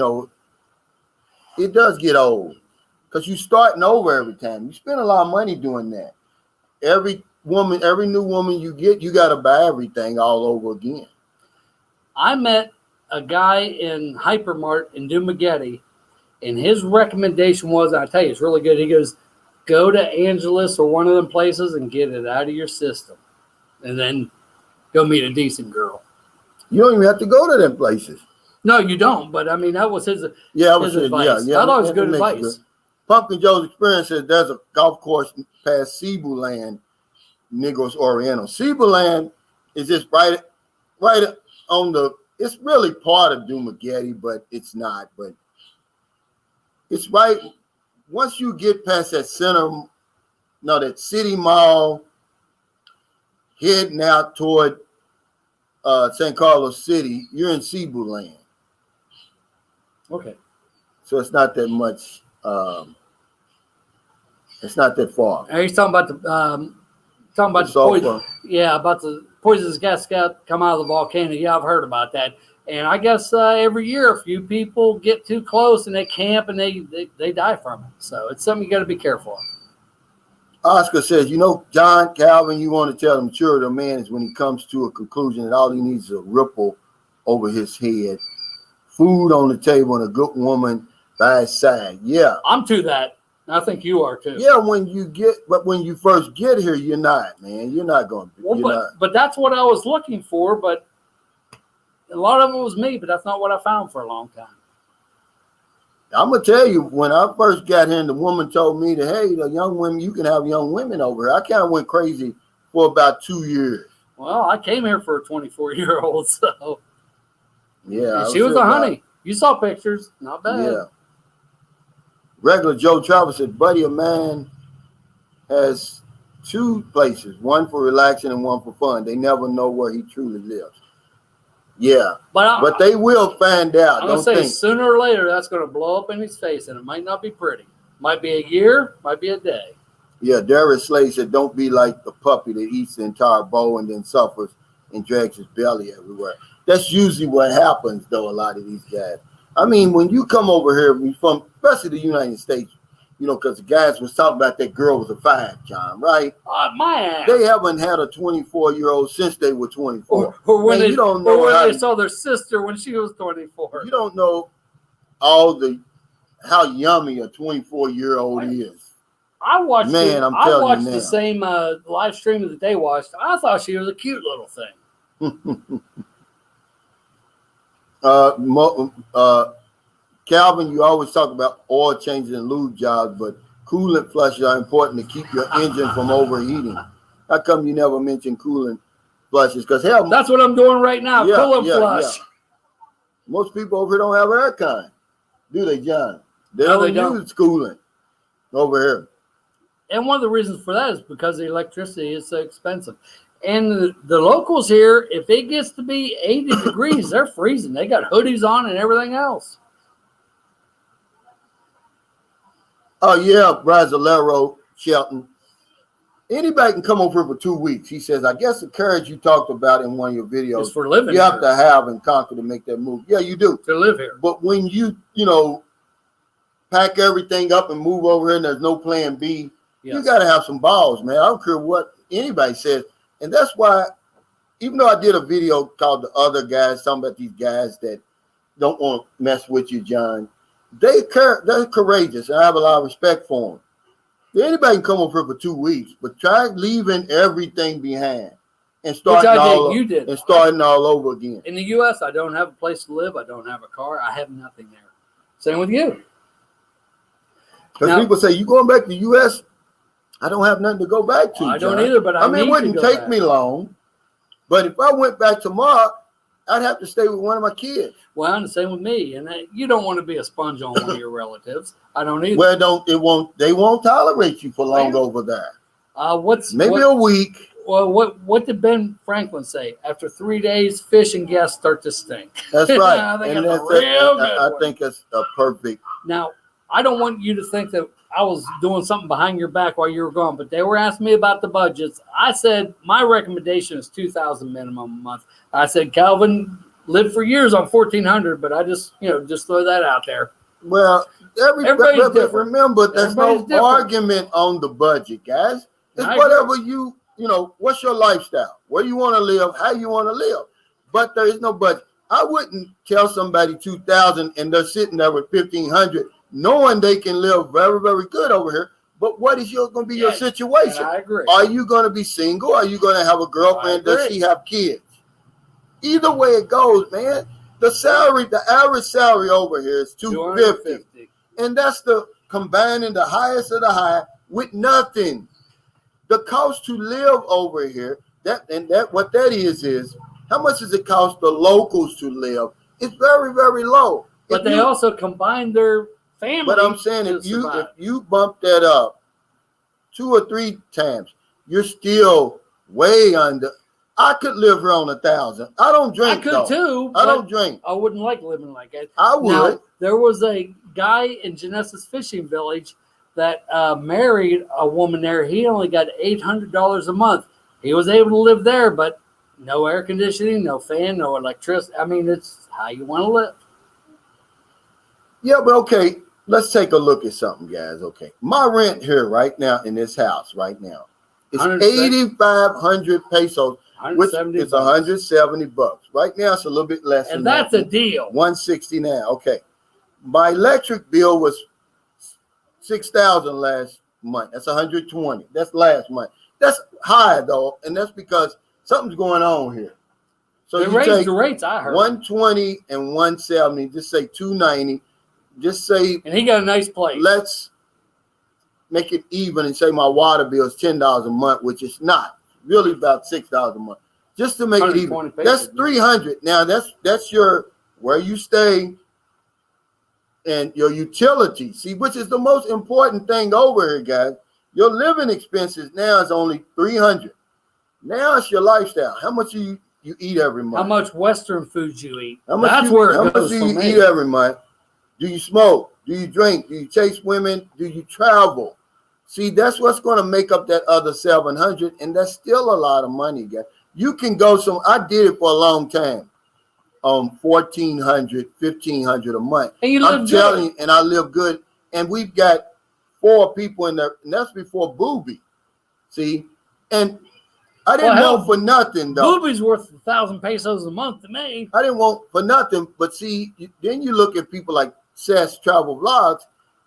it does get old, because you're starting over every time. You spend a lot of money doing that. Every new woman you get, you got to buy everything all over again. I met a guy in Hypermart in Dumaguete, and his recommendation was, I tell you, it's really good. He goes, go to Angeles or one of them places and get it out of your system, and then go meet a decent girl. You don't even have to go to them places. No, you don't. But I mean, that was his advice. Yeah. I thought it was good advice. Pumpkin Joe's Experience says there's a golf course past Cebu Land, Negros Oriental. Cebu Land is just right on the. It's really part of Dumaguete, but it's not. But it's right once you get past that that city mall, heading out toward San Carlos City, you're in Cebu Land. Okay. So it's not that much. It's not that far. Are you talking about the poison? Yeah, about the poisonous gas come out of the volcano. Yeah, I've heard about that. And I guess every year a few people get too close and they camp and they die from it. So it's something you got to be careful of. Oscar says, John Calvin, you want to tell the maturity of a man is when he comes to a conclusion that all he needs is a ripple over his head, food on the table, and a good woman by his side. Yeah. I'm to that. I think you are too. Yeah, when you first get here, you're not, man. You're not going to be. But that's what I was looking for. But a lot of it was me, but that's not what I found for a long time. I'm going to tell you, when I first got here and the woman told me that, hey, the young women, you can have young women over here, I kind of went crazy for about 2 years. Well, I came here for a 24-year-old, so. Yeah. And she was a honey. You saw pictures. Not bad. Yeah. Regular Joe Travis said, buddy, a man has 2 places, one for relaxing and one for fun. They never know where he truly lives. Yeah, but they will find out. I'm going to say sooner or later that's going to blow up in his face, and it might not be pretty. Might be a year, might be a day. Yeah, Darius Slade said, don't be like the puppy that eats the entire bowl and then suffers and drags his belly everywhere. That's usually what happens, though, a lot of these guys. I mean, when you come over here, especially the United States, because the guys was talking about that girl was a 5, John, right? My ass. They haven't had a 24-year-old since they were 24. Or when they saw their sister when she was 24. You don't know how yummy a 24-year-old is. I watched the same live stream that they watched. I thought she was a cute little thing. Calvin, you always talk about oil changes and lube jobs, but coolant flushes are important to keep your engine from overheating. How come you never mention coolant flushes? Because hell, That's what I'm doing right now. Coolant flush. Yeah. Most people over here don't have air con, do they, John? They No, don't they don't. use coolant over here. And one of the reasons for that is because the electricity is so expensive. And the locals here, if it gets to be 80 degrees, they're freezing. They got hoodies on and everything else. Oh, yeah, Brasilero, Shelton. Anybody can come over for 2 weeks. He says, I guess the courage you talked about in one of your videos, It's for living you here. have to have and conquer to make that move. Yeah, you do. To live here. But when you pack everything up and move over here and there's no plan B, you got to have some balls, man. I don't care what anybody says. And that's why, even though I did a video called The Other Guys, talking about these guys that don't want to mess with you, John, they're courageous, and I have a lot of respect for them. Anybody can come over for 2 weeks, but try leaving everything behind and starting all over again. In the U.S., I don't have a place to live. I don't have a car. I have nothing there. Same with you. Because people say, you going back to the U.S.? I don't have nothing to go back to. I don't either, but I mean, it wouldn't take me long. But if I went back tomorrow, I'd have to stay with one of my kids. Well, and the same with me. And you don't want to be a sponge on one of your relatives. I don't either. Well, they won't tolerate you for long over there. Maybe a week. Well, what did Ben Franklin say? After 3 days, fish and guests start to stink. That's right. I think that's a perfect. Now, I don't want you to think that I was doing something behind your back while you were gone, but they were asking me about the budgets. I said my recommendation is $2,000 minimum a month. I said Calvin lived for years on $1,400, but I just throw that out there. Well, everybody's different. Remember, there's no argument on the budget, guys. It's whatever what's your lifestyle, where you want to live, how you want to live. But there is no budget. I wouldn't tell somebody $2,000 and they're sitting there with $1,500. Knowing they can live very, very good over here, but what is going to be your situation? I agree. Are you going to be single? Are you going to have a girlfriend? Does she have kids? Either way it goes, man. The average salary over here is $250, and that's combining the highest of the high with nothing. The cost to live over here, what that is how much does it cost the locals to live? It's very, very low. But they also combine their family. But I'm saying if you bump that up 2 or 3 times, you're still way under. I could live here on $1,000. I don't drink. I could too. I don't drink. I wouldn't like living like that. I would. Now, there was a guy in Genesis Fishing Village that married a woman there. He only got $800 a month. He was able to live there, but no air conditioning, no fan, no electricity. I mean, it's how you want to live. Yeah, but okay. Let's take a look at something, guys. Okay. My rent here right now in this house right now is 8,500 pesos, which is $170. Right now it's a little bit less and than that's that. a deal. 160 now. Okay. My electric bill was 6,000 last month. That's 120. That's last month. That's high though, and that's because something's going on here. So they raised the rates, I heard. 120 and 170, just say 290. Just say, and he got a nice place. Let's make it even and say my water bill is $10 a month, which is not really about $6 a month. Just to make it even, that's $300. Now that's your where you stay and your utilities. See, which is the most important thing over here, guys. Your living expenses now is only $300. Now it's your lifestyle. How much you eat every month? How much Western foods you eat? How much do you eat every month? Do you smoke? Do you drink? Do you chase women? Do you travel? See, that's what's going to make up that other 700, and that's still a lot of money, guys. You can go I did it for a long time, 1,400, 1,500 a month. And you live good. And I live good. And we've got 4 people in there, and that's before Booby. See, and I didn't want for nothing though. Booby's worth 1,000 pesos a month to me. I didn't want for nothing, but see, then you look at people like Seth's Travel Vlogs.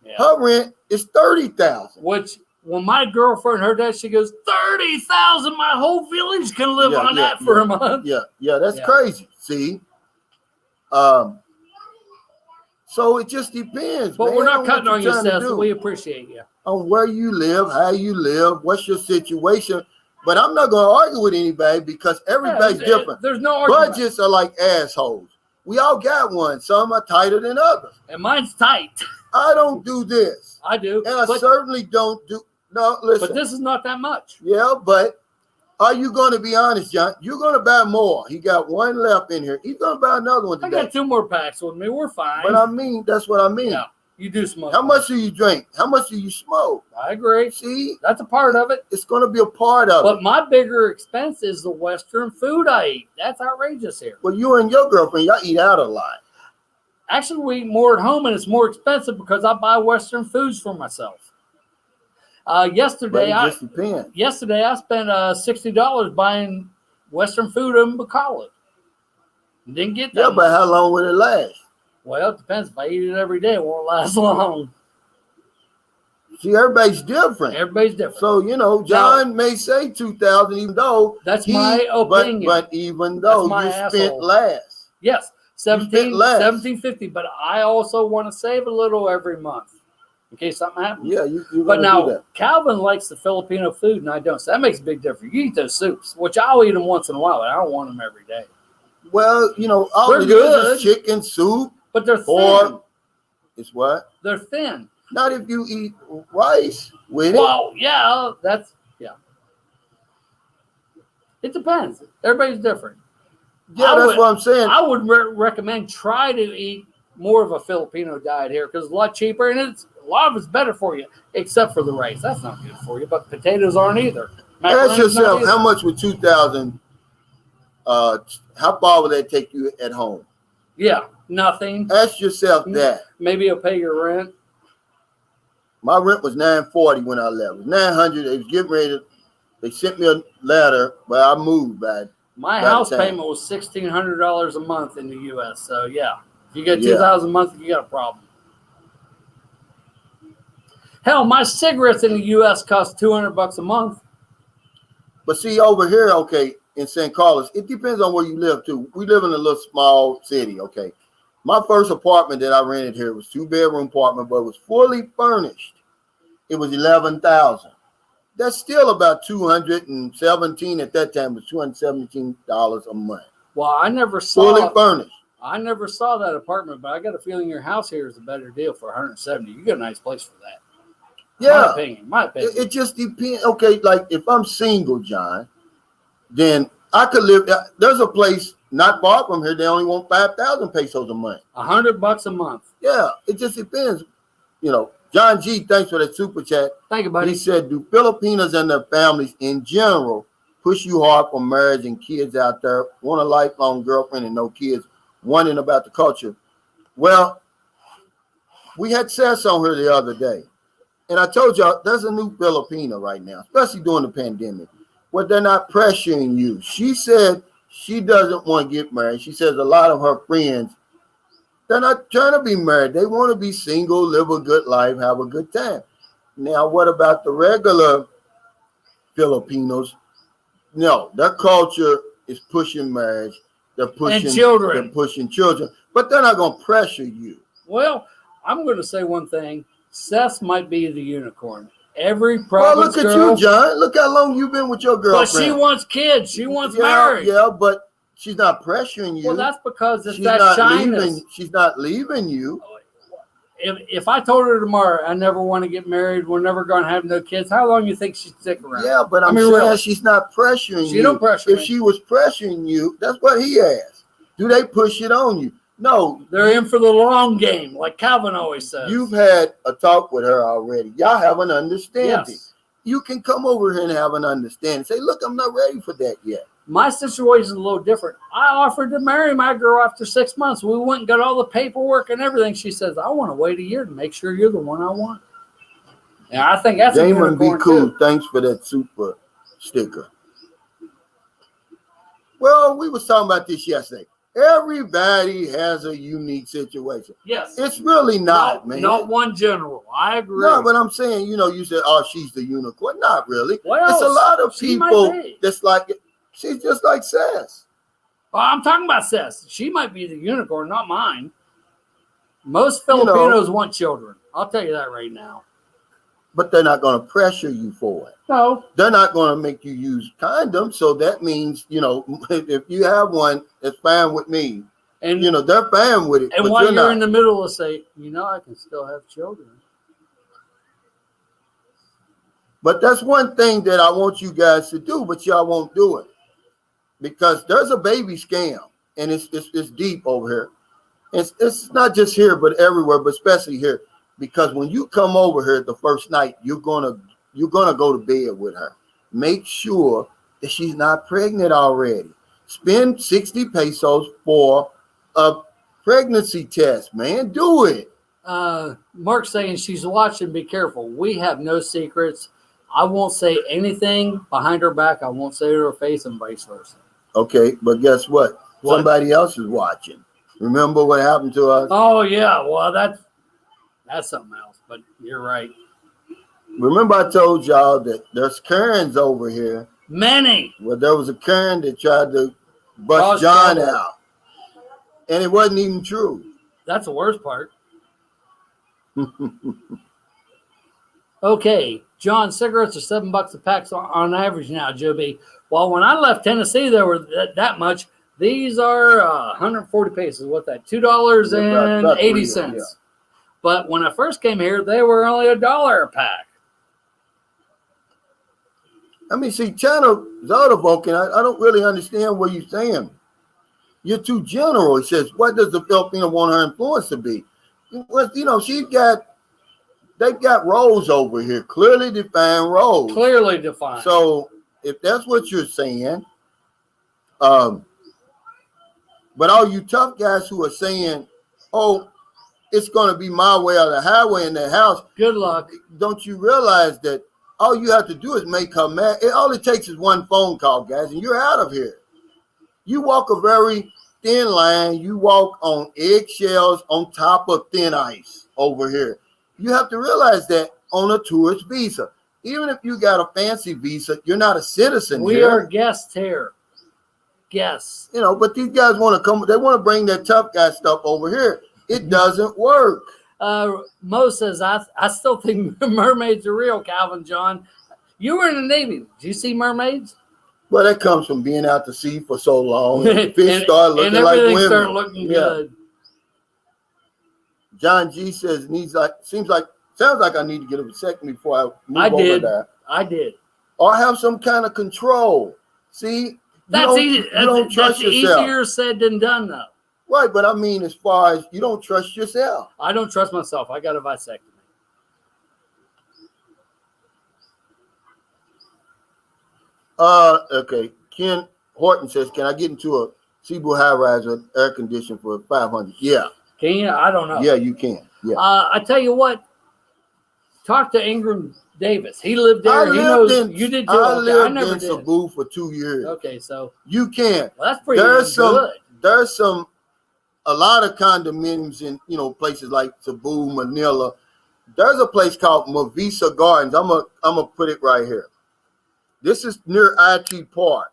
Yeah. Her rent is 30,000. Which, when my girlfriend heard that, she goes, 30,000. My whole village can live on that for a month. Yeah, that's crazy. See, So it just depends. But man, we're not on cutting what on you're you, trying to Seth. do, We appreciate you. on where you live, how you live, what's your situation. But I'm not going to argue with anybody because everybody's different. There's no argument. Budgets are like assholes. We all got one. Some are tighter than others. And mine's tight. I don't do this. I do. And I certainly don't do. No, listen. But this is not that much. Yeah, but are you going to be honest, John? You're going to buy more. He got one left in here. He's going to buy another one today. I got 2 more packs with me. We're fine. But I mean, that's what I mean. Yeah, you do smoke. How much do you drink? How much do you smoke? I agree. See? That's a part of it. It's going to be a part of it. But my bigger expense is the Western food I eat. That's outrageous here. Well, you and your girlfriend, y'all eat out a lot. Actually, we eat more at home, and it's more expensive because I buy Western foods for myself. Yesterday, But it just depends. Yesterday, I spent $60 buying Western food in McCall. Didn't get that. Yeah, but how long will it last? Well, it depends. If I eat it every day, it won't last long. See, everybody's different. Everybody's different. So, you know, John may say 2,000, even though that's my opinion. But even though you spent less. Yes, $17.50. But I also want to save a little every month in case something happens. Yeah, you but now do that. Calvin likes the Filipino food, and I don't. So that makes a big difference. You eat those soups, which I'll eat them once in a while, but I don't want them every day. Well, you know, all they're it good. is chicken soup. But they're thin. Or it's what? They're thin. Not if you eat rice with it. Well, yeah, it depends. Everybody's different. Yeah, that's what I'm saying. I would recommend try to eat more of a Filipino diet here because it's a lot cheaper and a lot of it's better for you, except for the rice. That's not good for you, but potatoes aren't either. Ask yourself, how much would 2,000, how far would that take you at home? Yeah, nothing. Ask yourself that. Maybe you'll pay your rent. My rent was $940 when I left. It was $900. They was getting ready to, they sent me a letter, but I moved back. My house payment was $1,600 a month in the U.S. So yeah, if you get $2,000 a month, you got a problem. Hell, my cigarettes in the U.S. cost $200 a month. But see, over here, okay, in St. Carlos, it depends on where you live too. We live in a little small city, okay. My first apartment that I rented here was 2-bedroom apartment, but it was fully furnished. It was $11,000. That's still about $217 at that time. It was $217 a month. Well, I never saw fully furnished. I never saw that apartment, but I got a feeling your house here is a better deal for $170. You get a nice place for that. Yeah, my opinion. It just depends. Okay, like if I'm single, John, then I could live. There's a place not far from here. They only want 5,000 pesos a month. $100 a month. Yeah, it just depends. You know, John G, thanks for that super chat. Thank you, buddy. He said, do Filipinos and their families in general push you hard for marriage and kids out there? Want a lifelong girlfriend and no kids, wondering about the culture. Well, we had Sess on here the other day. And I told y'all, there's a new Filipino right now, especially during the pandemic, where they're not pressuring you. She said she doesn't want to get married. She says a lot of her friends, they're not trying to be married. They want to be single, live a good life, have a good time. Now, what about the regular Filipinos? No, their culture is pushing marriage. They're pushing children. They're pushing children, but they're not going to pressure you. Well, I'm going to say one thing. Seth might be the unicorn. Every province look at you, John. Look how long you've been with your girlfriend. But she wants kids. She wants marriage. Yeah, but she's not pressuring you. Well, that's because it's she's that not shyness. She's not leaving you. If I told her tomorrow, I never want to get married, we're never going to have no kids, how long do you think she'd stick around? Yeah, but I'm saying really, she's not pressuring you. She don't pressure If me. she was pressuring you, that's what he asked. Do they push it on you? No. They're in for the long game, like Calvin always says. You've had a talk with her already. Y'all have an understanding. Yes. You can come over here and have an understanding. Say, look, I'm not ready for that yet. My situation is a little different. I offered to marry my girl after 6 months. We went and got all the paperwork and everything. She says, I want to wait a year to make sure you're the one I want. And I think that's Damon, be cool. Too. Thanks for that super sticker. Well, we was talking about this yesterday. Everybody has a unique situation. Yes. It's really not, man. Not one general. I agree. No, but I'm saying, you said, oh, she's the unicorn. Not really. Well, it's a lot of she people might be. that's like, she's just like Sess. Well, I'm talking about Seth. She might be the unicorn, not mine. Most Filipinos want children. I'll tell you that right now. But they're not going to pressure you for it. No. They're not going to make you use condoms. So that means, if you have one, it's fine with me. And they're fine with it. And but while you're not. in the middle of say, I can still have children. But that's one thing that I want you guys to do, but y'all won't do it. Because there's a baby scam, and it's deep over here. It's not just here, but everywhere, but especially here. Because when you come over here the first night, you're gonna go to bed with her. Make sure that she's not pregnant already. Spend 60 pesos for a pregnancy test, man. Do it. Mark's saying she's watching. Be careful. We have no secrets. I won't say anything behind her back. I won't say to her face, and vice versa. Okay, but guess what? Somebody else is watching. Remember what happened to us? Oh yeah, well that's something else. But you're right. Remember I told y'all that there's Karens over here. Many. Well, there was a Karen that tried to bust John out, and it wasn't even true. That's the worst part. Okay, John, cigarettes are $7 a pack on average now, Joe B. Well, when I left Tennessee, there were that much. These are 140 pesos. What's that? $2.80. Yeah. But when I first came here, they were only $1 a pack. I mean, see, China Zardovokin, I don't really understand what you're saying. You're too general. He says, what does the Filipino want her influence to be? Well, they've got roles over here, clearly defined roles. Clearly defined. So if that's what you're saying, but all you tough guys who are saying, oh, it's going to be my way or the highway in the house. Good luck. Don't you realize that all you have to do is make her mad? All it takes is one phone call, guys, and you're out of here. You walk a very thin line. You walk on eggshells on top of thin ice over here. You have to realize that on a tourist visa. Even if you got a fancy visa, you're not a citizen here. We are guests here. Guests. But these guys want to come. They want to bring that tough guy stuff over here. It doesn't work. Mo says, I still think mermaids are real, Calvin John. You were in the Navy. Did you see mermaids? Well, that comes from being out to sea for so long. Fish start looking like women. And everything started looking good. John G says, sounds like I need to get a vasectomy before I move over there. I did. Or have some kind of control. See? That's easy. You don't trust yourself. Easier said than done, though. Right, but I mean, as far as you don't trust yourself. I don't trust myself. I got a vasectomy. Okay. Ken Horton says, can I get into a Cebu high rise with air conditioning for $500? Yeah. Can you? I don't know. Yeah, you can. Yeah. I tell you what. Talk to Ingram Davis. He lived there. You did too. I lived in Cebu for 2 years. Okay, so you can. Well, that's pretty good. There's a lot of condominiums in places like Cebu, Manila. There's a place called Mavisa Gardens. I'm gonna put it right here. This is near IT Park.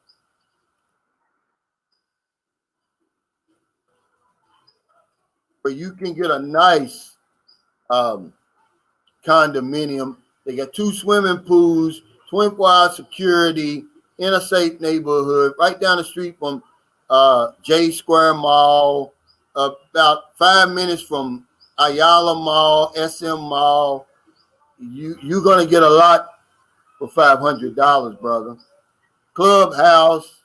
Where you can get a nice condominium. They got 2 swimming pools, 24-hour security, in a safe neighborhood, right down the street from J Square Mall, about 5 minutes from Ayala Mall, SM Mall. You're gonna get a lot for $500, brother. Clubhouse,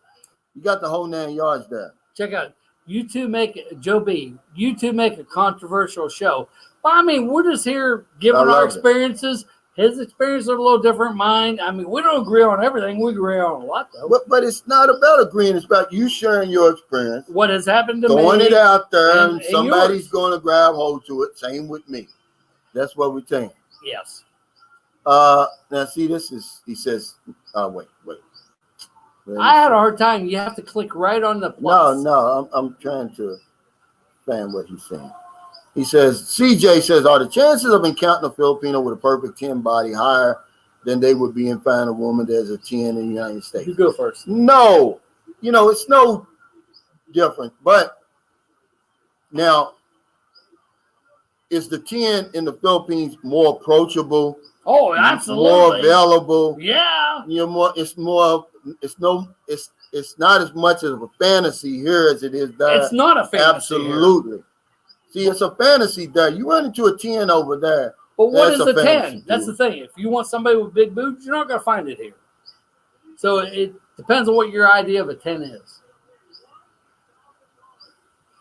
you got the whole 9 yards there. Check out. You two make Joe B. You two make a controversial show. But I mean, we're just here giving our experiences. His experiences are a little different. Mine. I mean, we don't agree on everything. We agree on a lot, though. But it's not about agreeing. It's about you sharing your experience. What has happened to me. Throwing it out there, and somebody's going to grab hold to it. Same with me. That's what we're saying. Yes. Now, see, this is, he says, wait. I had a hard time. You have to click right on the plus. No, I'm trying to find what he's saying. He says, CJ says, are the chances of encountering a Filipino with a perfect 10 body higher than they would be in finding a woman that's a 10 in the United States? You go first. No. It's no difference. But now, is the 10 in the Philippines more approachable? Oh, More absolutely. available? Yeah. It's not as much of a fantasy here as it is there. It's not a fantasy. Absolutely. See, it's a fantasy there. You run into a 10 over there. But what That's is a the fantasy, 10? That's dude. the thing. If you want somebody with big boobs, you're not going to find it here. So it depends on what your idea of a 10 is.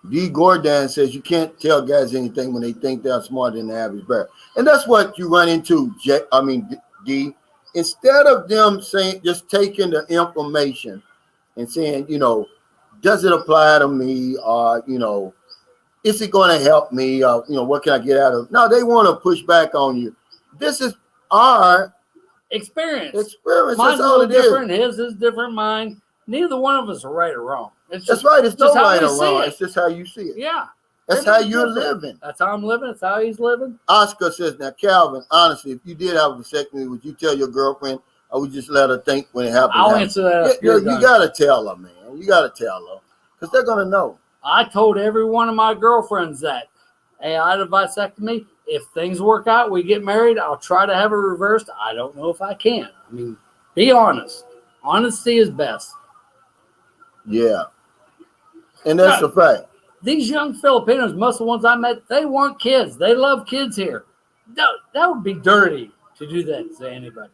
D. Gordon says you can't tell guys anything when they think they're smarter than the average bear. And that's what you run into, D. Instead of them saying, just taking the information and saying, does it apply to me? Or, is it going to help me? Or, what can I get out of it? No, they want to push back on you. This is our Experience. experience. Mine's That's a all little it is. different. His is different. Mine. Neither one of us are right or wrong. It's just, That's right. It's no just how right we or see wrong. it. It's just how you see it. Yeah. That's how Everybody's you're different. living. That's how I'm living. That's how he's living. Oscar says, now, Calvin, honestly, if you did have a vasectomy, would you tell your girlfriend or would you just let her think when it happens? I'll answer that. You got to tell her, man. You got to tell her because they're going to know. I told every one of my girlfriends that, hey, I had a vasectomy. If things work out, we get married, I'll try to have it reversed. I don't know if I can. I mean, be honest. Honesty is best. Yeah. And that's a fact. These young Filipinos, most of the ones I met, they want kids. They love kids here. That would be dirty to do that to anybody.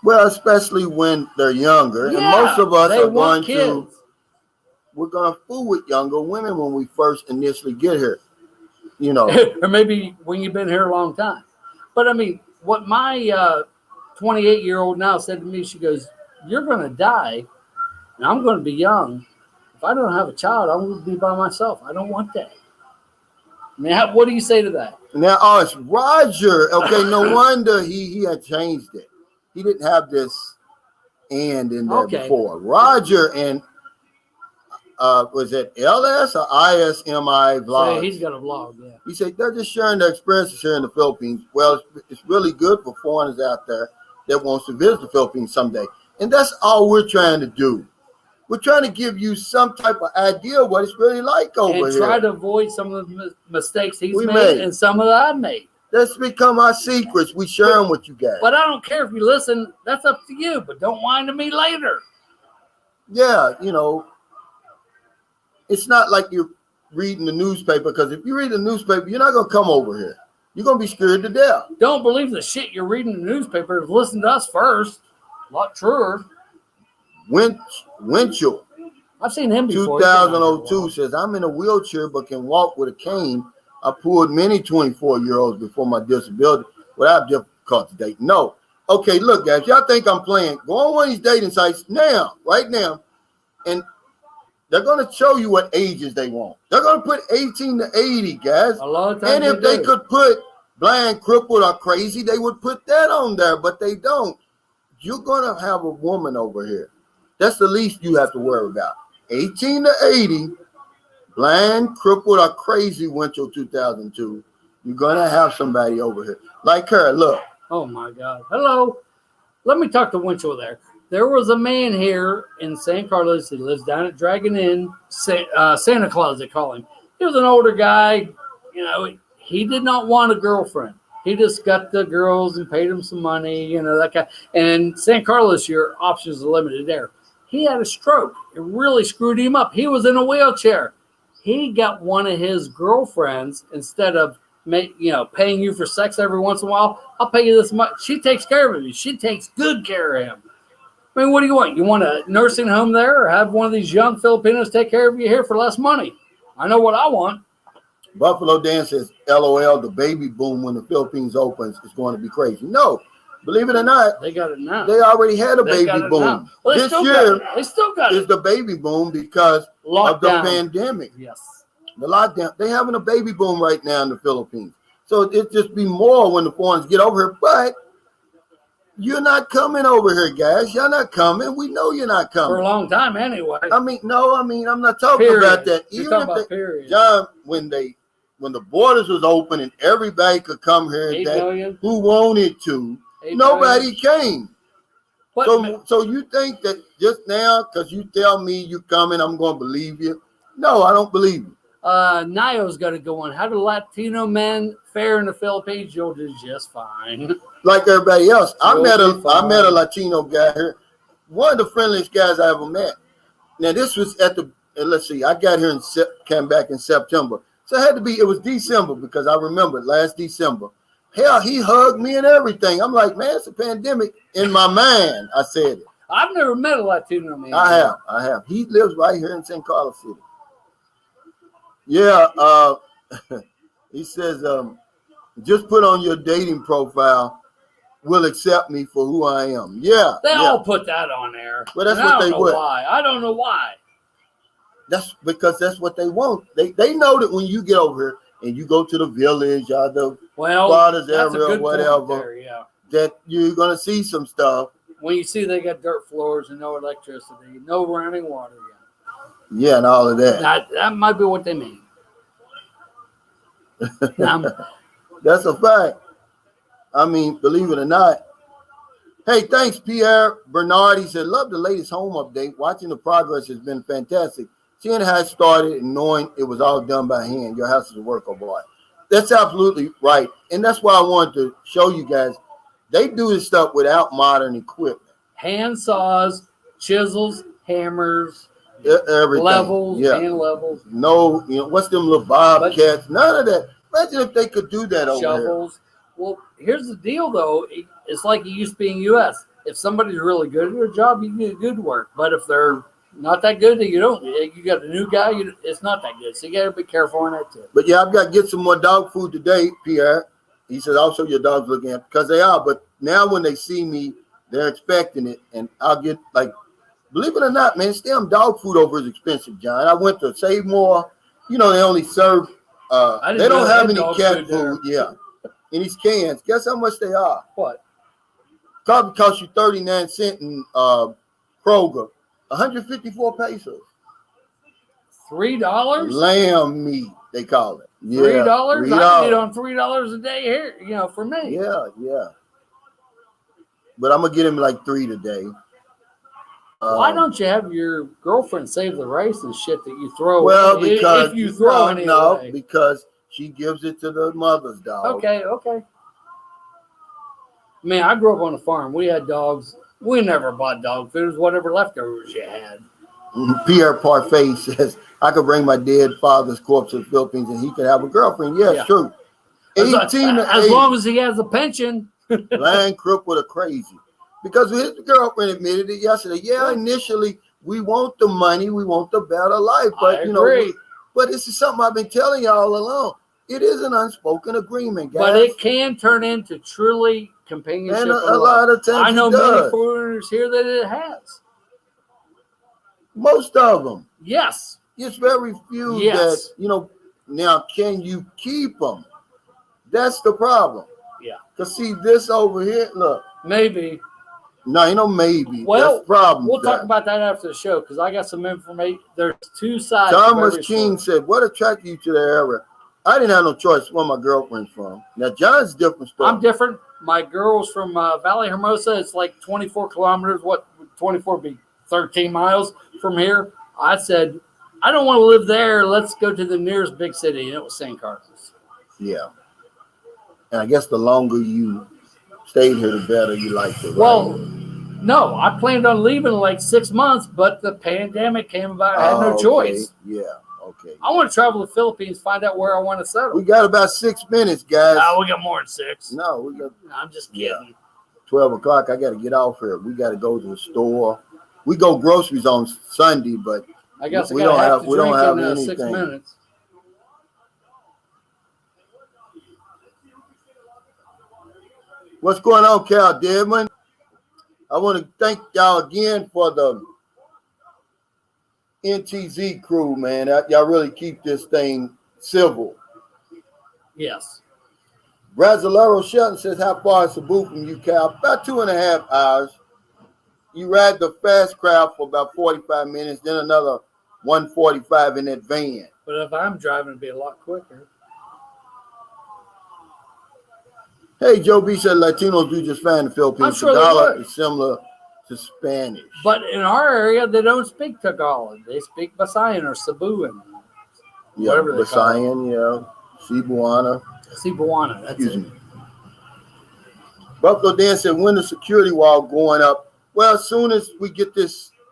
Well, especially when they're younger. Yeah, and most of us are going kids. we're going to fool with younger women when we first initially get here. Or maybe when you've been here a long time. But I mean, what my 28-year-old now said to me, she goes, you're going to die, and I'm going to be young. If I don't have a child, I'm going to be by myself. I don't want that. I mean, what do you say to that? Now, it's Roger. Okay, no wonder he had changed it. He didn't have this and in there before. Roger and was it LS or ISMI vlog? So he's got a vlog, yeah. He said they're just sharing their experiences here in the Philippines. Well, it's really good for foreigners out there that wants to visit the Philippines someday. And that's all we're trying to do. We're trying to give you some type of idea of what it's really like over here. And try to avoid some of the mistakes he's made and some of that I've made. That's become our secrets. We share them with you guys. But I don't care if you listen. That's up to you. But don't whine to me later. Yeah, it's not like you're reading the newspaper, because if you read the newspaper, you're not going to come over here. You're going to be scared to death. Don't believe the shit you're reading in the newspaper. Listen to us first. A lot truer. Winchell, I've seen him before. 2002 says, I'm in a wheelchair but can walk with a cane. I pulled many 24-year-olds before my disability without difficulty dating. No. Okay, look, guys, y'all think I'm playing. Go on one of these dating sites now, right now, and they're going to show you what ages they want. They're going to put 18 to 80, guys. A lot of times. And if they could put blind, crippled, or crazy, they would put that on there, but they don't. You're going to have a woman over here. That's the least you have to worry about. 18 to 80, blind, crippled, or crazy, Winchell 2002. You're going to have somebody over here. Like her, look. Oh, my God. Hello. Let me talk to Winchell there. There was a man here in San Carlos. He lives down at Dragon Inn, Santa Claus, they call him. He was an older guy. He did not want a girlfriend. He just got the girls and paid them some money, that kind. And in San Carlos, your options are limited there. He had a stroke. It really screwed him up. He was in a wheelchair. He got one of his girlfriends, instead of paying you for sex every once in a while, I'll pay you this much. She takes care of him. She takes good care of him. I mean, what do you want? You want a nursing home there, or have one of these young Filipinos take care of you here for less money? I know what I want. Buffalo Dan says, LOL, the baby boom when the Philippines opens is going to be crazy. No, believe it or not, they got it now. They already had a baby boom. Well, this year they still got is the baby boom because of the pandemic. Yes. The lockdown. They're having a baby boom right now in the Philippines. So it just be more when the foreigners get over here. But you're not coming over here, guys. You're not coming. We know you're not coming. For a long time anyway. I'm not talking about that. You're talking about period. John, when the borders was open and everybody could come here, who wanted to, nobody came. But So you think that just now, because you tell me you coming, I'm going to believe you? No, I don't believe you. Nayo's got to go on. How do Latino men fare in the Philippines? You'll do just fine. Like everybody else. I You'll met be fine. a Latino guy here. One of the friendliest guys I ever met. Now this was at the let's see, I got here came back in September. So it was December because I remember last December. Hell, he hugged me and everything. I'm like, man, it's a pandemic. In my mind, I said it. I've never met a Latino man. I have. He lives right here in St. Carlos City. Yeah, he says, just put on your dating profile, will accept me for who I am. Yeah. They all put that on there. Well, that's and what they would. Why. I don't know why. That's because that's what they want. They know that when you get over here and you go to the village or the Waters area or whatever, there, yeah. that you're going to see some stuff. When you see they got dirt floors and no electricity, no running water yet. Yeah, and all of that. That might be what they mean. That's a fact. I mean, believe it or not. Hey, thanks, Pierre Bernard. He said, love the latest home update. Watching the progress has been fantastic. Seeing how it started and knowing it was all done by hand. Your house is a work of art. That's absolutely right. And that's why I wanted to show you guys. They do this stuff without modern equipment. Hand saws, chisels, hammers, everything. Levels, hand levels. No, what's them little bobcats? None of that. Imagine if they could do that over shovels. Well, here's the deal, though. It's like it used to be in U.S. If somebody's really good at their job, you get good work. But if they're not that good, you don't. You got a new guy, it's not that good. So you got to be careful on that, too. But, yeah, I've got to get some more dog food today, Pierre. He says, also your dog's looking at because they are. But now when they see me, they're expecting it. And I'll get, like, believe it or not, man, damn dog food over is expensive, John. I went to Save More. They only serve, they don't have any cat food. Yeah. In these cans. Guess how much they are? What? Probably cost you 39 cents in Kroger. 154 pesos. $3? Lamb meat, they call it. Yeah, $3? $3. I get on $3 a day here, for me. Yeah. But I'm going to get him like 3 today. Why don't you have your girlfriend save the rice and shit that you throw? Well, because if you throw any away. Because she gives it to the mother's dog. Okay. Man, I grew up on a farm. We had dogs. We never bought dog food. It was whatever leftovers you had. Pierre Parfait says, I could bring my dead father's corpse to the Philippines and he could have a girlfriend. Yes, yeah. True. 18 as long as he has a pension. Land crook with a crazy. Because his girlfriend admitted it yesterday. Yeah, initially, we want the money. We want the better life. But, but this is something I've been telling you all along. It is an unspoken agreement, guys. But it can turn into truly companionship. And a lot of times I know many foreigners here that it has. Most of them. Yes. It's very few that, now can you keep them? That's the problem. Yeah. Because see this over here, look. Maybe. No, maybe. Well, that's the problem. We'll talk about that after the show because I got some information. There's two sides. Thomas King said, what attracted you to the area? I didn't have no choice where my girlfriend's from. Now, John's different story. I'm different. My girl's from Valley Hermosa. It's like 24 kilometers. What 24 be 13 miles from here. I said, I don't want to live there. Let's go to the nearest big city. And it was San Carlos. Yeah. And I guess the longer you stayed here, the better you liked it. Right? Well, no, I planned on leaving in like 6 months, but the pandemic came about. I had no choice. Yeah. Okay. I want to travel to the Philippines, find out where I want to settle. We got about 6 minutes, guys. No, we got more than 6. No, we got. I'm just kidding. Yeah. 12 o'clock. I got to get off here. We got to go to the store. We go groceries on Sunday, but I guess we don't have anything. 6 minutes. What's going on, Cal Deadman? I want to thank y'all again for the NTZ crew, man. Y'all really keep this thing civil. Yes. Brasilero Shelton says, how far is Cebu from you, Cal? About 2.5 hours. You ride the fast crowd for about 45 minutes, then another 145 in that van. But if I'm driving, it'd be a lot quicker. Hey, Joe B said Latinos do just fine in the Philippines. I'm sure the dollar they is similar to Spanish. But in our area, they don't speak Tagalog. They speak Visayan or Cebuano. Yeah, whatever they call it. Visayan, yeah, Cebuana. Cebuano, that's Excuse it. me. Buffalo Dan said, when the security wall going up? Well, as soon as we get the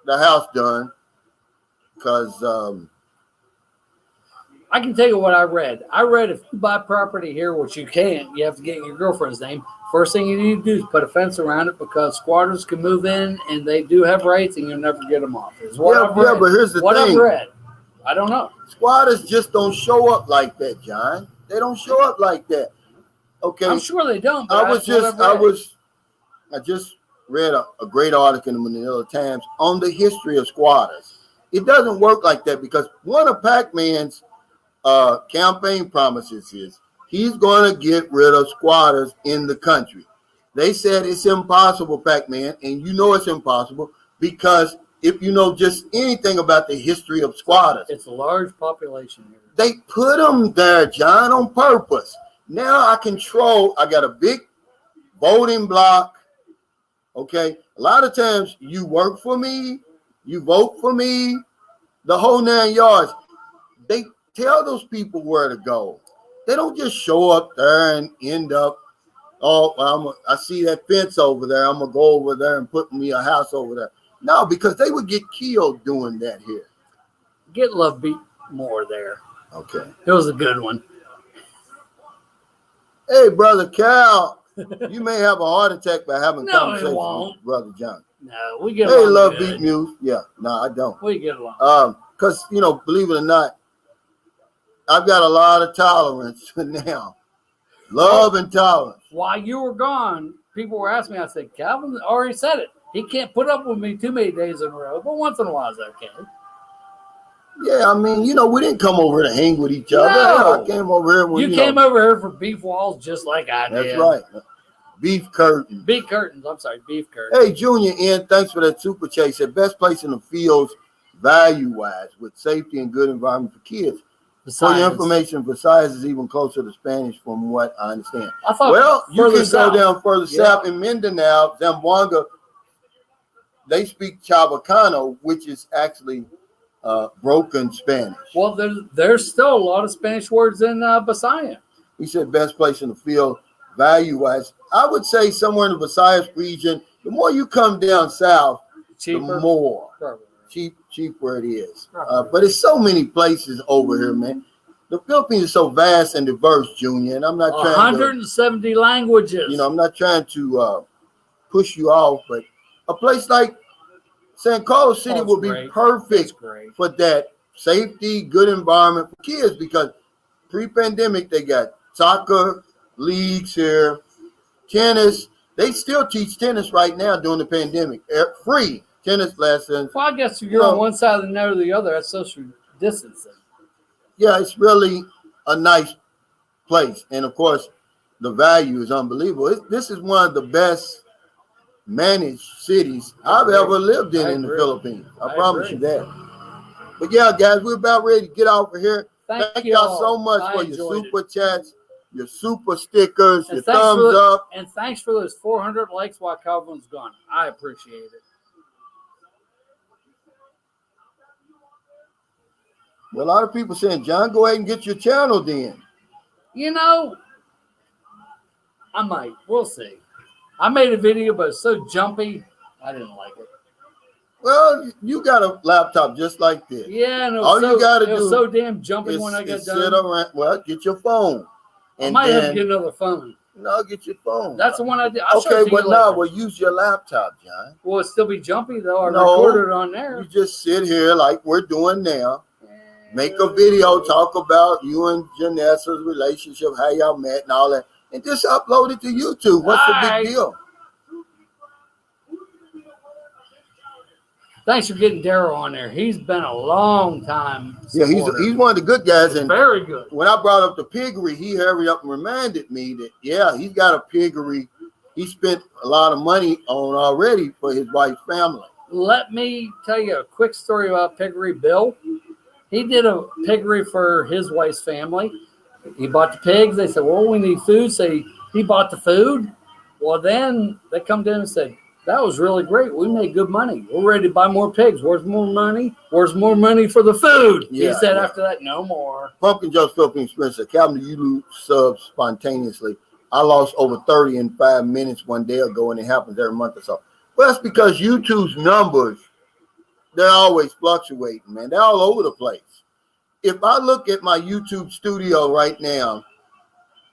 house done, because I can tell you what I read. I read if you buy property here, which you can't, you have to get your girlfriend's name. First thing you need to do is put a fence around it because squatters can move in and they do have rights and you'll never get them off. Is what I've read. but here's the what thing. I've read. I don't know. Squatters just don't show up like that, John. They don't show up like that. Okay. I'm sure they don't. But I just read a great article in the Manila Times on the history of squatters. It doesn't work like that because one of Pac-Man's campaign promises is he's going to get rid of squatters in the country. They said it's impossible, Pac-Man, and you know it's impossible because if you know just anything about the history of squatters, it's a large population here. They put them there, John, on purpose. Now I got a big voting block. Okay. A lot of times you work for me, you vote for me, the whole 9 yards. They tell those people where to go. They don't just show up there and end up, I see that fence over there. I'm going to go over there and put me a house over there. No, because they would get killed doing that here. Get Love Beat more there. Okay. It was a good one. Hey, Brother Cal, you may have a heart attack by having conversations with Brother John. No, we get along. Hey, Love good. Beat Muse. Yeah, no, I don't. We get along. Because, believe it or not, I've got a lot of tolerance now. Love and tolerance. While you were gone, people were asking me, I said, Calvin already said it. He can't put up with me too many days in a row, but once in a while it's okay. Yeah, I mean, we didn't come over to hang with each other. No. I came over here when you came over here for beef walls just like I did. That's right. Beef curtains. Beef curtains. I'm sorry, beef curtains. Hey, Junior N, thanks for that super chase. The best place in the fields, value-wise, with safety and good environment for kids. For your information, Versailles is even closer to Spanish from what I understand. I thought you can south. go down further south in Mindanao, Zamboanga. They speak Chabacano, which is actually broken Spanish. Well, there's still a lot of Spanish words in Visayan. He said best place in the field, value-wise. I would say somewhere in the Visayas region, the more you come down south, Cheaper. the more. Probably. Cheaper it is. But it's so many places over here, man. The Philippines is so vast and diverse, Junior, and I'm not trying 170 languages. I'm not trying to push you off, but a place like San Carlos City would be perfect for that safety, good environment for kids because pre-pandemic they got soccer leagues here, tennis. They still teach tennis right now during the pandemic, free tennis lessons. Well, I guess if you're on one side of the net or the other, that's social distancing. Yeah, it's really a nice place. And, of course, the value is unbelievable. This is one of the best managed cities I've ever lived in the Philippines. I promise you that. But, yeah, guys, we're about ready to get off of here. Thank y'all so much for your super chats, your super stickers, your thumbs up. And thanks for those 400 likes while Calvin's gone. I appreciate it. Well, a lot of people saying, John, go ahead and get your channel then. I might. We'll see. I made a video, but it's so jumpy, I didn't like it. Well, you got a laptop just like this. Yeah, and you got to do was so damn jumpy when I got done. Get your phone. I might have to get another phone. No, get your phone. That's the one I did. Use your laptop, John. Will it still be jumpy, though? I recorded it on there. You just sit here like we're doing now. Make a video, talk about you and Janessa's relationship, how y'all met and all that, and just upload it to YouTube. What's the big deal? Thanks for getting Daryl on there. He's been a long time supporter. Yeah, he's one of the good guys. And very good. When I brought up the piggery, he hurried up and reminded me that, he's got a piggery. He spent a lot of money on already for his wife's family. Let me tell you a quick story about piggery. Bill, he did a piggery for his wife's family. He bought the pigs. They said, well, we need food. So he bought the food. Well, then they come down and said, That was really great. We made good money. We're ready to buy more pigs. Where's more money? Where's more money for the food? Yeah, he said yeah. after that, no more. Pumpkin Joe's Philippine Experience. Calvin, you lose subs spontaneously. I lost over 30 in 5 minutes one day ago, and it happens every month or so. Well, that's because YouTube's numbers, they're always fluctuating, man. They're all over the place. If I look at my YouTube studio right now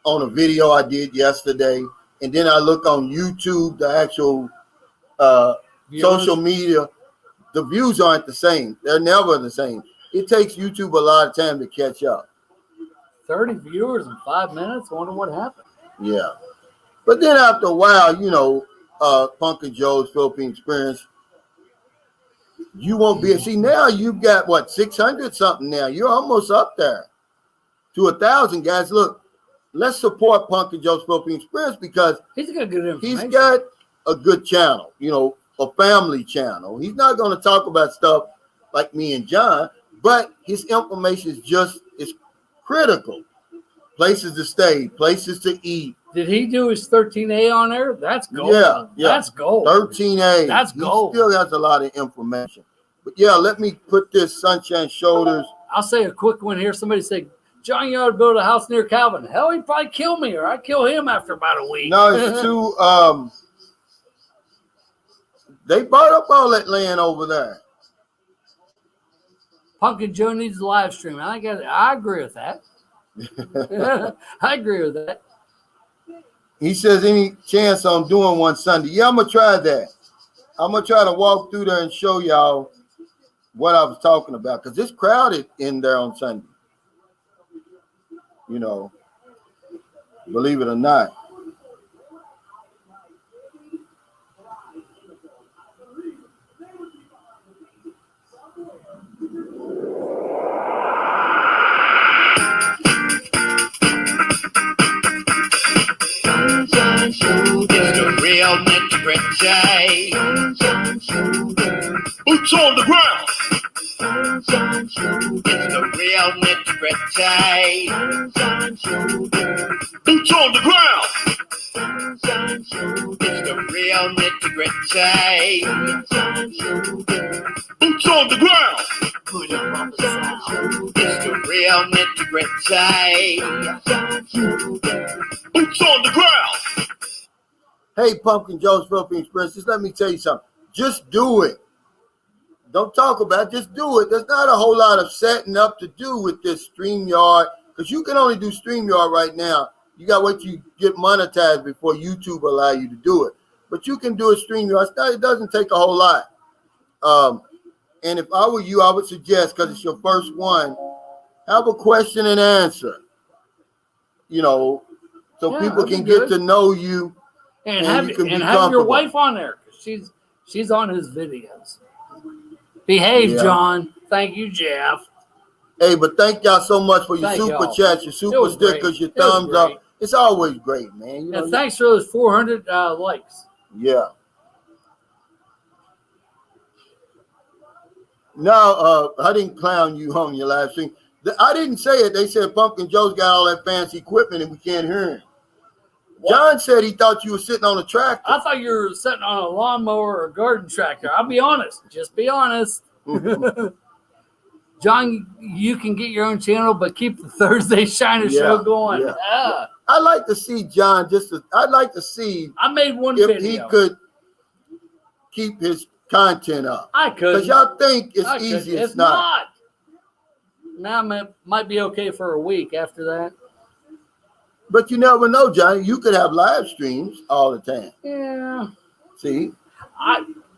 on a video I did yesterday, and then I look on YouTube, the actual social media, the views aren't the same. They're never the same. It takes YouTube a lot of time to catch up. 30 viewers in 5 minutes? I wonder what happened. Yeah. But then after a while, you know, Pumpkin Joe's Philippine Experience, you won't be. See, now you've got, what, 600 something now. You're almost up there to 1,000, guys. Look, let's support Pumpkin Joe's Philippine Experience because He's got good information. he's got a good channel, you know, a family channel. He's not going to talk about stuff like me and John, but his information is just is critical. Places to stay, places to eat. Did he do his 13A on there? That's gold. Yeah. That's gold. 13A. That's gold. He still has a lot of information. But yeah, let me put this Sunshine Shoulders. I'll say a quick one here. Somebody said, John, you ought to build a house near Calvin. Hell, he'd probably kill me, or I'd kill him after about a week. No, it's too they bought up all that land over there. Pumpkin Joe needs a live stream. I agree with that. I agree with that. He says, any chance on doing one Sunday? Yeah, I'm going to try that. I'm going to try to walk through there and show y'all what I was talking about because it's crowded in there on Sunday. You know, believe it or not. It's the real nitty-gritty. Boots on the ground. It's the real nitty-gritty. Boots on the ground. It's the real nitty-gritty. Boots on the ground. It's the real nitty-gritty. Boots on the ground. Hey, Pumpkin Joe's Philippine Experience, just let me tell you something. Just do it. Don't talk about it. Just do it. There's not a whole lot of setting up to do with this StreamYard because you can only do StreamYard right now. You got to wait till you get monetized before YouTube allow you to do it. But you can do a StreamYard. It doesn't take a whole lot. And if I were you, I would suggest, because it's your first one, have a question and answer. You know, so people can get to know you. And have your wife on there. She's on his videos. Behave, John. Thank you, Jeff. Hey, but thank y'all so much for your super chats, your super stickers, your thumbs up. It's always great, man. You know, and thanks for those 400 likes. Yeah. No, I didn't clown you on your live stream. I didn't say it. They said Pumpkin Joe's got all that fancy equipment and we can't hear him. What? John said he thought you were sitting on a tractor. I thought you were sitting on a lawnmower or a garden tractor. I'll be honest. Just be honest. John, you can get your own channel, but keep the Thursday Shiner show going. Yeah. I'd like to see John I'd like to see I made one if video. he could keep his content up. I could. Because y'all think it's easy. It's not. Now it might be okay for a week after that. But you never know, Johnny. You could have live streams all the time. Yeah. See?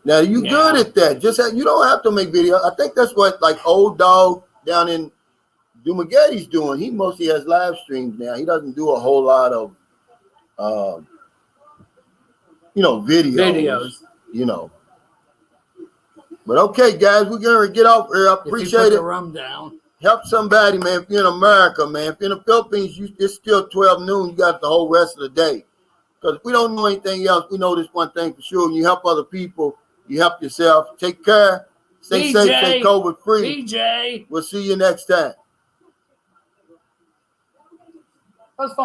Now you good at that. You don't have to make videos. I think that's what like Old Dog down in Dumagetti's doing. He mostly has live streams now. He doesn't do a whole lot of videos. You know. But okay, guys, we're gonna get off here. I appreciate it. The rum down. Help somebody, man. If you're in America, man. If you're in the Philippines, it's still 12 noon. You got the whole rest of the day. Because if we don't know anything else, we know this one thing for sure. When you help other people, you help yourself. Take care. Stay safe. Stay COVID free. BJ. We'll see you next time. That's fine.